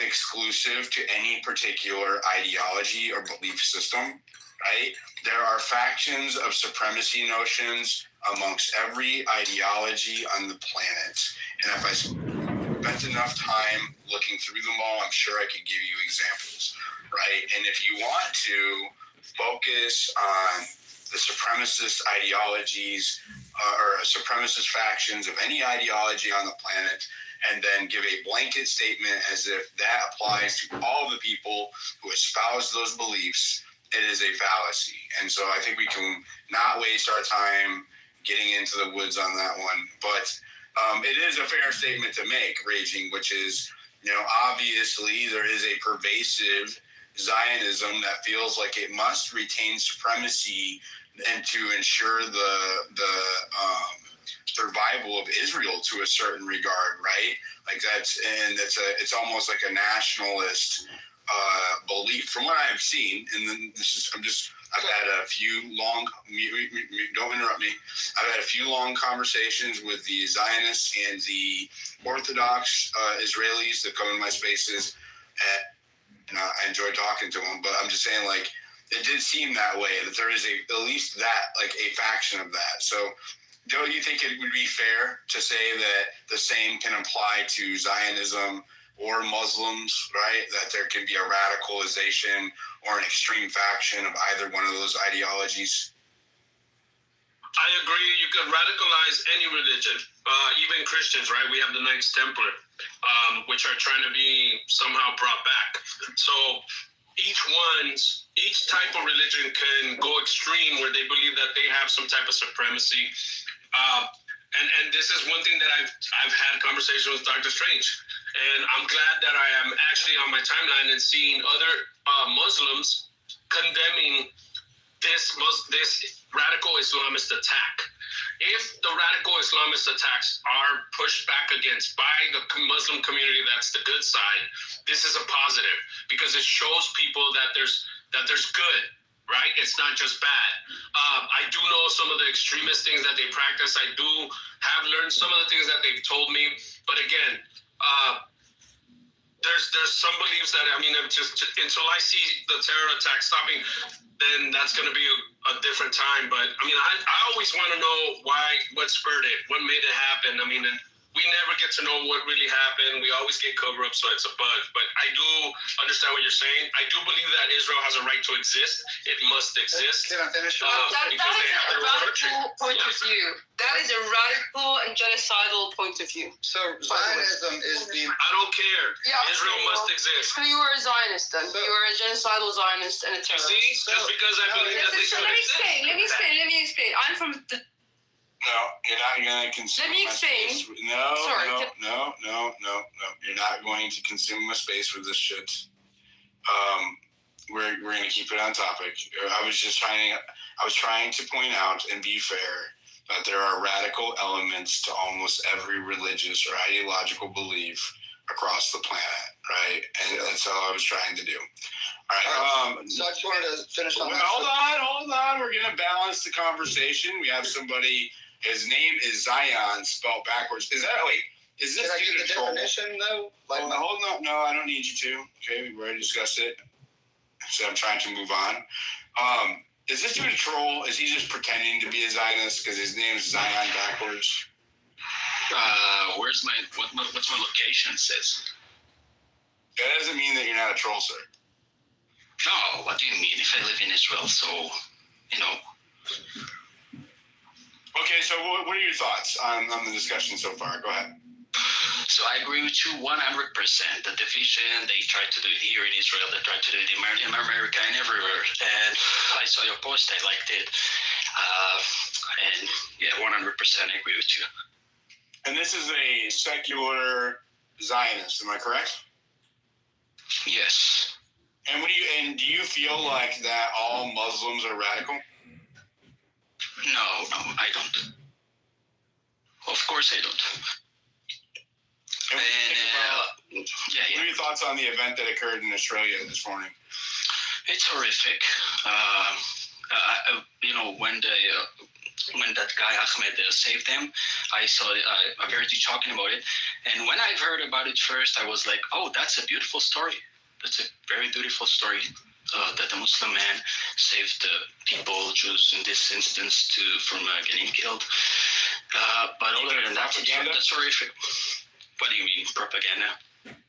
exclusive to any particular ideology or belief system, right? There are factions of supremacy notions amongst every ideology on the planet. And if I spent enough time looking through them all, I'm sure I could give you examples, right? And if you want to focus on the supremacist ideologies or supremacist factions of any ideology on the planet, and then give a blanket statement as if that applies to all the people who espouse those beliefs, it is a fallacy. And so I think we can not waste our time getting into the woods on that one. But it is a fair statement to make, Raging, which is, you know, obviously there is a pervasive Zionism that feels like it must retain supremacy and to ensure the survival of Israel to a certain regard, right? Like it's almost like a nationalist belief from what I've seen. And then I've had a few long, don't interrupt me. I've had a few long conversations with the Zionists and the Orthodox Israelis that come in my spaces, and I enjoy talking to them. But I'm just saying, like, it did seem that way, that there is at least that, like, a faction of that. So don't you think it would be fair to say that the same can apply to Zionism or Muslims, right? That there can be a radicalization or an extreme faction of either one of those ideologies? I agree. You could radicalize any religion, even Christians, right? We have the Knights Templar, which are trying to be somehow brought back. So each type of religion can go extreme where they believe that they have some type of supremacy. And this is one thing that I've had conversations with Dr. Strange, and I'm glad that I am actually on my timeline and seeing other Muslims condemning this radical Islamist attack. If the radical Islamist attacks are pushed back against by the Muslim community, that's the good side. This is a positive because it shows people that there's good. Right? It's not just bad. I do know some of the extremist things that they practice. I do have learned some of the things that they've told me. But again, there's some beliefs that, I mean, just until I see the terror attack stopping, then that's going to be a different time. But I mean, I always want to know what spurred it, what made it happen. I mean, and we never get to know what really happened. We always get cover up, so it's a bug. But I do understand what you're saying. I do believe that Israel has a right to exist. It must exist. Can I finish? That is a radical point of view. That is a radical and genocidal point of view. So Zionism is the... I don't care. Yeah, Israel must exist. So you are a Zionist then. You are a genocidal Zionist and a terrorist. See? Just because I believe that they should exist. Let me explain. I'm from the... No, you're not going to consume. Let me explain. No. You're not going to consume my space with this shit. We're going to keep it on topic. I was trying to point out and be fair that there are radical elements to almost every religious or ideological belief across the planet, right? And that's all I was trying to do. All right. So I just wanted to finish on that. Hold on. We're going to balance the conversation. We have somebody. His name is Zion, spelled backwards. Is this Can I get the definition, though? Hold on. No, I don't need you to. Okay, we already discussed it. So I'm trying to move on. Is this dude a troll? Is he just pretending to be a Zionist because his name is Zion backwards? What's my location, sis? That doesn't mean that you're not a troll, sir. No, what do you mean? If I live in Israel, so, you know. Okay, so what are your thoughts on the discussion so far? Go ahead. So I agree with you 100%. The division, they tried to do it here in Israel, they tried to do it in America and everywhere. And I saw your post, I liked it. And yeah, 100% agree with you. And this is a secular Zionist, am I correct? Yes. And do you feel like that all Muslims are radical? No, I don't. Of course I don't. And what are your thoughts on the event that occurred in Australia this morning? It's horrific. When that guy Ahmed saved them, I saw a Verity talking about it. And when I heard about it first, I was like, oh, that's a beautiful story. That's a very beautiful story. That a Muslim man saved the people, Jews in this instance, from getting killed. But other than that, that's horrific. What do you mean, propaganda?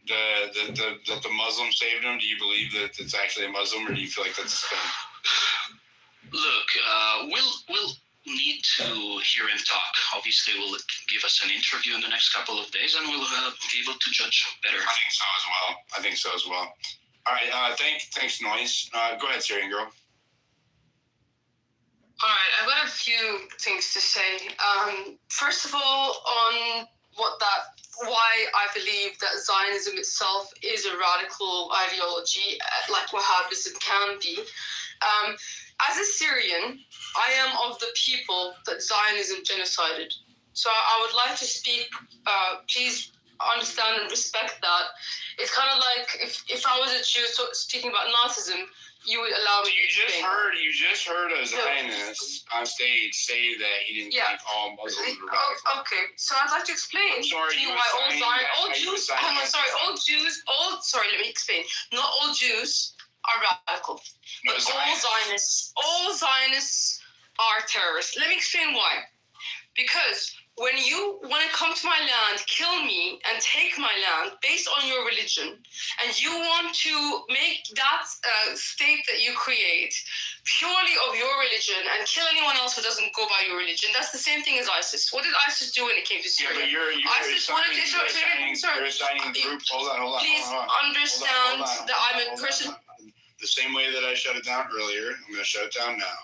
That the Muslim saved him? Do you believe that it's actually a Muslim, or do you feel like that's a spin? Look, we'll need to hear him talk. Obviously, we'll give us an interview in the next couple of days, and we'll be able to judge better. I think so as well. All right, thanks, Noise. Go ahead, Syrian girl. All right, I've got a few things to say. First of all, on why I believe that Zionism itself is a radical ideology, like Wahhabism can be. As a Syrian, I am of the people that Zionism genocided. So I would like to speak, please understand and respect that. It's kind of like if I was a Jew speaking about Nazism, you would allow me to explain. You just heard a Zionist on stage say that he didn't think all Muslims were radical. Okay, so I'd like to explain let me explain. Not all Jews are radical, but all Zionists are terrorists. Let me explain why. Because when you want to come to my land, kill me, and take my land based on your religion, and you want to make that state that you create purely of your religion and kill anyone else who doesn't go by your religion, that's the same thing as ISIS. What did ISIS do when it came to Syria? You're assigning groups. Hold on. Please understand that I'm a person. The same way that I shut it down earlier, I'm going to shut it down now.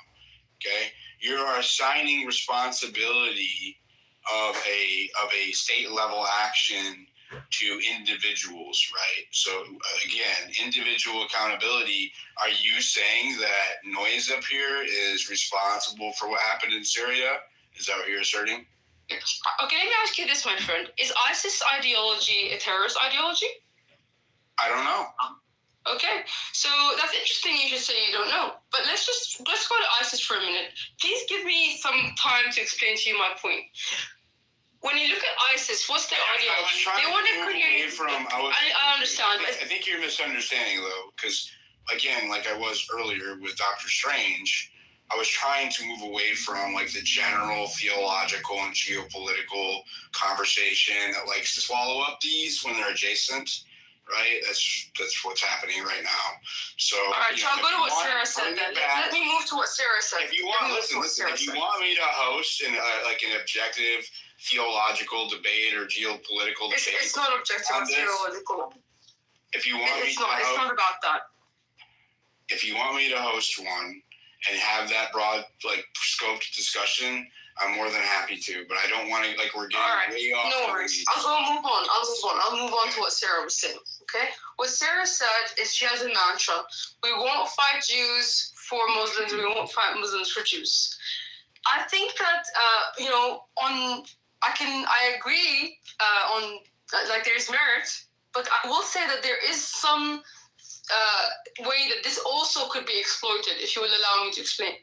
Okay? You are assigning responsibility of a state level action to individuals, right? So again, individual accountability. Are you saying that Noise up here is responsible for what happened in Syria? Is that what you're asserting? Okay, let me ask you this, my friend. Is ISIS ideology a terrorist ideology? I don't know. Okay, so that's interesting you should say you don't know. But let's go to ISIS for a minute. Please give me some time to explain to you my point. When you look at ISIS, what's their ideology? They want to create. I understand. I think you're misunderstanding though, because again, like I was earlier with Dr. Strange, I was trying to move away from like the general theological and geopolitical conversation that likes to swallow up these when they're adjacent. Right, that's what's happening right now. So, all right, so I'll go to what Sarah said. Then let me move to what Sarah said. If you want, listen. If you want me to host an objective theological debate or geopolitical debate, it's not objective. It's theological. If you want it's not about that. If you want me to host one and have that broad, scoped discussion, I'm more than happy to, but I don't want to, we're getting way off. No worries. I'll move on to what Sarah was saying, okay? What Sarah said is she has a mantra. We won't fight Jews for Muslims, we won't fight Muslims for Jews. I think that, I agree on, there's merit, but I will say that there is some way that this also could be exploited, if you will allow me to explain.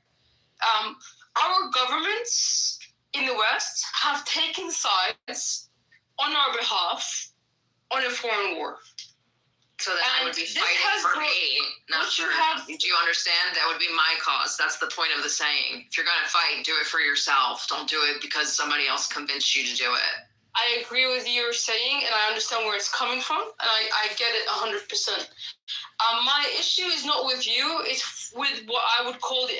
Our governments in the West have taken sides on our behalf on a foreign war. So that I would be fighting for me, not for you. Do you understand? That would be my cause. That's the point of the saying. If you're going to fight, do it for yourself. Don't do it because somebody else convinced you to do it. I agree with you saying, and I understand where it's coming from, and I get it 100%. My issue is not with you, it's with what I would call the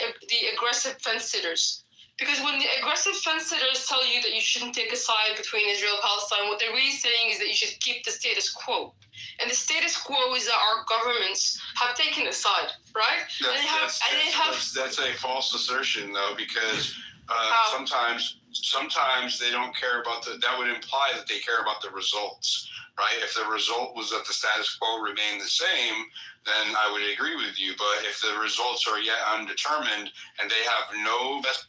aggressive fence sitters. Because when the aggressive fence sitters tell you that you shouldn't take a side between Israel and Palestine, what they're really saying is that you should keep the status quo. And the status quo is that our governments have taken a side, right? That's a false assertion, though, because sometimes they don't care about that would imply that they care about the results, right? If the result was that the status quo remained the same, then I would agree with you. But if the results are yet undetermined and they have no vested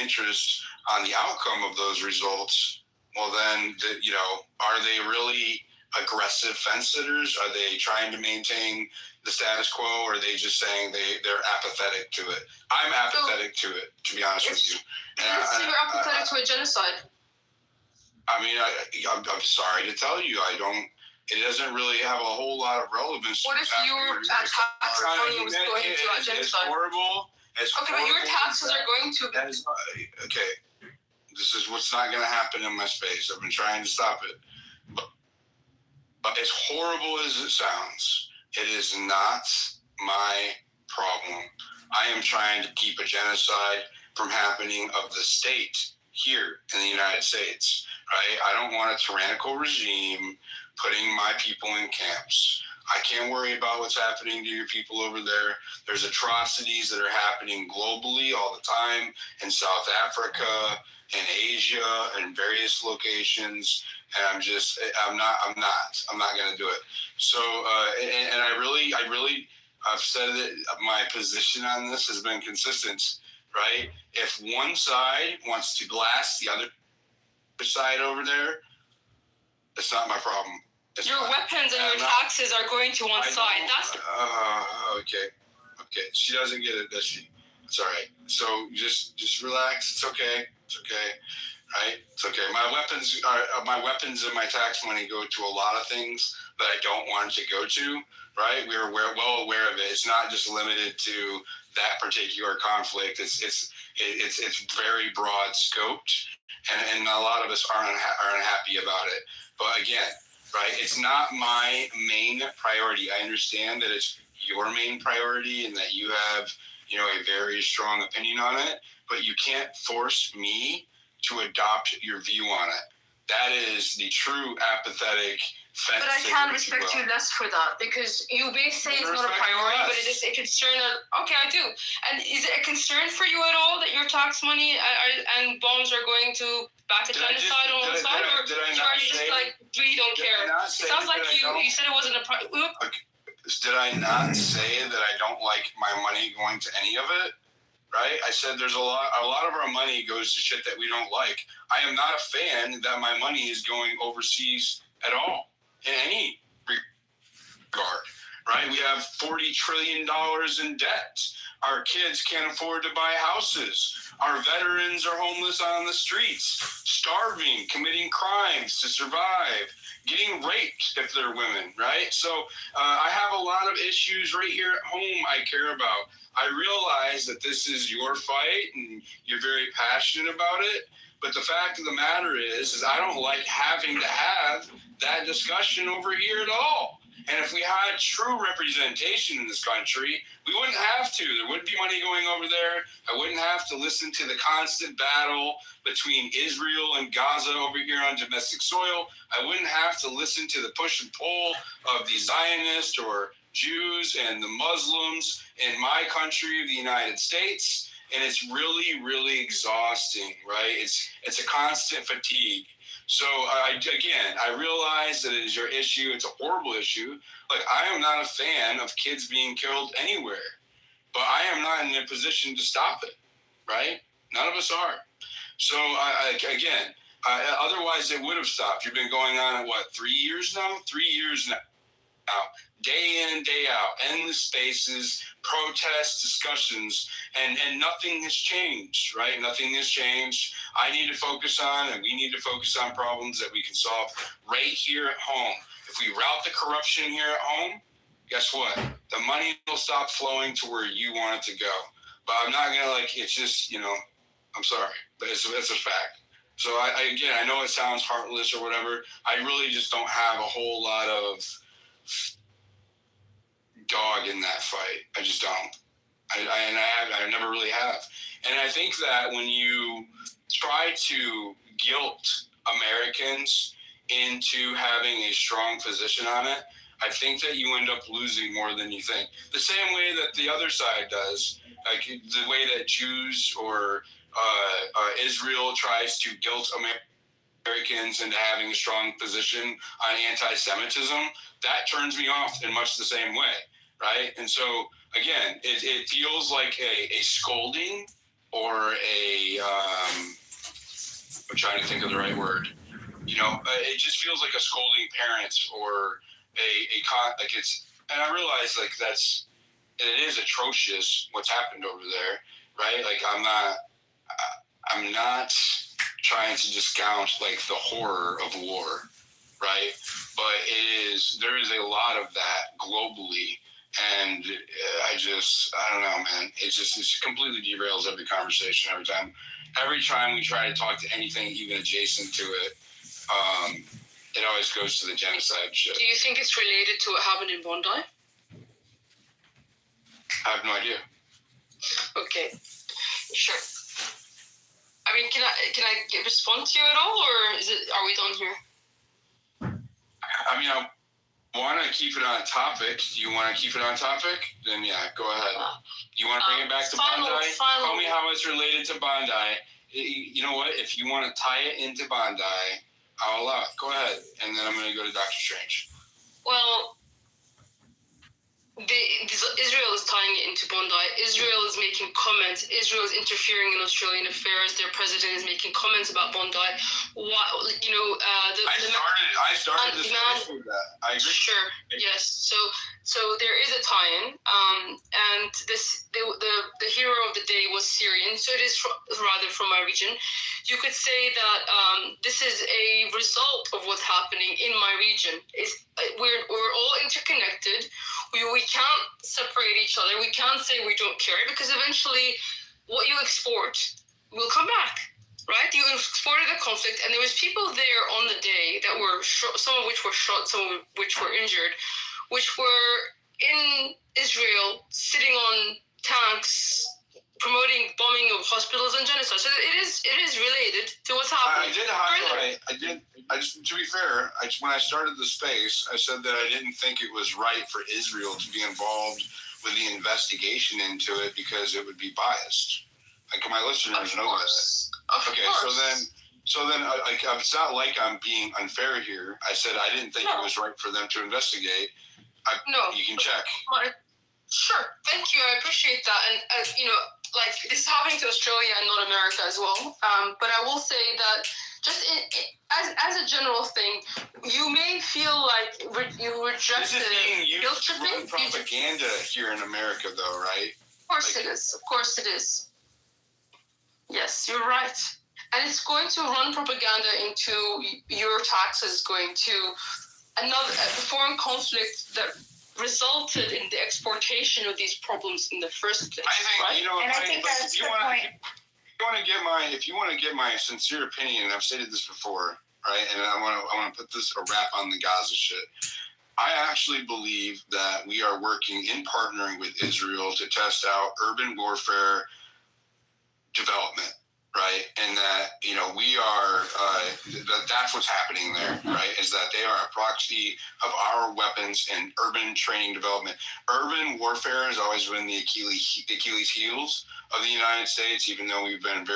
interest on the outcome of those results, well, then, are they really aggressive fence sitters? Are they trying to maintain the status quo, or are they just saying they're apathetic to it? I'm apathetic to it, to be honest with you. You're apathetic to a genocide. I mean, I'm sorry to tell you, it doesn't really have a whole lot of relevance. What if your tax money was going to a genocide? It's horrible. But your taxes are going to. Okay, this is what's not going to happen in my space. I've been trying to stop it. But as horrible as it sounds, it is not my problem. I am trying to keep a genocide from happening of the state here in the United States, right? I don't want a tyrannical regime putting my people in camps. I can't worry about what's happening to your people over there. There's atrocities that are happening globally all the time in South Africa, in Asia, in various locations. And I'm not going to do it. So, and I've said that my position on this has been consistent, right? If one side wants to blast the other side over there, it's not my problem. Your weapons and your taxes are going to one side. Okay. She doesn't get it, does she? It's all right. So just relax. It's okay. Right? It's okay. My weapons and my tax money go to a lot of things that I don't want to go to. Right? We're well aware of it. It's not just limited to that particular conflict. It's very broad scoped, and a lot of us aren't happy about it. But again, right? It's not my main priority. I understand that it's your main priority and that you have, a very strong opinion on it, but you can't force me to adopt your view on it. That is the true apathetic fence. But I can't respect you less for that, because you may say it's not a priority, but it is a concern. Okay, I do. And is it a concern for you at all that your tax money and bombs are going to back a genocide on one side, or are you just like really don't care? It sounds like you said it wasn't a priority. Did I not say that I don't like my money going to any of it? Right? I said there's a lot of our money goes to shit that we don't like. I am not a fan that my money is going overseas at all in any regard. Right? We have $40 trillion in debt. Our kids can't afford to buy houses. Our veterans are homeless on the streets, starving, committing crimes to survive, getting raped if they're women, right? So I have a lot of issues right here at home I care about. I realize that this is your fight and you're very passionate about it. But the fact of the matter is I don't like having to have that discussion over here at all. And if we had true representation in this country, we wouldn't have to. There wouldn't be money going over there. I wouldn't have to listen to the constant battle between Israel and Gaza over here on domestic soil. I wouldn't have to listen to the push and pull of the Zionists or Jews and the Muslims in my country, the United States. And it's really, really exhausting, right? It's a constant fatigue. So, I realize that it is your issue. It's a horrible issue. Like, I am not a fan of kids being killed anywhere. But I am not in a position to stop it, right? None of us are. So, otherwise it would have stopped. You've been going on at, 3 years now? 3 years now. Day in, day out, endless spaces, protests, discussions, and nothing has changed, right? Nothing has changed. I need to focus on, and we need to focus on problems that we can solve right here at home. If we route the corruption here at home, guess what? The money will stop flowing to where you want it to go. But I'm not going to, it's just, I'm sorry, but it's a fact. So, I know it sounds heartless or whatever. I really just don't have a whole lot of dog in that fight. I just don't. I never really have. And I think that when you try to guilt Americans into having a strong position on it, I think that you end up losing more than you think. The same way that the other side does, like the way that Jews or Israel tries to guilt Americans into having a strong position on anti-Semitism, that turns me off in much the same way, right? And so, again, it feels like a scolding or I'm trying to think of the right word. It just feels like a scolding parents or like it's, and I realize like it is atrocious what's happened over there, right? Like I'm not trying to discount like the horror of war, right? But there is a lot of that globally, and I don't know, man. It completely derails every conversation every time. Every time we try to talk to anything even adjacent to it, it always goes to the genocide shit. Do you think it's related to what happened in Bondi? I have no idea. Okay, sure. I mean, can I respond to you at all, or are we done here? I mean, I want to keep it on topic. Do you want to keep it on topic? Then yeah, go ahead. You want to bring it back to Bondi? Tell me how it's related to Bondi. You know what? If you want to tie it into Bondi, I'll allow it. Go ahead. And then I'm going to go to Dr. Strange. Well, Israel is tying it into Bondi. Israel is making comments. Israel is interfering in Australian affairs. Their president is making comments about Bondi. I started this with that. I agree. Sure. Yes. So there is a tie-in, and the hero of the day was Syrian. So it is rather from my region. You could say that this is a result of what's happening in my region. We're all interconnected. We can't separate each other. We can't say we don't care, because eventually what you export will come back, right? You exported a conflict, and there was people there on the day that were some of which were shot, some of which were injured, which were in Israel sitting on tanks promoting bombing of hospitals and genocide. So it is related to what's happening. To be fair, when I started the space, I said that I didn't think it was right for Israel to be involved with the investigation into it because it would be biased. Like my listeners know that. Okay, so then, it's not like I'm being unfair here. I said I didn't think it was right for them to investigate. You can check. Sure, thank you. I appreciate that, and this is happening to Australia and not America as well. But I will say that just as a general thing, you may feel like you reject this is being used guilt to run propaganda here in America, though, right? Of course it is. Of course it is. Yes, you're right. And it's going to run propaganda into your taxes, going to another foreign conflict that resulted in the exportation of these problems in the first place. I think, right? If you want to get my sincere opinion, and I've stated this before, right? And I want to put a wrap on the Gaza shit. I actually believe that we are working in partnering with Israel to test out urban warfare development, right? And that, we are, that's what's happening there, right? Is that they are a proxy of our weapons and urban training development. Urban warfare has always been the Achilles heels of the United States, even though we've had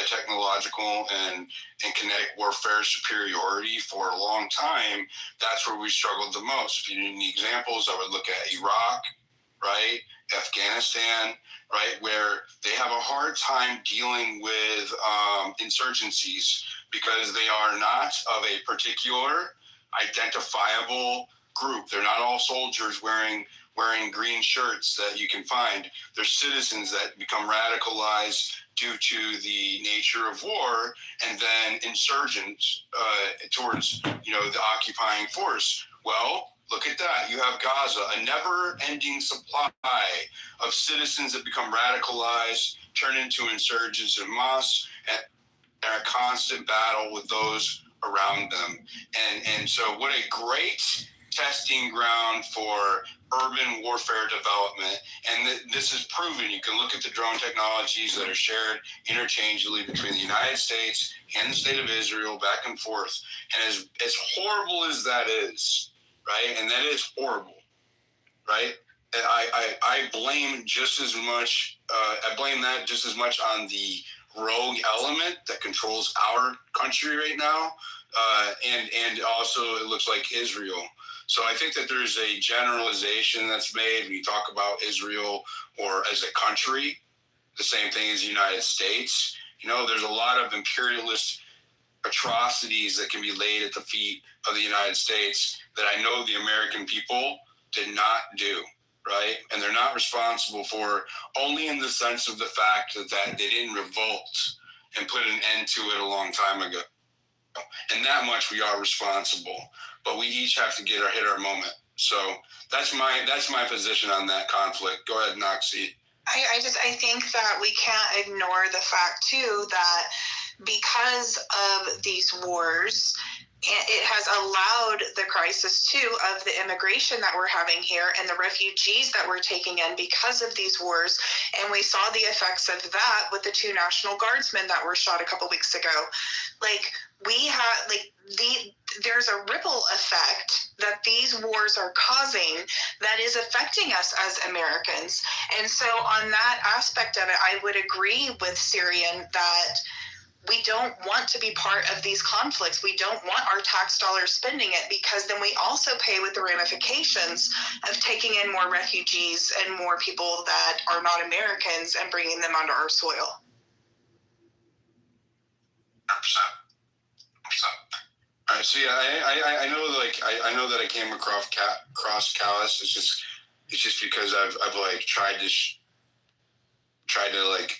technological and kinetic warfare superiority for a long time. That's where we struggled the most. If you need any examples, I would look at Iraq, right? Afghanistan, right, where they have a hard time dealing with insurgencies because they are not of a particular identifiable group. They're not all soldiers wearing green shirts that you can find. They're citizens that become radicalized due to the nature of war, and then insurgents towards the occupying force. Well, look at that. You have Gaza, a never-ending supply of citizens that become radicalized, turn into insurgents in Hamas, and are a constant battle with those around them. And so what a great testing ground for urban warfare development. And this is proven. You can look at the drone technologies that are shared interchangeably between the United States and the state of Israel back and forth. And as horrible as that is, right? And that is horrible, right? I blame just as much, I blame that just as much on the rogue element that controls our country right now. And also it looks like Israel. So I think that there's a generalization that's made when you talk about Israel or as a country, the same thing as the United States. You know, there's a lot of imperialist atrocities that can be laid at the feet of the United States that I know the American people did not do, right? And they're not responsible for, only in the sense of the fact that they didn't revolt and put an end to it a long time ago. And that much we are responsible, but we each have to hit our moment. So that's my position on that conflict. Go ahead, Noxie. I think that we can't ignore the fact too that because of these wars, it has allowed the crisis too of the immigration that we're having here and the refugees that we're taking in because of these wars. And we saw the effects of that with the 2 National Guardsmen that were shot a couple weeks ago. There's a ripple effect that these wars are causing that is affecting us as Americans. And so on that aspect of it, I would agree with Syrian that we don't want to be part of these conflicts. We don't want our tax dollars spending it, because then we also pay with the ramifications of taking in more refugees and more people that are not Americans and bringing them onto our soil. 100%. All right, so yeah, I know that I came across callous. It's just because I've tried to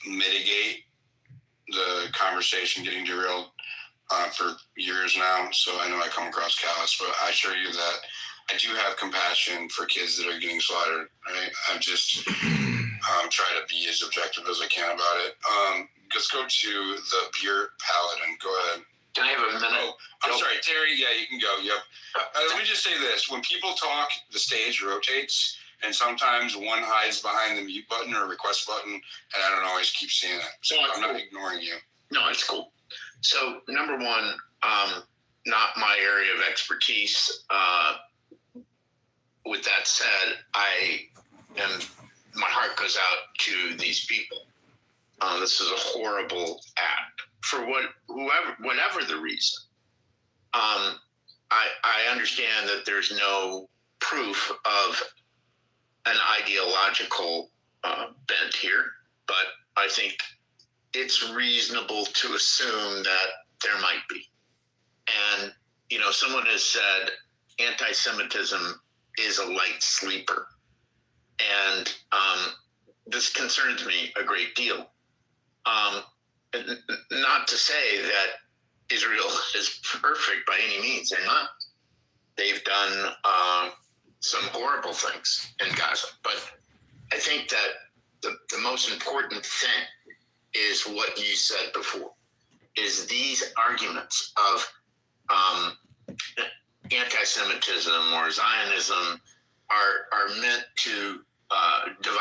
mitigate the conversation getting derailed for years now. So I know I come across callous, but I assure you that I do have compassion for kids that are getting slaughtered. Right? I'm just try to be as objective as I can about it. Let's go to the beer paladin. Go ahead. Can I have a minute? Oh, I'm sorry, Terry. Yeah, you can go. Yep. Let me just say this. When people talk, the stage rotates, and sometimes one hides behind the mute button or request button, and I don't always keep seeing it. So I'm not ignoring you. No, it's cool. So, number one, not my area of expertise. With that said, my heart goes out to these people. This is a horrible act for whatever the reason. I understand that there's no proof of an ideological bent here, but I think it's reasonable to assume that there might be. And, someone has said anti-Semitism is a light sleeper. And this concerns me a great deal. Not to say that Israel is perfect by any means. They're not. They've done some horrible things in Gaza. But I think that the most important thing is what you said before, is these arguments of anti-Semitism or Zionism are meant to divide